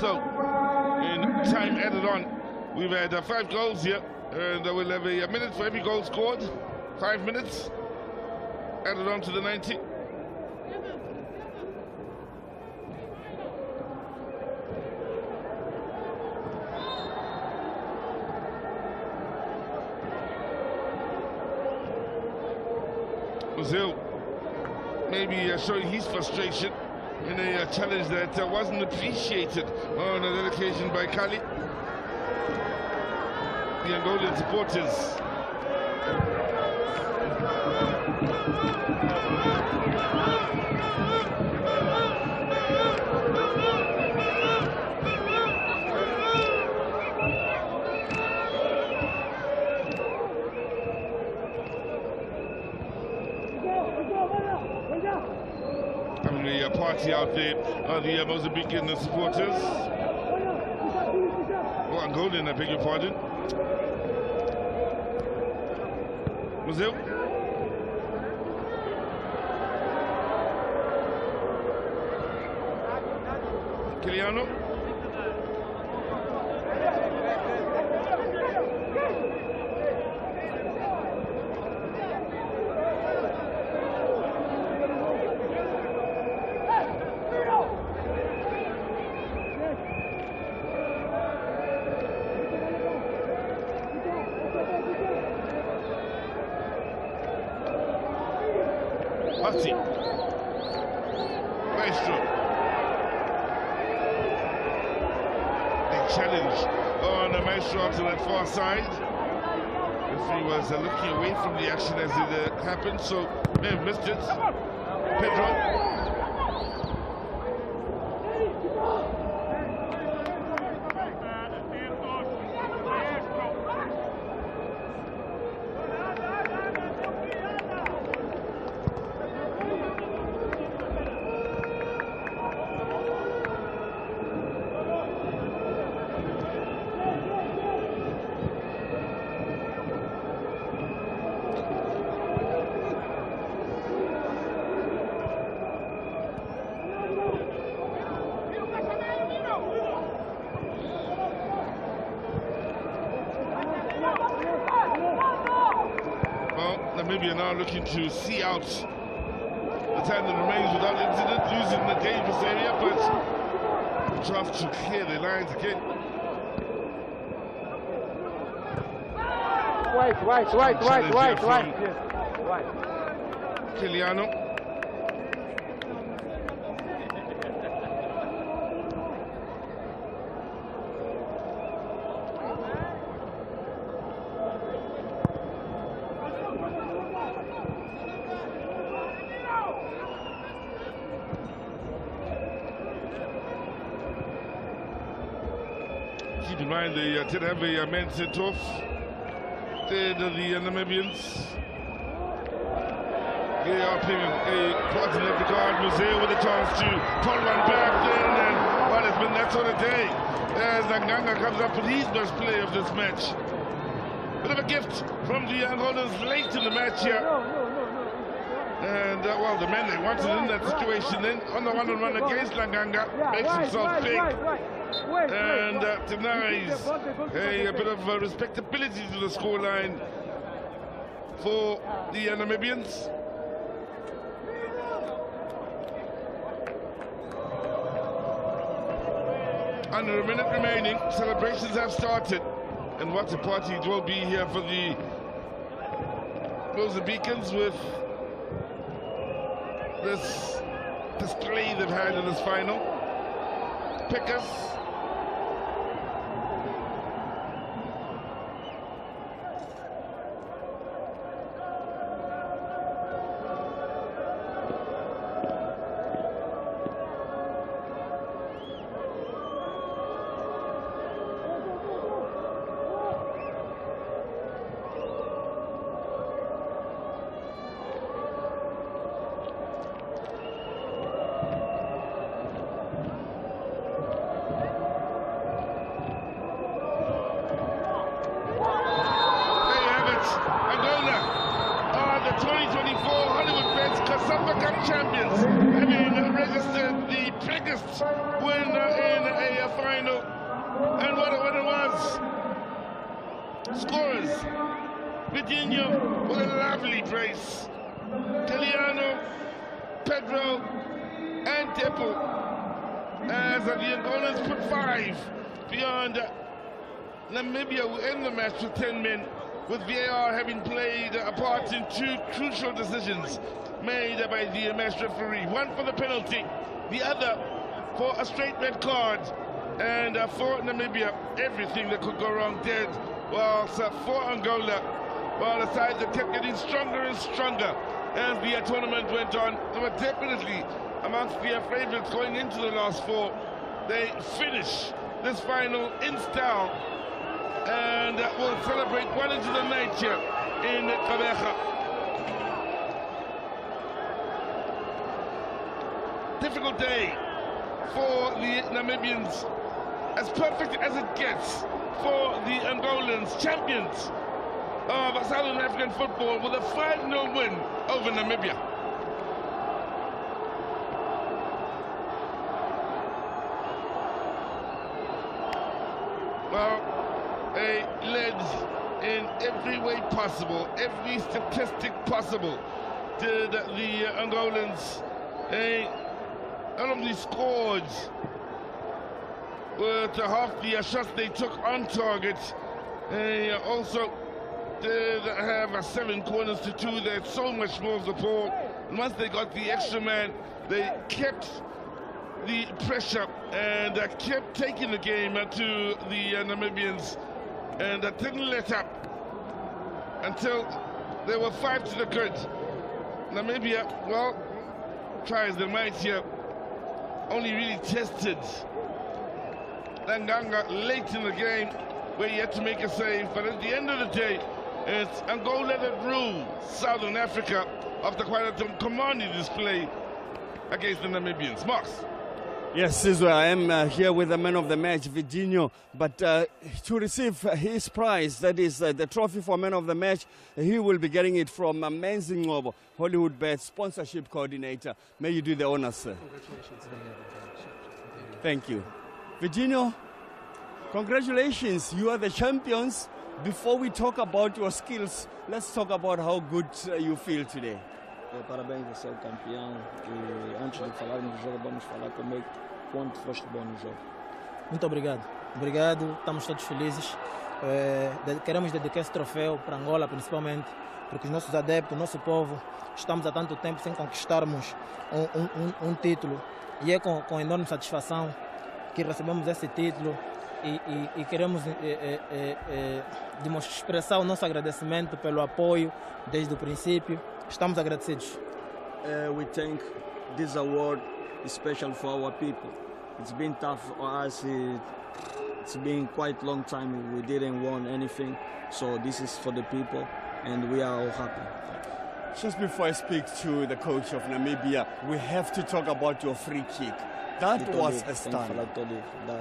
So, in time added on, we've had 5 goals here, and we'll have a minute for every goal scored. 5 minutes added on to the 90. Brazil maybe showing his frustration in a challenge that wasn't appreciated on that occasion by Kali. The Angolan supporters. Having a party out there, the Mozambican supporters. Oh, Angolan, I beg your pardon. Brazil. Kiliano. Maestro. Big challenge on the Maestro out to that far side. Referee was looking away from the action as it happened, so may have missed it. Pedro. Namibia now looking to see out time that remains without incident, losing the dangerous area, but tough to clear the lines again. Right. Kiliano. Keep in mind they did have a man sent off. The Namibians. They are playing a part in the guard. Museo with a chance to pull one back then, and well, it's been that sort of day as Nganga comes up with his best play of this match. Bit of a gift from the Angolans late in the match here. And well, the man they wanted in that situation then on the one-on-one against Langanga makes himself big and denies a bit of respectability to the scoreline for the Namibians. Under a minute remaining, celebrations have started, and what a party it will be here for the Mozambicans with this display they've had in this final. Pickers. COSAFA Cup champions, having registered the biggest winner in a final. And what it was. Scorers, Vidinho with a lovely brace. Kiliano, Pedro, and Tepo. As the Angolans put 5 beyond Namibia, who end the match with 10 men, with VAR having played a part in 2 crucial decisions made by the match referee. One for the penalty, the other for a straight red card. And for Namibia, everything that could go wrong did. Well, so for Angola, well, the side that kept getting stronger and stronger as the tournament went on. They were definitely amongst the favourites going into the last 4. They finish this final in style and will celebrate well into the night here in Kabeja. Difficult day for the Namibians, as perfect as it gets for the Angolans, champions of Southern African football, with a 5-0 win over Namibia. Well, they led in every way possible, every statistic possible, did the Angolans. They not only scored with half the shots they took on target, they also did have 7 corners to 2. They had so much more of the ball. And once they got the extra man, they kept the pressure and kept taking the game to the Namibians, and didn't let up until they were 5 to the good. Namibia, well, try as they might here, only really tested Langanga late in the game where he had to make a save. But at the end of the day, it's Angola that ruled Southern Africa after quite a commanding display against the Namibians. Marks. Yes, Sizwe, I am here with the man of the match, Vidinho, but to receive his prize, that is the trophy for man of the match, he will be getting it from Menzi Ngobo, Hollywood Bet sponsorship coordinator. May you do the honors, sir. Congratulations. Thank you. Vidinho, congratulations, you are the champions. Before we talk about your skills, let's talk about how good you feel today. Parabéns, você é o campeão. E antes de falarmos do jogo, vamos falar quanto foste bom no jogo. Muito obrigado. Obrigado, estamos todos felizes. Queremos dedicar esse troféu para Angola, principalmente, porque os nossos adeptos, o nosso povo, estamos há tanto tempo sem conquistarmos um título. E é com enorme satisfação que recebemos esse título e queremos expressar o nosso agradecimento pelo apoio desde o princípio. Estamos agradecidos. We think this award is special for our people. It's been tough for us. It's been quite a long time we didn't win anything. So this is for the people and we are all happy. Just before I speak to the coach of Namibia, we have to talk about your free kick. That was a stunner.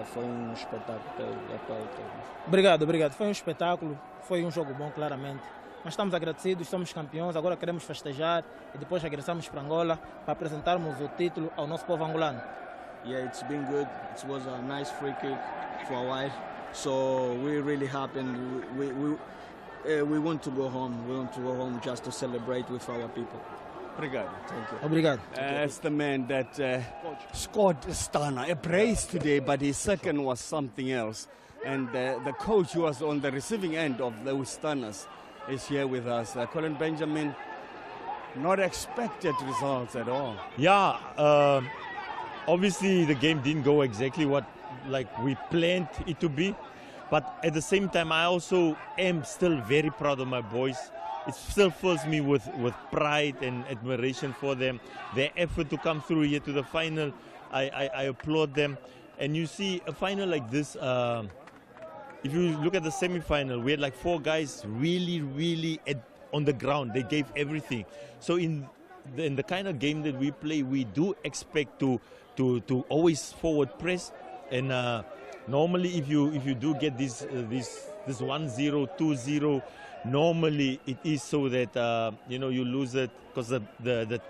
Foi espetáculo. Obrigado. Foi espetáculo, foi jogo bom, claramente. Mas estamos agradecidos, somos campeões, agora queremos festejar e depois regressamos para Angola para apresentarmos o título ao nosso povo angolano. Yeah, it's been good. It was a nice free kick for a while. So we're really happy and we want to go home. We want to go home just to celebrate with our people. Obrigado. Thank you. Obrigado. It's the man that scored a stunner, a brace today, but his second was something else. And the coach who was on the receiving end of those stunners is here with us. Colin Benjamin, not expected results at all. Yeah, obviously the game didn't go exactly what we planned it to be. But at the same time, I also am still very proud of my boys. It still fills me with pride and admiration for them. Their effort to come through here to the final, I applaud them. And you see, a final like this, if you look at the semi-final, we had 4 guys really on the ground. They gave everything. So in the kind of game that we play, we do expect to always forward press. And normally, if you do get this 1-0, 2-0, normally it is so that you lose it because the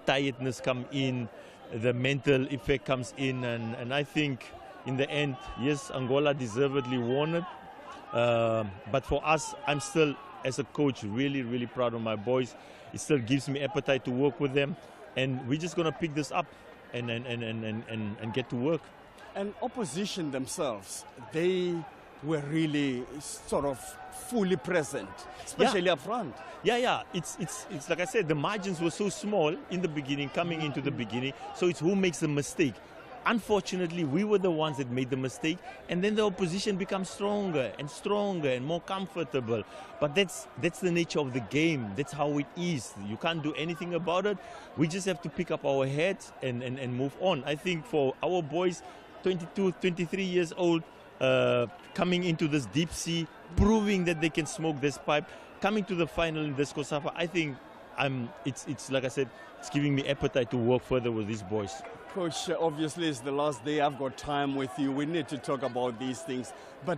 tiredness come in, the mental effect comes in, and I think in the end, yes, Angola deservedly won it. But for us, I'm still, as a coach, really proud of my boys. It still gives me appetite to work with them, and we're just gonna pick this up and get to work. And opposition themselves, they were really sort of fully present, especially up front. Yeah. It's like I said, the margins were so small in the beginning, coming into the beginning. So it's who makes the mistake. Unfortunately, we were the ones that made the mistake, and then the opposition becomes stronger and more comfortable. But that's the nature of the game. That's how it is. You can't do anything about it. We just have to pick up our heads and move on. I think for our boys, 22, 23 years old, coming into this deep sea, proving that they can smoke this pipe, coming to the final in this COSAFA, I think it's like I said, it's giving me appetite to work further with these boys. Coach, obviously it's the last day. I've got time with you. We need to talk about these things. But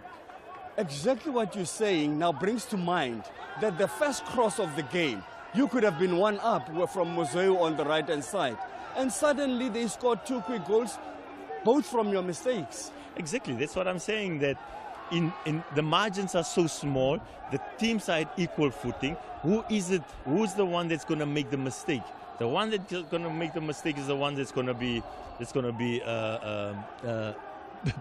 exactly what you're saying now brings to mind that the first cross of the game, you could have been one up from Moseu on the right-hand side. And suddenly they scored 2 quick goals, both from your mistakes. Exactly. That's what I'm saying, that in the margins are so small, the teams are at equal footing. Who's the one that's going to make the mistake? The one that's going to make the mistake is the one that's going to be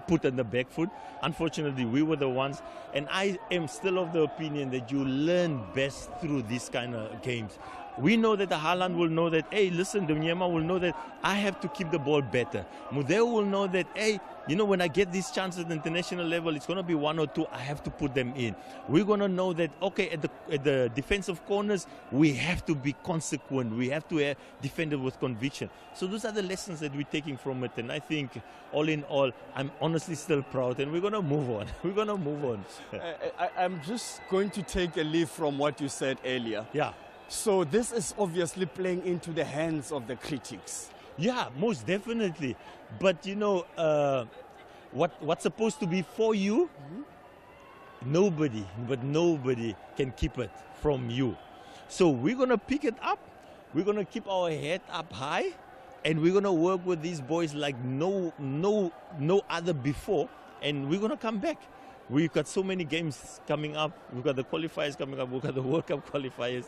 put on the back foot. Unfortunately, we were the ones, and I am still of the opinion that you learn best through these kind of games. We know that the Haaland will know that, hey, listen, the Mnyama will know that I have to keep the ball better. Mudeu will know that, hey, when I get these chances at the international level, it's going to be 1 or 2, I have to put them in. We're going to know that, okay, at the defensive corners, we have to be consequent. We have to defend it with conviction. So those are the lessons that we're taking from it. And I think, all in all, I'm honestly still proud, and we're going to move on. We're going to move on. I'm just going to take a leaf from what you said earlier. Yeah. So this is obviously playing into the hands of the critics. Yeah, most definitely. But what's supposed to be for you, nobody can keep it from you. So we're gonna pick it up. We're gonna keep our head up high, and we're gonna work with these boys like no other before, and we're gonna come back. We've got so many games coming up. We've got the qualifiers coming up. We've got the World Cup qualifiers.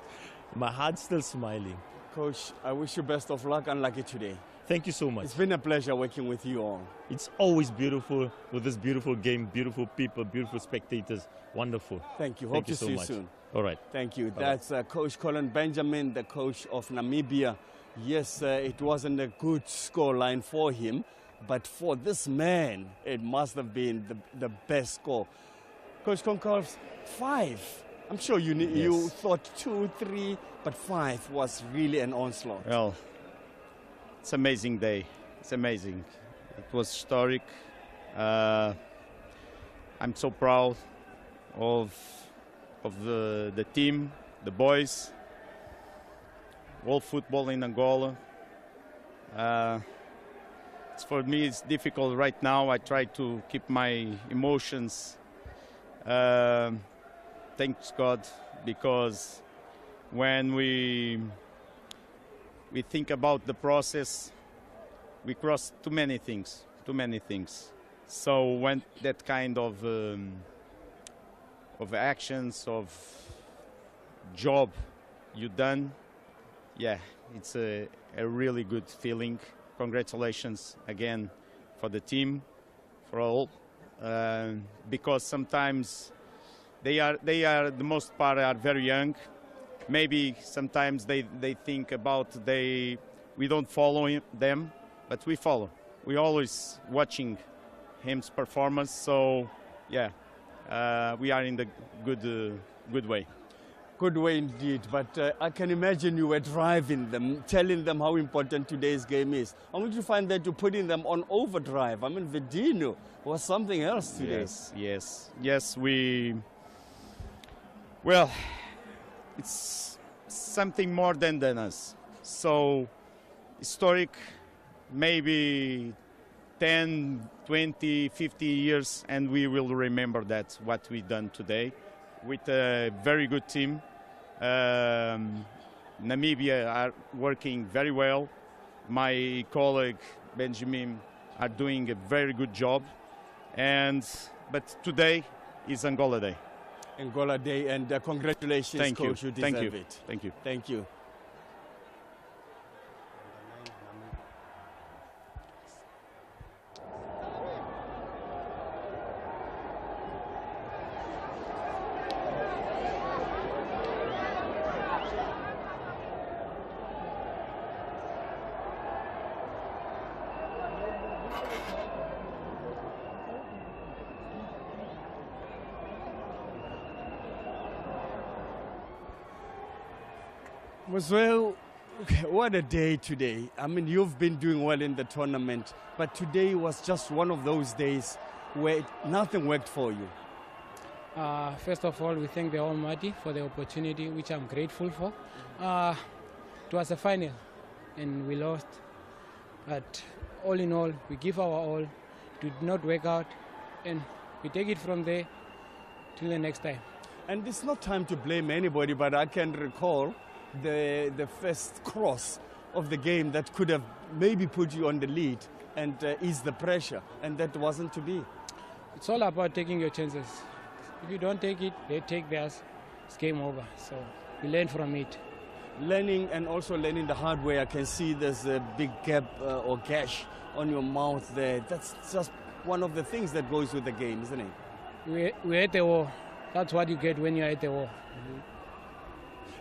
My heart's still smiling. Coach, I wish you best of luck and lucky today. Thank you so much. It's been a pleasure working with you all. It's always beautiful with this beautiful game, beautiful people, beautiful spectators. Wonderful. Thank you. Thank Hope you to so see much. you soon. All right. Thank you. Bye-bye. That's Coach Colin Benjamin, the coach of Namibia. Yes, it wasn't a good scoreline for him, but for this man, it must have been the best score. Coach Concalves, 5. I'm sure you thought 2, 3, but 5 was really an onslaught. Well, it's an amazing day. It's amazing. It was historic. I'm so proud of the team, the boys, all football in Angola. For me, it's difficult right now. I try to keep my emotions. Thanks God, because when we think about the process, we cross too many things. So when that kind of actions, of job you done, yeah, it's a really good feeling. Congratulations again for the team, for all, because sometimes they are the most part are very young. Maybe sometimes they think about we don't follow them, but we follow. We always watching him's performance. So yeah, we are in the good way. Good way indeed, but I can imagine you were driving them, telling them how important today's game is. I want you to find that you're putting them on overdrive. I mean, Vedino was something else today. Yes, well, it's something more than us. So, historic, maybe 10, 20, 50 years, and we will remember that, what we done today, with a very good team. Namibia are working very well. My colleague Benjamin are doing a very good job. But today is Angola Day. Angola Day, and congratulations, Thank Coach. you. You deserve Thank you. it. Thank you. Thank you. Well, what a day today. I mean, you've been doing well in the tournament, but today was just one of those days where nothing worked for you. First of all, we thank the Almighty for the opportunity, which I'm grateful for. It was a final, and we lost. But all in all, we give our all. It did not work out, and we take it from there till the next time. And it's not time to blame anybody, but I can recall the first cross of the game that could have maybe put you on the lead and ease the pressure, and that wasn't to be. It's all about taking your chances. If you don't take it, they take theirs. It's game over. So we learn from it. Learning, and also learning the hard way. I can see there's a big gap or gash on your mouth there. That's just one of the things that goes with the game, isn't it? We're at the war. That's what you get when you're at the war. Mm-hmm.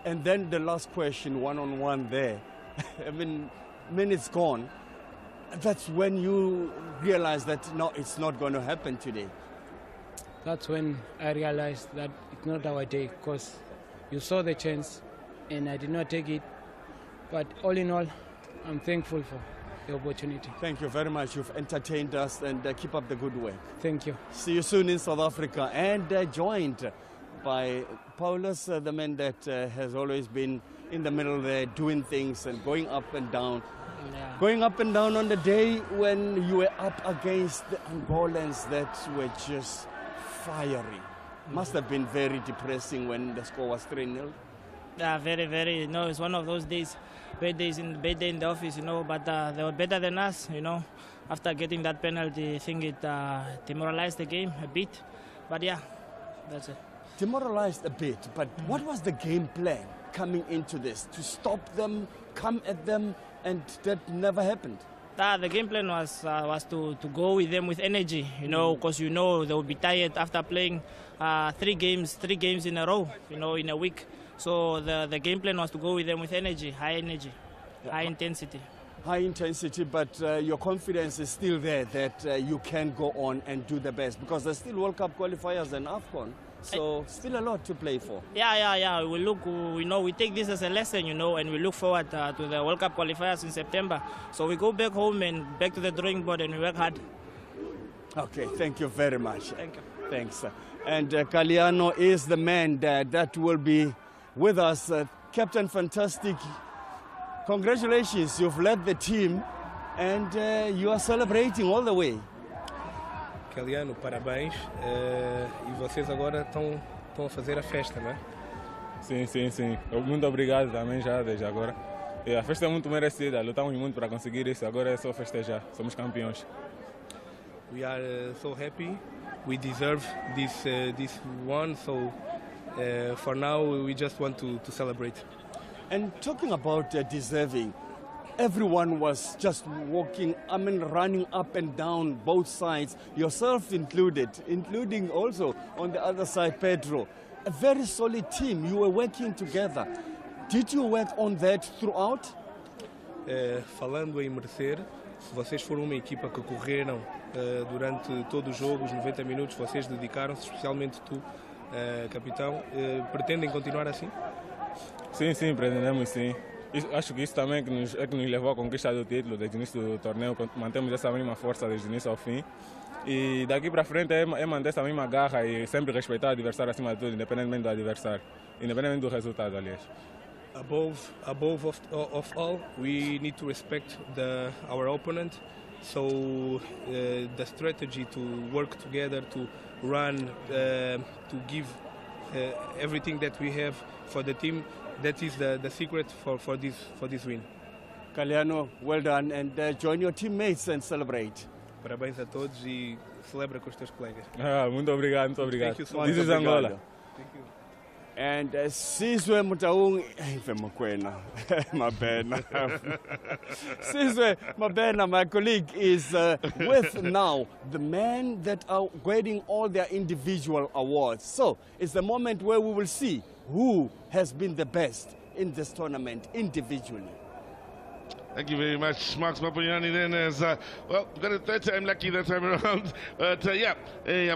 And then the last question, one-on-one there. I mean, minutes gone. That's when you realize that, no, it's not going to happen today. That's when I realized that it's not our day, because you saw the chance and I did not take it. But all in all, I'm thankful for the opportunity. Thank you very much. You've entertained us, and keep up the good work. Thank you. See you soon in South Africa, and joined by Paulus, the man that has always been in the middle there, doing things and going up and down. Yeah. Going up and down on the day when you were up against the Angolans that were just fiery. Must have been very depressing when the score was 3-0. Yeah, very, very. It's one of those days, bad day in the office, but they were better than us, After getting that penalty, I think it demoralized the game a bit. But yeah, that's it. Demoralized a bit, but what was the game plan? coming into this? To stop them, come at them, and that never happened? The game plan was to go with them with energy, because they will be tired after playing three games in a row, in a week. So the game plan was to go with them with energy, high intensity. High intensity, but your confidence is still there that you can go on and do the best, because there's still World Cup qualifiers and AFCON. So still a lot to play for. Yeah. We take this as a lesson, and we look forward to the World Cup qualifiers in September. So we go back home and back to the drawing board and we work hard. Okay, thank you very much. Thank you. Thanks. And Kaliano is the man that will be with us. Captain Fantastic, congratulations, you've led the team and you are celebrating all the way. Kaliano, parabéns. E vocês agora estão a fazer a festa, não é? Sim. Muito obrigado também já, desde agora. E a festa é muito merecida, lutamos muito para conseguir isso, agora é só festejar, somos campeões. We are so happy, we deserve this one, so for now we just want to celebrate. And talking about deserving, everyone was just running up and down both sides, yourself included, including also on the other side, Pedro. A very solid team, you were working together. Did you work on that throughout? Falando em merecer, vocês foram uma equipa que correram durante todo o jogo, os 90 minutos, vocês dedicaram-se, especialmente tu, capitão. Pretendem continuar assim? Sim, pretendemos sim. Acho que isso também que nos levou à conquista do título desde o início do torneio. Mantemos essa mesma força desde o início ao fim. E daqui para frente é manter essa mesma garra e sempre respeitar o adversário acima de tudo, independentemente do adversário, independentemente do resultado, aliás. Above of all, we need to respect our opponent. So the strategy to work together, to run, to give everything that we have for the team, that is the secret for this win. Kaliano, well done, and join your teammates and celebrate. Parabéns a todos e celebra com os teus colegas. Muito obrigado. Thank you so much. This is Angola. Thank you. And Sizwe Mutaung, Sizwe Mabena, my colleague, is with now the men that are getting all their individual awards. So it's the moment where we will see who has been the best in this tournament individually. Thank you very much, Marks Mapuyani. Then, well, we've got a third time lucky that time around. But a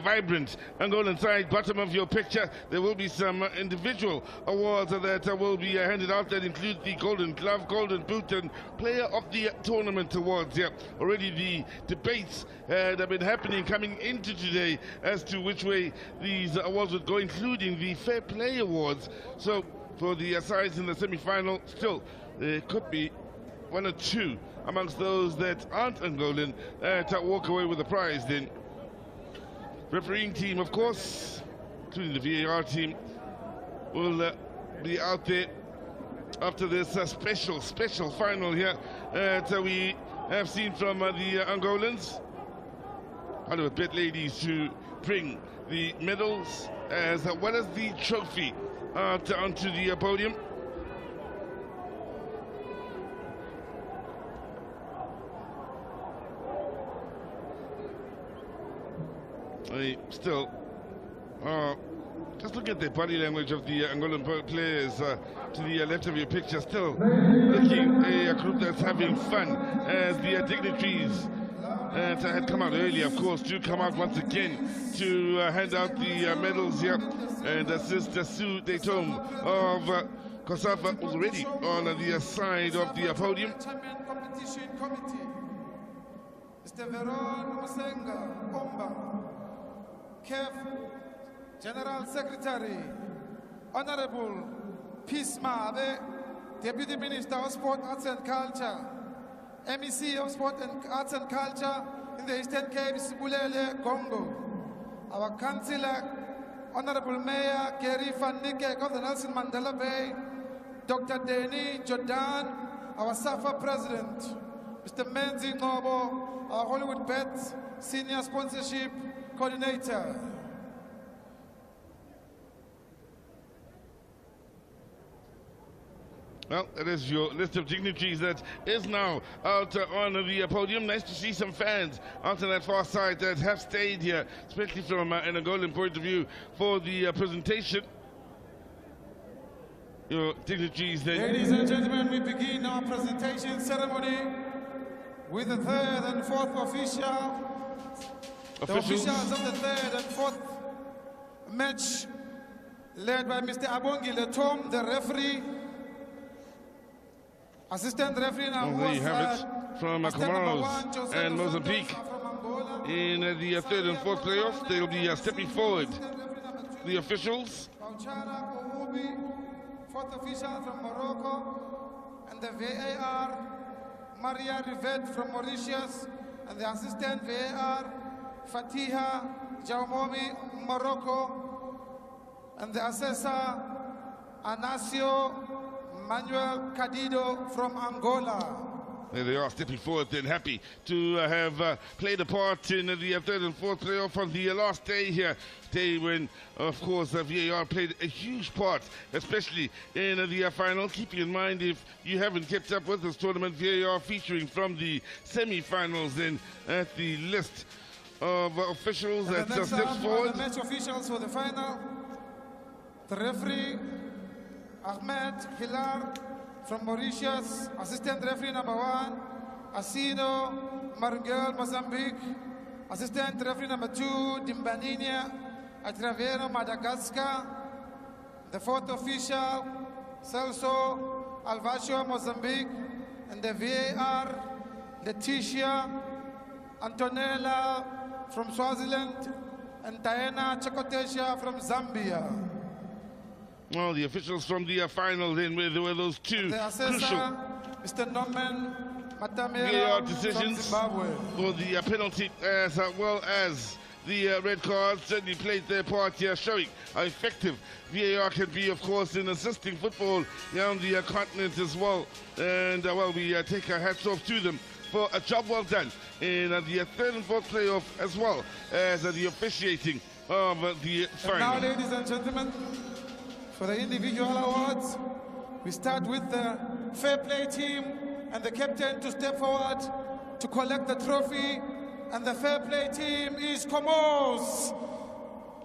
vibrant Angolan side. Bottom of your picture, there will be some individual awards that will be handed out that include the Golden Glove, Golden Boot, and Player of the Tournament awards. Yeah, already the debates that have been happening coming into today as to which way these awards would go, including the Fair Play awards. So for the sides in the semi-final, still there could be one or two amongst those that aren't Angolan to walk away with the prize. Then refereeing team, of course, including the VAR team, will be out there after this special final here that we have seen from the Angolans. Hollywood Bet ladies to bring the medals as well as the trophy onto the podium. Still, just look at the body language of the Angolan players to the left of your picture. Still looking a group that's having fun, as the dignitaries that had come out earlier, of course, do come out once again to hand out the medals here and assist Sue Daytom of COSAFA already on the side of the podium. Competition Committee, Mr. Veron Musenga Omba, CAF General Secretary, Honorable Peace Mabe, Deputy Minister of Sport, Arts and Culture, MEC of Sport and Arts and Culture in the Eastern Cape, Sibulele, Congo, our Councillor, Honorable Mayor Kerry Van Niekerk of the Nelson Mandela Bay, Dr. Denny Jordan, our SAFA President, Mr. Menzi Nobo, our Hollywood Bet Senior Sponsorship Coordinator. Well, that is your list of dignitaries that is now out on the podium. Nice to see some fans out on that far side that have stayed here, especially from an Angolan point of view, for the presentation. Your dignitaries then. Ladies and gentlemen, we begin our presentation ceremony with the third and fourth officials. The officials of the third and fourth match, led by Mr. Abongi Letom, the referee. Assistant referee now there you have it from Comoros and Mozambique. In the third and fourth playoffs, they'll be stepping forward. The officials. Fourth official from Morocco, and the VAR, Maria Rivet from Mauritius, and the assistant VAR, Fatiha Jaumomi, Morocco, and the assessor, Anasio Manuel Cadido from Angola. There they are, stepping forward then, happy to have played a part in the third and fourth playoff on the last day here. Day when, of course, VAR played a huge part, especially in the final. Keeping in mind, if you haven't kept up with this tournament, VAR featuring from the semi-finals then at the list of officials that steps forward. The match officials for the final, the referee, Ahmed Hilar from Mauritius, assistant referee number 1, Asino Marungel, Mozambique, assistant referee number 2, Dimbaninia Atravero, Madagascar, the fourth official, Celso Alvacio, Mozambique, and the VAR, Leticia Antonella from Swaziland, and Diana Chakotesha from Zambia. Well, the officials from the final then were those two crucial Mr. Norman VAR decisions for the penalty as well as the red card. Certainly played their part here, showing how effective VAR can be, of course, in assisting football around the continent as well. And, well, we take our hats off to them for a job well done in the third and fourth playoff, as well as the officiating of the final. And now, ladies and gentlemen, for the individual awards, we start with the fair play team and the captain to step forward to collect the trophy. And the fair play team is Comoros.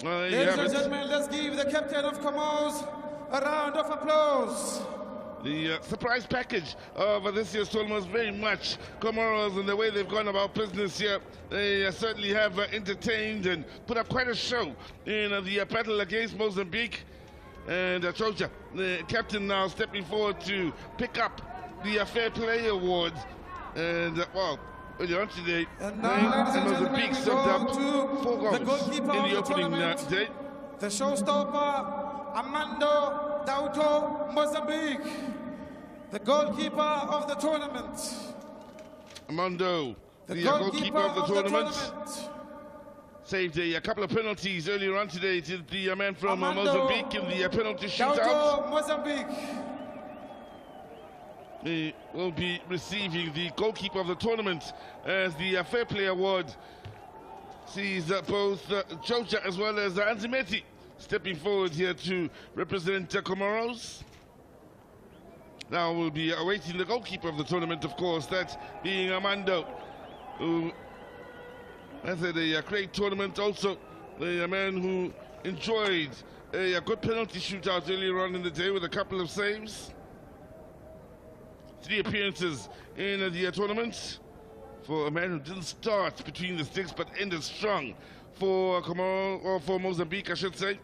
Ladies and gentlemen, let's give the captain of Comoros a round of applause. The surprise package of this year's tournament is very much Comoros and the way they've gone about business here. They certainly have entertained and put up quite a show in the battle against Mozambique. And Chocha, the captain, now stepping forward to pick up the Fair Play Award. And, well, earlier on today, Mozambique served up 4 goals in the opening day. The showstopper, Armando Dauto, Mozambique, the goalkeeper of the tournament. Armando, the goalkeeper of the tournament. Saved a couple of penalties earlier on today to the man from Mozambique in the penalty shootout. Mozambique. He will be receiving the goalkeeper of the tournament as the Fair Play Award sees both Chocha as well as Anzimeti stepping forward here to represent Comoros. Now we'll be awaiting the goalkeeper of the tournament, of course, that being Armando, who has had a great tournament. Also, a man who enjoyed a good penalty shootout earlier on in the day with a couple of saves. 3 appearances in the tournament for a man who didn't start between the sticks but ended strong for Comoros, or for Mozambique, I should say.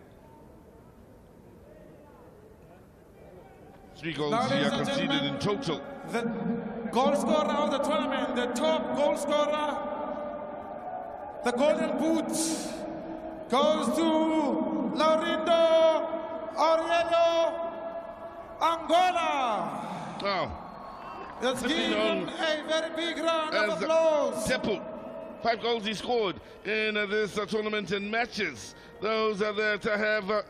3 goals he conceded in total. The goal scorer of the tournament, the top goal scorer, the golden boot goes to Laurindo Aurelio Angola. Wow. Let's give him a very big round of applause. Tepu, 5 goals he scored in this tournament and matches. Those that have,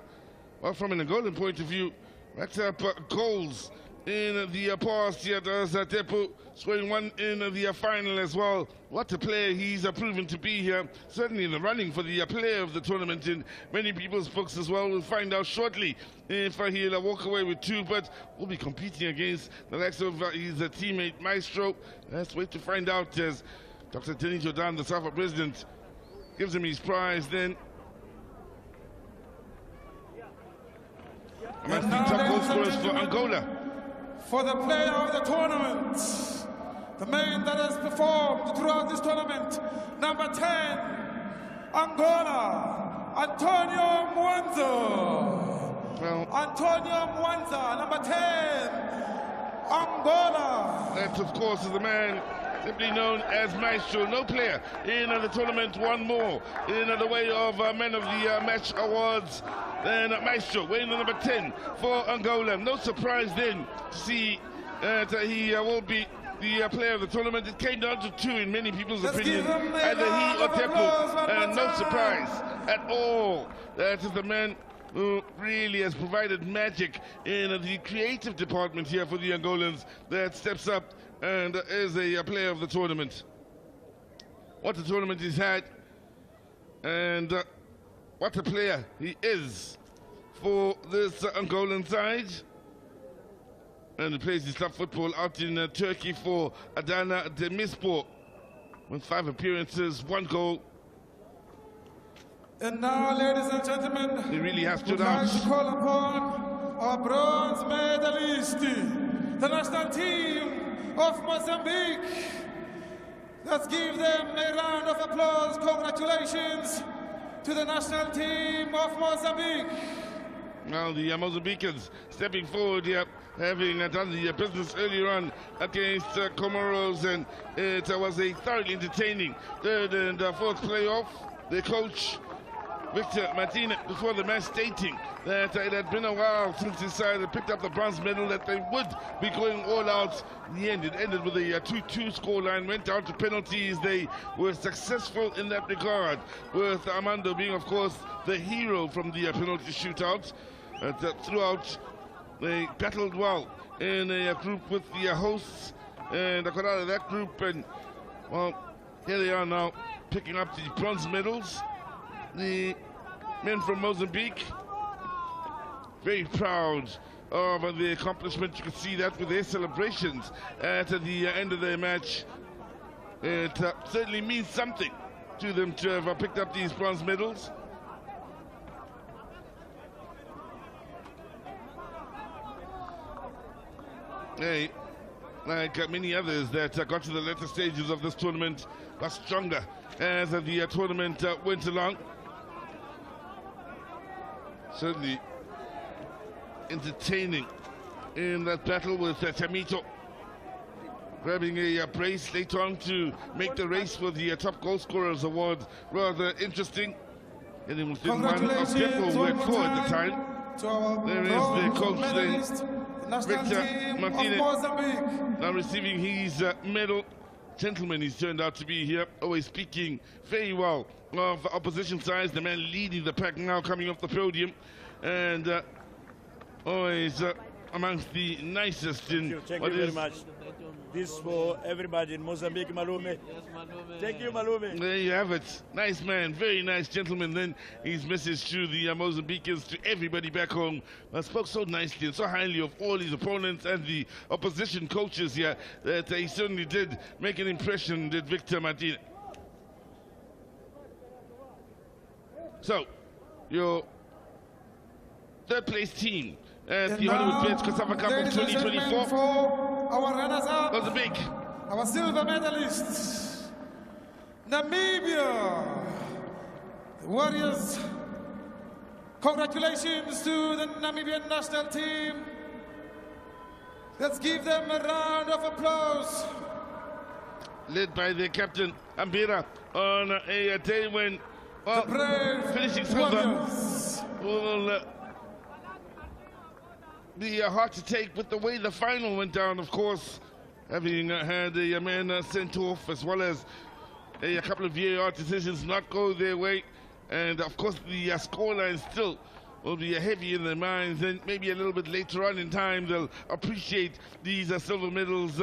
well, from an Angolan point of view, racked up goals in the past here. Does Tepu scoring one in the final as well. What a player he's proven to be here. Certainly in the running for the player of the tournament in many people's books as well. We'll find out shortly if he'll walk away with two, but we'll be competing against the likes of his teammate Maestro. Let's wait to find out as Dr. Denny Jordan, the SAFA president, gives him his prize then. Amongst the top goal scorers for Angola. For the player of the tournament, the man that has performed throughout this tournament, number 10, Angola, Antonio Mwanza. Well, Antonio Mwanza, number 10, Angola. That, of course, is the man simply known as Maestro. No player in the tournament won more in the way of Man of the Match awards than Maestro, weighing the number 10 for Angola. No surprise then to see that he will be the player of the tournament. It came down to two in many people's opinion, either he or Tepu, and no surprise at all. That is the man who really has provided magic in the creative department here for the Angolans, that steps up and is a player of the tournament. What a tournament he's had, and what a player he is for this Angolan side. And he plays his club football out in Turkey for Adana Demirspor, with 5 appearances, 1 goal. And now, ladies and gentlemen, he really has stood we'd out. like to call upon our bronze medalist, the national team of Mozambique. Let's give them a round of applause. Congratulations to the national team of Mozambique. Now the Mozambicans stepping forward here, having done the business earlier on against Comoros, and it was a thoroughly entertaining third and fourth playoff. The coach, Victor Martinez, before the match stating that it had been a while since his side had picked up the bronze medal, that they would be going all out. In the end, it ended with a 2-2 scoreline, went down to penalties. They were successful in that regard, with Armando being, of course, the hero from the penalty shootout. Throughout, they battled well in a group with the hosts, and got out of that group, and, well, here they are now, picking up the bronze medals. The men from Mozambique, very proud of the accomplishment. You can see that with their celebrations at the end of their match. It certainly means something to them to have picked up these bronze medals. Hey, like many others that got to the later stages of this tournament, got stronger as the tournament went along. Certainly entertaining in that battle with Tamito grabbing a brace later on to make the race for the top goal scorers award rather interesting. Getting within one of Depo who had 4 at the time. There is the coach then, Victor Martinez, now receiving his medal. Gentleman he's turned out to be here, always speaking very well of opposition sides, the man leading the pack now coming off the podium, and always amongst the nicest in Thank you very much. This for everybody in Mozambique, Malume. Yes, Malume. Thank you, Malume. There you have it. Nice man, very nice gentleman. Then his message to the Mozambicans, to everybody back home, spoke so nicely and so highly of all his opponents and the opposition coaches here that he certainly did make an impression, did Victor Martinez. So, your third place team at the Hollywood Beds COSAFA Cup of 2024. Our runners-up, Mozambique, our silver medalists, Namibia, the Warriors. Congratulations to the Namibian national team. Let's give them a round of applause. Led by their captain, Ambira, on a day when, well, finishing silver will be hard to take with the way the final went down, of course, having had a man sent off, as well as a couple of VAR decisions not go their way, and of course the scoreline still will be heavy in their minds, and maybe a little bit later on in time they'll appreciate these silver medals.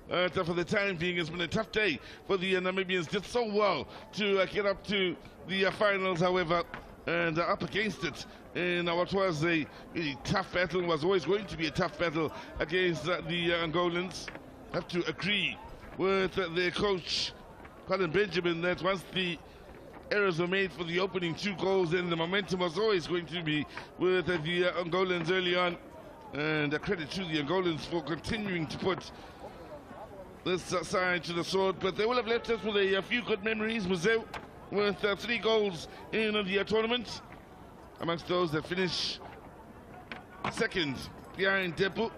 For the time being, it's been a tough day for the Namibians. Did so well to get up to the finals, however, and up against it in what was a really tough battle, was always going to be a tough battle against the Angolans. Have to agree with their coach, Colin Benjamin, that once the errors were made for the opening 2 goals, then the momentum was always going to be with the Angolans early on. And a credit to the Angolans for continuing to put this side to the sword, but they will have left us with a few good memories. Museu with 3 goals in the tournament, amongst those that finish second behind Depu.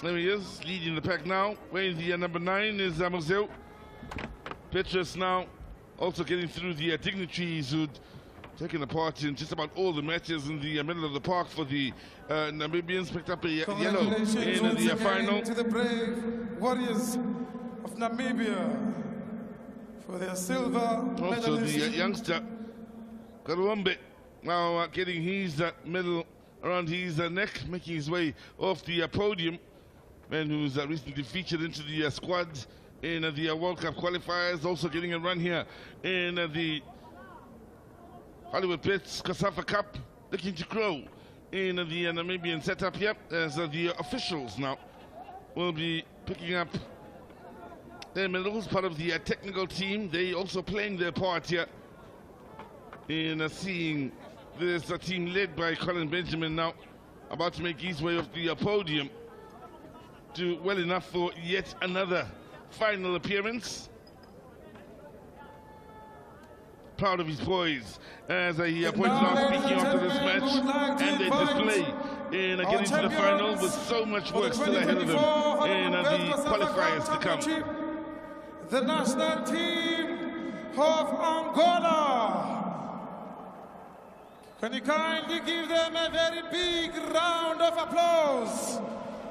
There he is, leading the pack now. Wearing the number 9 is Museu. Petrus now also getting through the dignitaries who'd taken part in just about all the matches in the middle of the park for the Namibians. Picked up a yellow in the final. To the brave warriors of Namibia for their silver also the youngster Karuombe now getting his medal around his neck, making his way off the podium. Man who's recently featured into the squad in the World Cup qualifiers, also getting a run here in the Hollywood Pits COSAFA Cup, looking to grow in the Namibian setup here, as the officials now will be picking up their medals, part of the technical team. They also playing their part here in seeing this team led by Colin Benjamin now about to make his way off the podium, do well enough for yet another final appearance. Proud of his boys, as he pointed out speaking after this match, and they display in getting to the final with so much work still ahead of them in the qualifiers to come. The national team of Angola. Can you kindly give them a very big round of applause?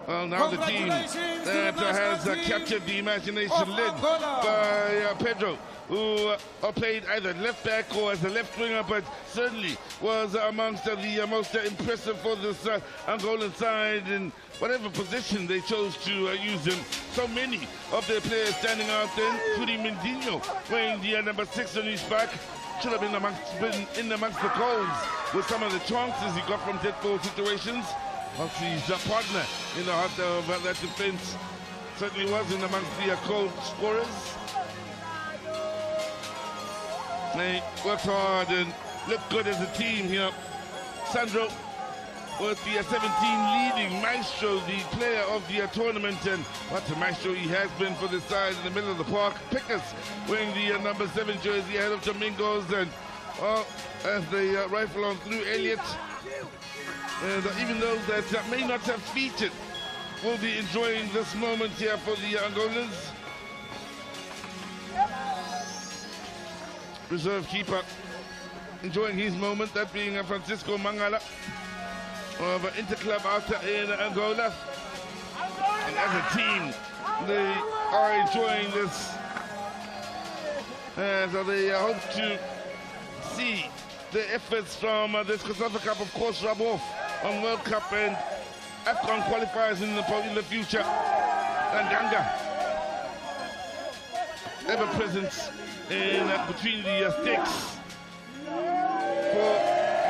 Well, now the team that has captured the imagination, led by Pedro, who played either left back or as a left winger, but certainly was amongst the most impressive for this Angolan side in whatever position they chose to use him. So many of their players standing out then, including Mindinho wearing the number 6 on his back. Should have been in amongst the goals with some of the chances he got from dead ball situations. Whilst his partner in the heart of that defense certainly was in amongst the goal scorers. They worked hard and looked good as a team here. Sandro with the 17 leading Maestro, the player of the tournament, and what a Maestro he has been for the side in the middle of the park. Pickers wearing the number 7 jersey ahead of Domingos, and as they rifle on through Elliott. And even those that may not have featured will be enjoying this moment here for the Angolans. Reserve keeper enjoying his moment, that being Francisco Mangala of Interclub out in Angola. And as a team, they are enjoying this, as they hope to see the efforts from this COSAFA Cup, of course, rub off on World Cup and AFCON qualifiers in the future. And Ganga, ever present in between the sticks for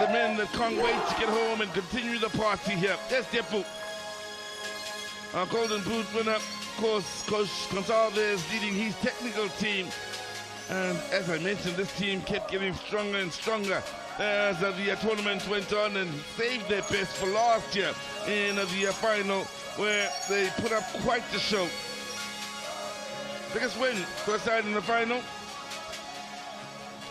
the men that can't wait to get home and continue the party here. There's Depu, our Golden Boot winner. Of course, Coach Gonsalves leading his technical team. And as I mentioned, this team kept getting stronger and stronger as the tournament went on, and saved their best for last year in the final, where they put up quite the show. Biggest win for a side in the final.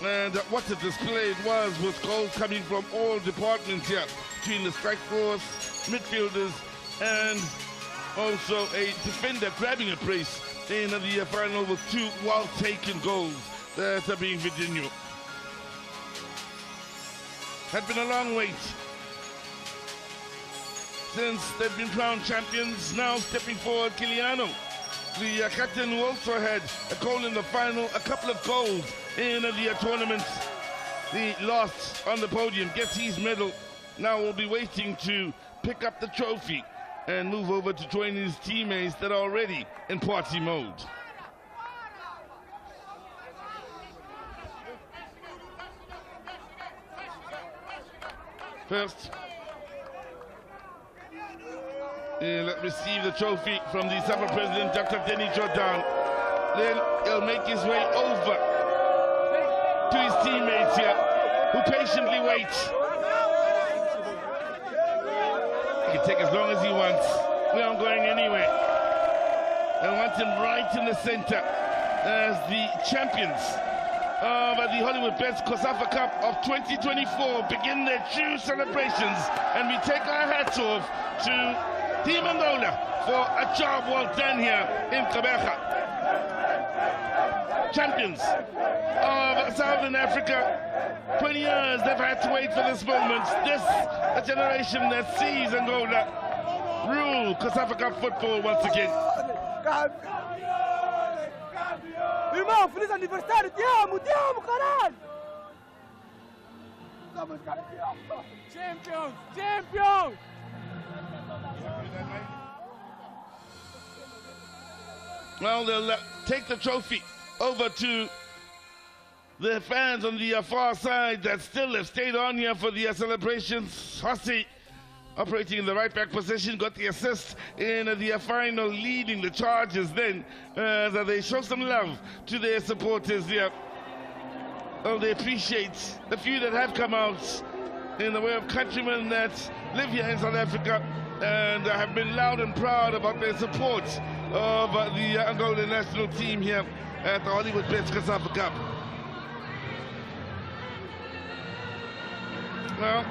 And what a display it was, with goals coming from all departments here, between the strike force, midfielders, and also a defender grabbing a brace in the final with 2 well-taken goals. That's being Vidinho. Had been a long wait since they've been crowned champions. Now stepping forward, Kiliano, the captain, who also had a goal in the final, a couple of goals in the tournament. the loss on the podium, gets his medal. Now we'll be waiting to pick up the trophy and move over to join his teammates that are already in party mode. First, he'll receive the trophy from the SAFA president, Dr. Denny Jordan. Then he'll make his way over to his teammates here, who patiently wait. He can take as long as he wants. We aren't going anywhere. I want him right in the center as the champions of the Hollywood Bets COSAFA Cup of 2024 begin their true celebrations, and we take our hats off to Team Angola for a job well done here in Gqeberha. Champions of Southern Africa, 20 years they've had to wait for this moment. This a generation that sees Angola rule COSAFA Cup football once again. Irmão, feliz aniversário, te amo, caralho! Champions, champions! Well, they'll take the trophy over to the fans on the far side that still have stayed on here for the celebrations. Hossi, operating in the right back position, got the assist in the final, leading the charges then. That they show some love to their supporters here. Oh, they appreciate the few that have come out in the way of countrymen that live here in South Africa and have been loud and proud about their support of the Angola national team here at the Hollywood Bets COSAFA Cup. Well,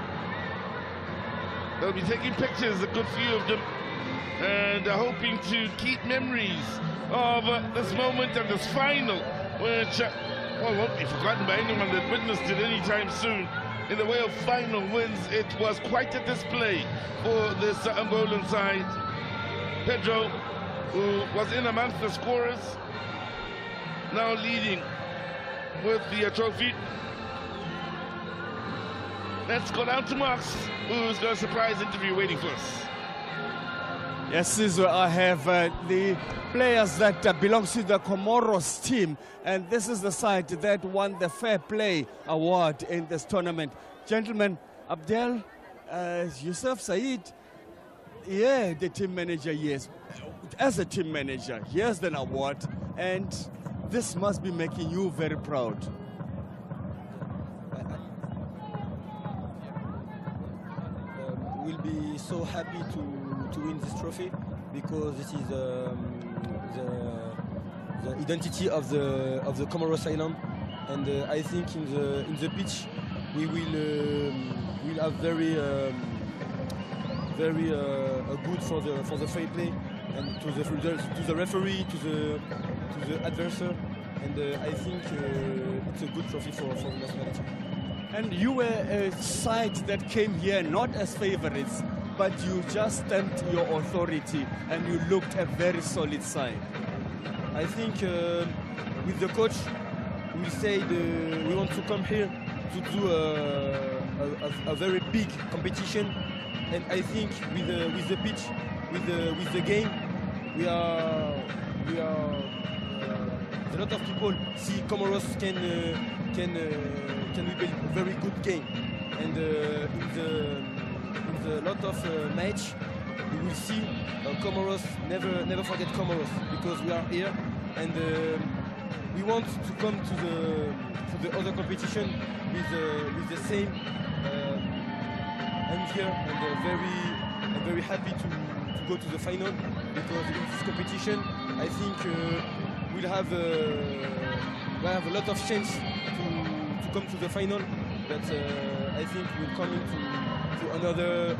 they'll be taking pictures, a good few of them, and hoping to keep memories of this moment and this final, which won't be forgotten by anyone that witnessed it anytime soon. In the way of final wins, it was quite a display for this Angolan side. Pedro, who was in amongst the scorers, now leading with the trophy. Let's go down to Marks, who's got a surprise interview waiting for us. Yes, Sizwe, I have the players that belong to the Comoros team, and this is the side that won the Fair Play Award in this tournament. Gentlemen, Abdel, Yusuf, Said, yeah, the team manager, yes. As a team manager, here's an award, and this must be making you very proud. We'll be so happy to win this trophy because this is the identity of the Comoros Island, and I think in the pitch we will have very good for the fair play and to the referee, to the adversary, and I think it's a good trophy for the nationality. And you were a side that came here not as favorites, but you just stamped your authority and you looked a very solid side. I think with the coach, we said we want to come here to do a very big competition, and I think with the pitch, with the game, we are a lot of people see Comoros can be a very good game, and in the lot of match we will see Comoros never forget Comoros, because we are here and we want to come to the other competition with the same. I'm here and I'm very happy to go to the final, because in this competition I think we'll have a lot of chance to come to the final, but I think we'll come into another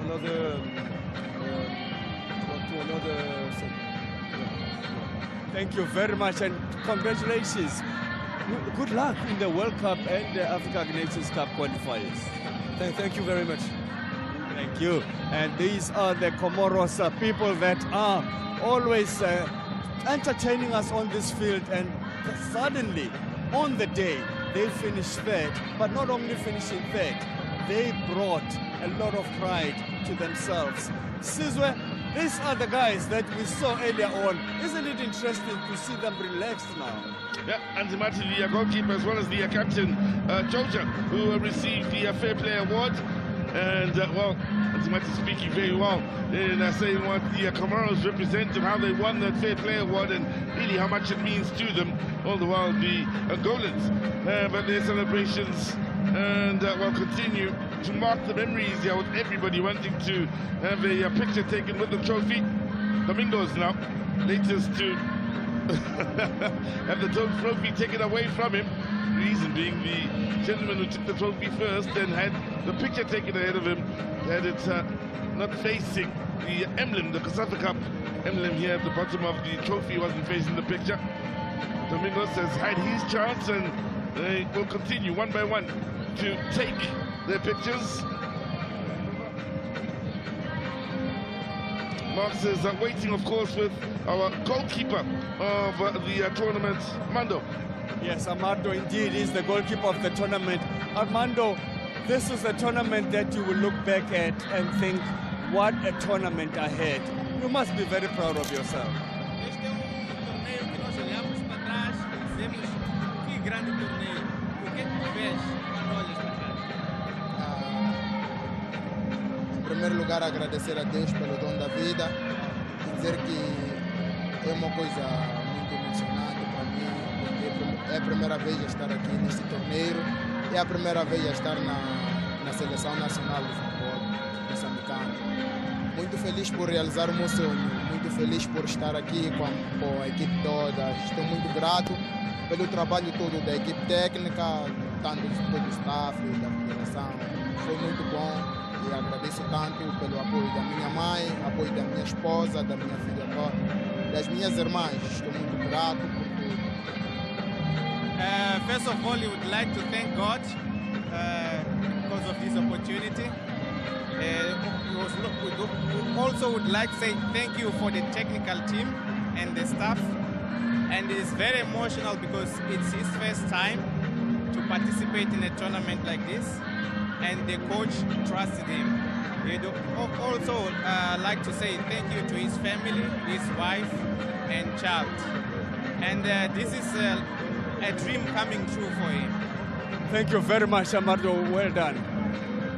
Thank you very much and congratulations. Good luck in the World Cup and the Africa Nations Cup qualifiers. Thank you very much. Thank you. And these are the Comoros people that are always entertaining us on this field, and suddenly on the day they finished third, but not only finishing third, they brought a lot of pride to themselves. Sizwe, these are the guys that we saw earlier on. Isn't it interesting to see them relaxed now? Yeah, Andy Martin, the goalkeeper, as well as the captain, Joja, who received the Fair Play Award. And, well, Andy Martin speaking very well in saying what the Comoros represented, how they won that Fair Play Award, and really how much it means to them. All the while, the Angolans but their celebrations and will continue to mark the memories here with everybody wanting to have a picture taken with the trophy. Domingos now, latest to have the trophy taken away from him. The reason being the gentleman who took the trophy first and had the picture taken ahead of him, had it not facing the emblem, the COSAFA Cup emblem here at the bottom of the trophy, wasn't facing the picture. Domingos has had his chance, and they will continue one by one to take their picters. Marx is waiting, of course, with our goalkeeper of the tournament, Armando. Yes, Armando indeed is the goalkeeper of the tournament. Armando, this is a tournament that you will look back at and think, what a tournament ahead. You must be very proud of yourself. Este torneio que nós olhamos para trás e dizemos que grande torneio. O que tu vês quando olhas para trás? Em primeiro lugar, agradecer a Deus pelo dom da vida e dizer que é uma coisa muito emocionante para mim, porque é a primeira vez a estar aqui neste torneio, é a primeira vez a estar na Seleção Nacional de Futebol moçambicano. Muito feliz por realizar o meu sonho, muito feliz por estar aqui com a equipe toda. Estou muito grato pelo trabalho todo da equipe técnica, tanto de todo o staff, da federação. Foi muito bom e agradeço tanto pelo apoio da minha mãe, apoio da minha esposa, da minha filha, das minhas irmãs. Estou muito grato por tudo. First of all, you would like to thank God because of this opportunity. We also would like to say thank you for the technical team and the staff. And it's very emotional because it's his first time to participate in a tournament like this. And the coach trusted him. We'd also like to say thank you to his family, his wife and child. And this is a dream coming true for him. Thank you very much, Armando. Well done.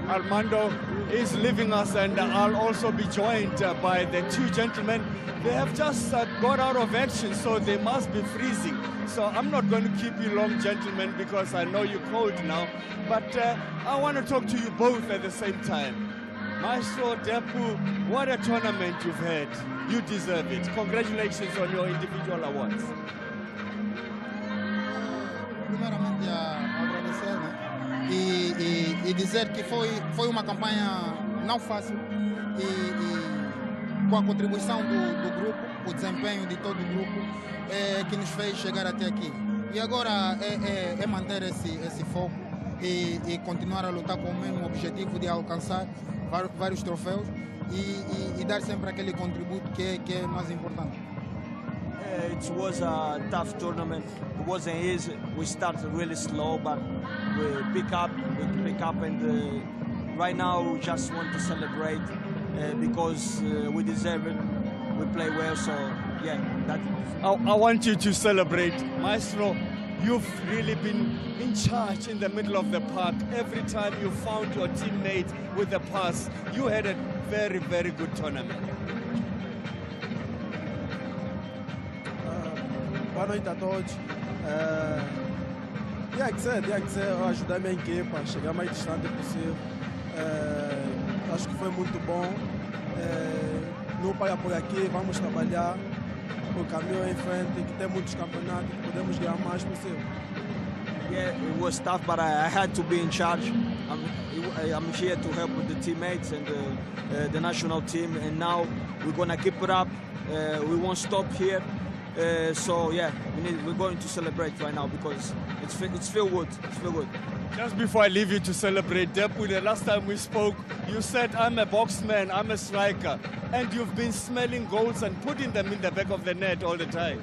Armando is leaving us, and I'll also be joined by the two gentlemen. They have just got out of action, so they must be freezing. So I'm not going to keep you long, gentlemen, because I know you're cold now. But I want to talk to you both at the same time. Maestro, Depu, what a tournament you've had. You deserve it. Congratulations on your individual awards. Primeiramente, agradecer, né? E dizer que foi uma campanha não fácil e com a contribuição do grupo, o desempenho de todo o grupo que nos fez chegar até aqui. E agora é manter esse foco e continuar a lutar com o mesmo objetivo de alcançar vários troféus e dar sempre aquele contributo que é mais importante. It was a tough tournament. It wasn't easy. We started really slow, but we pick up, and right now we just want to celebrate because we deserve it. We play well, so yeah. I want you to celebrate, Maestro. You've really been in charge in the middle of the park. Every time you found your teammate with a pass, you had a very, very good tournament. Boa noite a todos. Tinha que ser ajudar a minha equipe a chegar mais distante possível. Acho que foi muito bom. Não para por aqui, vamos trabalhar o caminho em frente, que tem muitos campeonatos, que podemos ganhar mais possível. Yeah, it was tough, but I had to be in charge. I'm here to help with the teammates and the national team, and now we're gonna keep it up. We won't stop here. So yeah, we're going to celebrate right now because it's feel good. It's feel good. Just before I leave you to celebrate, Depu, the last time we spoke, you said I'm a boxman, I'm a striker, and you've been smelling goals and putting them in the back of the net all the time.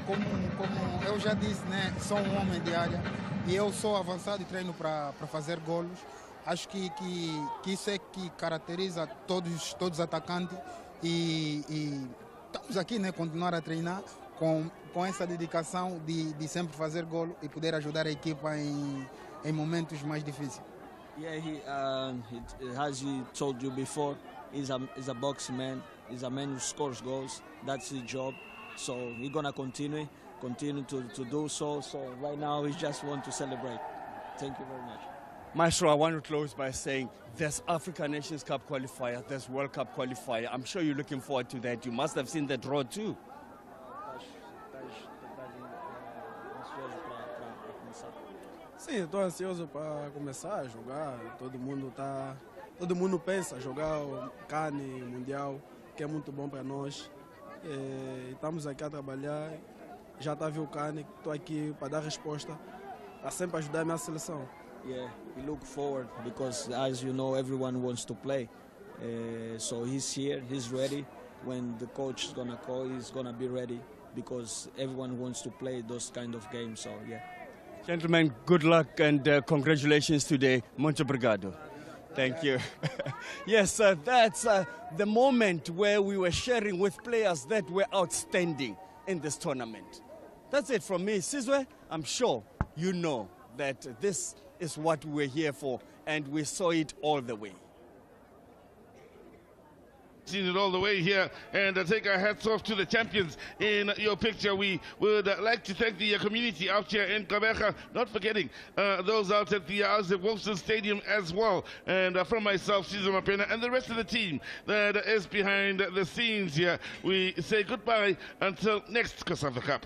como eu já disse, né, sou um homem de área e eu sou avançado e treino para fazer golos. Acho que isso é que caracteriza todos os atacantes e estamos aqui, né, continuar a treinar com essa dedicação de sempre fazer golo e poder ajudar a equipa em momentos mais difíceis. Yeah, as he told you before, he's a boxing man. He's a man who scores goals. That's his job. So he's gonna continue to do so. So right now, we just want to celebrate. Thank you very much. Maestro, I want to close by saying there's African Nations Cup qualifier, there's World Cup qualifier. I'm sure you're looking forward to that. You must have seen the draw too. Sim, estou ansioso para começar a jogar. Todo mundo pensa jogar o CAN Mundial, que é muito bom para nós. Estamos aqui a trabalhar. Já está a ver o CAN, estou aqui para dar resposta, para sempre ajudar a minha seleção. Yeah, we look forward because, as you know, everyone wants to play. So he's here, he's ready. When the coach is gonna call, he's gonna be ready because everyone wants to play those kind of games. So yeah. Gentlemen, good luck and congratulations today. Muito obrigado. Thank you. Yes, that's the moment where we were sharing with players that were outstanding in this tournament. That's it from me. Sizwe, I'm sure you know that this is what we're here for, and we saw it all the way. Seen it all the way here, and take our hats off to the champions in your picture. We would like to thank the community out here in Kabeja, not forgetting those out at the Wolfson Stadium as well, and from myself, Cesar Mapena, and the rest of the team that is behind the scenes here. We say goodbye until next COSAFA Cup.